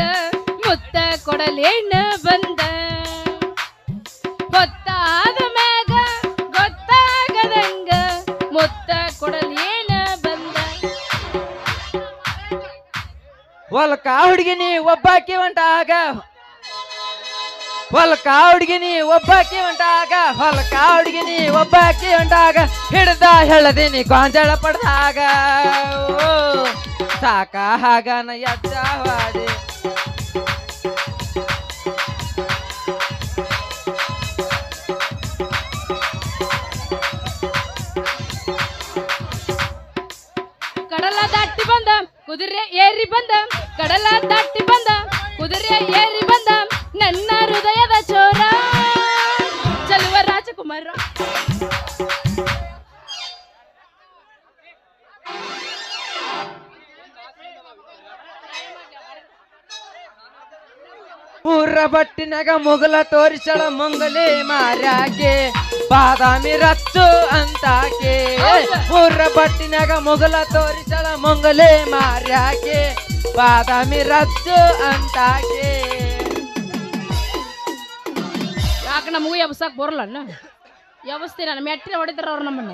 ಮುತ್ತ ಕೊಡಲೇನ ಬಂದ ಹೊತ್ತಾದ ಮ್ಯಾಗ ಗೊತ್ತಾಗದಂಗ ಮುತ್ತ ಕೊಡಲೇನ ಬಂದ ಹೊಲಕ ಹುಡುಗಿನಿ ಒಬ್ಬಾಕಿ ಹೊಂಟಾಗ ಹೊಲಕ ಹುಡುಗಿನಿ ಒಬ್ಬಾಕಿ ಹೊಂಟಾಗ ಹೊಲಕ ಹುಡುಗಿನಿ ಒಬ್ಬಾಕಿ ಹೊಂಟಾಗ ಹಿಡ್ದ ಹೇಳದಿನಿ ಗಾಂಜಾಳ ಪಡ್ದಾಗ ಓ ಸಾಕ ಹಾಗನ ಎದ್ದಾವಾಡಿ ಕಡಲ ದಾಟಿ ಬಂದ ಕುದುರೆ ಏರಿ ಬಂದ ಕಡಲ ದಾಟಿ ಬಂದ ಕುದುರೆ ಏರಿ ಬಂದ ನನ್ನ ಹೃದಯದ ಚೋರ ಚಲುವ ರಾಜಕುಮಾರ ಊರ ಬಟ್ಟಿನಾಗ ಮುಗಲ ತೋರಿಸಳ ಮಂಗಲಿ ಮಾರ್ಯಾಕೆ ಬಾದಾಮಿ ರಚ್ಚು ಅಂತಾಕೆ ಊರ ಬಟ್ಟಿನಾಗ ಮುಗಲ ತೋರಿಸಳ ಮಂಗಲಿ ಮಾರ್ಯಾಕೆ ಬಾದಾಮಿ ರಚ್ಚು ಅಂತಾಕೆ ಯಾಕೆ ನಮಗೂ ಎಬ್ಸಕ್ ಬರಲ್ಲ ಎಬ್ಸ್ತೀನಿ ನಾನು ಮೆಟ್ಟಿನ ಹೊಡಿತಾರ ಅವ್ರು ನಮ್ಮನ್ನ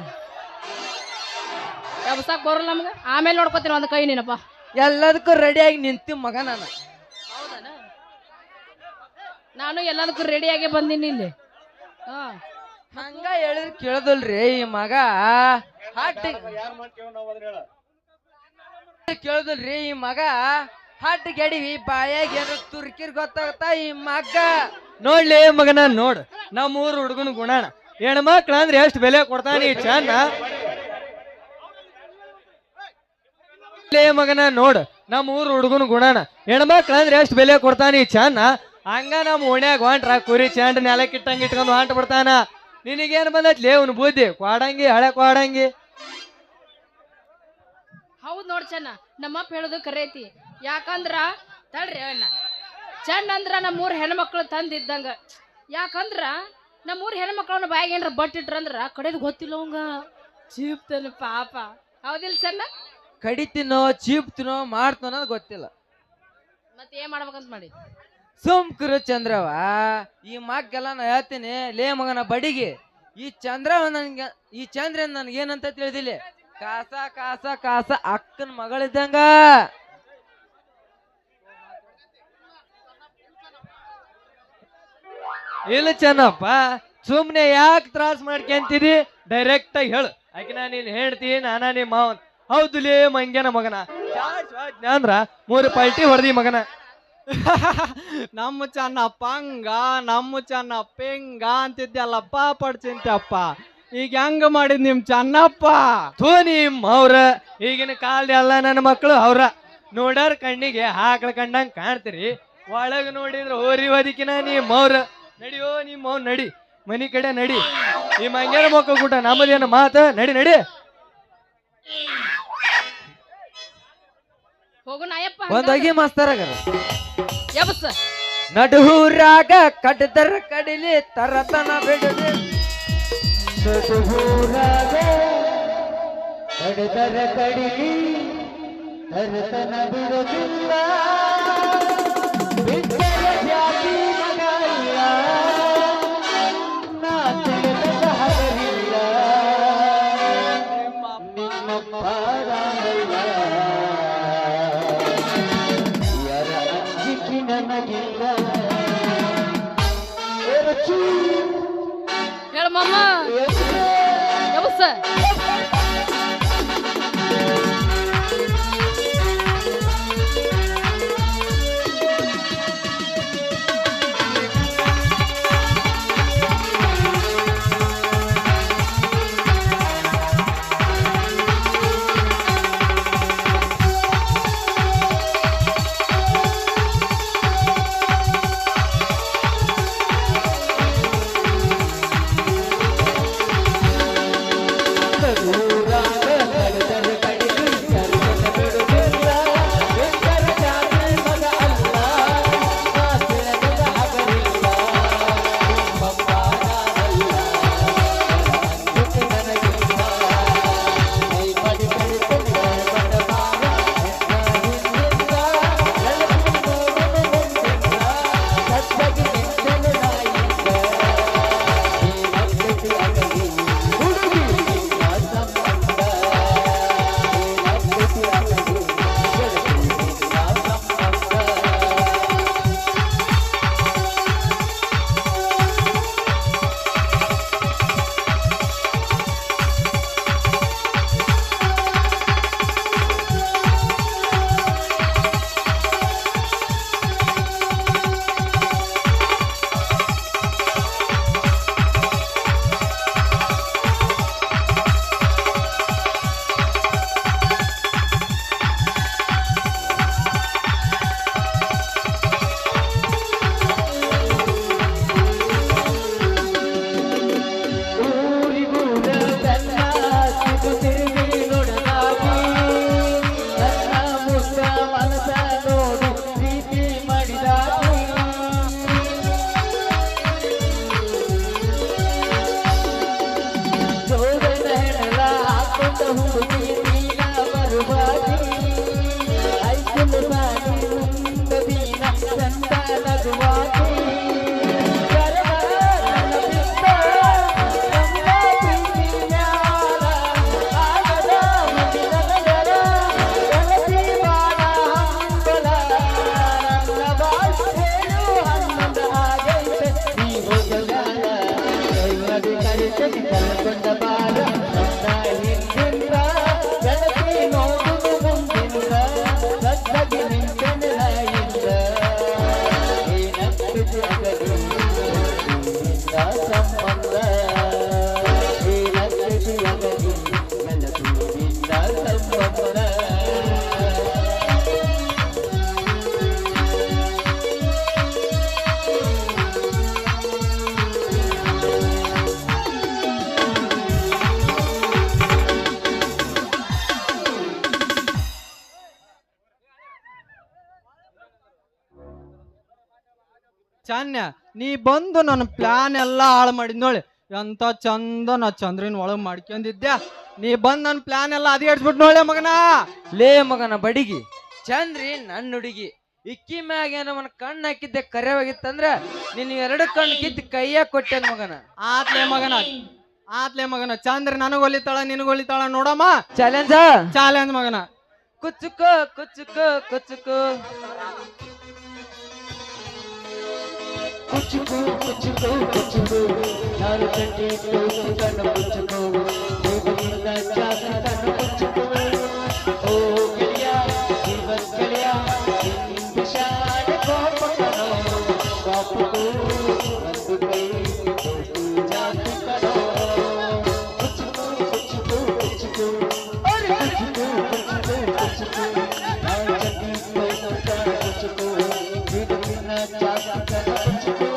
ಎಬ್ಸಕ್ ಬರಲ್ಲ ನಮ್ಗೆ ಆಮೇಲೆ ನೋಡ್ಕೊತೀನಿ ಒಂದು ಕೈ ನೀನಪ್ಪ ಎಲ್ಲದಕ್ಕೂ ರೆಡಿಯಾಗಿ ನಿಂತು ಮಗ ನಾನು ನಾನು ಎಲ್ಲದಕ್ಕೂ ರೆಡಿಯಾಗಿ ಬಂದೀನಿ ಇಲ್ಲಿ ಹಂಗ ಹೇಳಿದ್ರೆ ಕೇಳದಲ್ರಿ ಈ ಮಗ ಕೇಳದಲ್ರಿ ಈ ಮಗ ಹಟ್ ಗೆಡಿವಿ ಬಾಯಾಗ ಏನೋ ತುರ್ಕಿರ್ ಗೊತ್ತಾಗತ್ತ ಈ ಮಗ ನೋಡ್ಲಿ ಮಗನ ನೋಡ್ ನಮ್ಮೂರ್ ಹುಡುಗನ ಗುಣಾಣ ಹೆಣ್ಮಕ್ಳ ಅಂದ್ರೆ ಎಷ್ಟು ಬೆಲೆ ಕೊಡ್ತಾನಿ ಚಂದ ಮಗನ ನೋಡ್ ನಮ್ಮೂರ್ ಹುಡುಗನ ಗುಣಾಣ ಹೆಣ್ಮಕ್ಳ ಅಂದ್ರೆ ಎಷ್ಟು ಬೆಲೆ ಕೊಡ್ತಾನಿ ಚಂದ ಹಂಗ ನಮ್ಮ ಓಣ್ಯಾಗ ಹೊಂಟ್ರ ಕುರಿ ಚಂಡ್ ನೆಲಕ್ಕಿಟ್ಟಂಗ ಇಟ್ಕೊಂಡು ಹೊಂಟ ಬಿಡ್ತಾನ ನಿನಗೇನ್ ಬಂದೈತ್ಲಿ ಅವ್ನು ಬುದ್ಧಿ ಕ್ವಾಡಂಗಿ ಹಳೆ ಕ್ವಾಡಂಗಿ ಹೌದ್ ನೋಡ್ ಚೆನ್ನ ನಮ್ಮಪ್ಪ ಹೇಳೋದು ಕರೆ ಐತಿ ಯಾಕಂದ್ರ ತಡ್ರಿ ಅಣ್ಣ ಚೆನ್ನ ಅಂದ್ರ ನಮ್ಮೂರ್ ಹೆಣ್ಮಕ್ಳು ತಂದಿದ್ದಂಗ ಯಾಕಂದ್ರ ನಮ್ಮೂರ್ ಹೆಣ್ಮಕ್ಳನ್ನ ಬಾಯಿಗೆ ಏನ್ರ ಬಟ್ಟಿಟ್ರಂದ್ರ ಕಡೆದು ಗೊತ್ತಿಲ್ಲ ಅವಂಗ ಚೀಪ್ತಾನ ಪಾಪ ಹೌದಿಲ್ಲ ಚೆನ್ನ ಕಡಿತೀನೋ ಚೀಪ್ತೀನೋ ಮಾಡ್ತಾನೋ ಅನ್ನೋದು ಗೊತ್ತಿಲ್ಲ ಮತ್ತೆ ಏನ್ ಮಾಡ್ಬೇಕಂತ ಮಾಡಿ ಸುಮ್ಕರು ಚಂದ್ರವ ಈ ಮಗ್ಗೆಲ್ಲ ನಾ ಹೇಳ್ತೀನಿ ಲೇ ಮಗನ ಬಡಿಗೆ ಈ ಚಂದ್ರವ ನನ್ಗೆ ಈ ಚಂದ್ರನ್ ನನ್ಗೇನಂತ ತಿಳಿದಿಲ್ಲ ಕಾಸ ಕಾಸ ಕಾಸ ಅಕ್ಕನ ಮಗಳಿದ್ದಂಗ ಇಲ್ಲ ಚೆನ್ನಪ್ಪ ಸುಮ್ನೆ ಯಾಕೆ ತ್ರಾಸ ಮಾಡ್ಕೊಂತಿದಿ ಡೈರೆಕ್ಟ್ ಆಗಿ ಹೇಳು ಆಕಿನ ನೀನ್ ಹೇಳ್ತಿ ನಾನ ನಿಮ್ಮ ಮಾವನ್ ಹೌದು ಲೇ ಮಂಗ್ಯನ ಮಗನ ಅಂದ್ರ 3 ಪಲ್ಟಿ ಹೊಡೆದಿ ಮಗನ ನಮ್ಮ ಚೆನ್ನ ಪಂಗ ನಮ್ಮ ಚೆನ್ನ ಪೆಂಗ ಅಂತಿದ್ಯಲ್ಲಪ್ಪ ಪಡ್ಚಿಂತಪ್ಪ ಈಗ ಹೆಂಗ ಮಾಡಿದ್ ನಿಮ್ ಚೆನ್ನಪ್ಪ ಥೂ ನಿಮ್ ಅವ್ರ ಈಗಿನ ಕಾಲದ ಎಲ್ಲ ನನ್ನ ಮಕ್ಕಳು ಅವ್ರ ನೋಡಾರ ಕಣ್ಣಿಗೆ ಹಾಕ್ಳ ಕಂಡಂಗ್ ಕಾಣ್ತೀರಿ ಒಳಗ ನೋಡಿದ್ರ ಹೋರಿ ಓದಿಕಿನ ನಿಮ್ ಅವ್ರ ನಡಿಯೋ ನಿಮ್ ಅವ್ನ ನಡಿ ಮನಿ ಕಡೆ ನಡಿ ಈ ಮಂಗ್ಯಾನ ಮಕ್ಕಳು ಕೂಟ ನಮ್ಮದೇನು ಮಾತ ನಡಿ ನಡಿ ಹೋಗು ನಾಯಪ್ಪ ಒಂದೊಗಿ ಮಸ್ತರಾಗ ಯಬಸ್ ನಡುರಾಗ ಕಟ್ಟದರ ಕಡಿಲಿ ತರತನ ಬಿಡದೆ ನಡುಗೂರಾಗ ಕಡದರ ಕಡಿಲಿ ತರತನ ಬಿಡುತ್ತಿಲ್ಲ ಬಿಟ್ಟರೆ ಜಾತಿ ಮಗ ಇಲ್ಲ ನಾ ತಿಳಿದ ಹಗಲಿಲ್ಲ ನಿಮ್ಮಪ್ಪ ರಾಮಲ್ಲ ಯಾರ ಅಂಜಿಕೆ ನನಗಿಲ್ಲ ಹೇಳ ಮಮ್ಮ ಯಬಸ್ ಚಾನ್ಯ ನೀ ಬಂದು ನನ್ನ ಪ್ಲಾನ್ ಎಲ್ಲ ಹಾಳು ಮಾಡಿದ್ ನೋಡಿ ಎಂತ ಚಂದ ನಾ ಚಂದ್ರನ್ ಒಳಗ್ ಮಾಡ್ಕೊಂಡಿದ್ದೆ ನೀ ಬಂದ್ ನನ್ನ ಪ್ಲಾನ್ ಎಲ್ಲ ಅದಿಗಡ್ಸ್ಬಿಟ್ ನೋಳೆ ಮಗನ ಲೇ ಮಗನ ಬಡಿಗಿ ಚಂದ್ರಿ ನನ್ನ ಹುಡುಗಿ ಇಕ್ಕಿ ಮ್ಯಾಗ ನಮ್ಮನ ಕಣ್ಣು ಹಾಕಿದ್ದೆ ಕರೆವಾಗಿತ್ತಂದ್ರ ನಿನ್ 2 ಕಣ್ಣು ಕಿತ್ತು ಕೈಯಾಗ ಕೊಟ್ಟೆನ್ ಮಗನ ಆತ್ಲೆ ಮಗನ ಚಂದ್ರ ನನಗ್ ಹೊಲಿತಾಳ ನಿನಗ್ ಹೊಲಿತಾಳ ನೋಡಮ್ಮ ಚಾಲೆಂಜ್ ಮಗನ ಕುಚ್ಚುಕೋ ಕುಚ್ಚುಕೋ ಕುಚ್ಚುಕೋ ಕುಚ್ಚುಕೋ ಕುಚ್ಚುಕೋ ಕುಚ್ಚುಕೋ ಯಾರು ಕಟ್ಟಿ ಕಣ್ಣು ಕುಚ್ಚುಕೋ ಹೋಗುವುದ ಚಾಕ ಕಣ್ಣು ಕುಚ್ಚುಕೋ ಓ ಗೆಳೆಯ ಜೀವನ್ ಗೆಳೆಯ ನಿನ್ನ ಶಾಲೆ ನನ್ನ ಚಾಚನ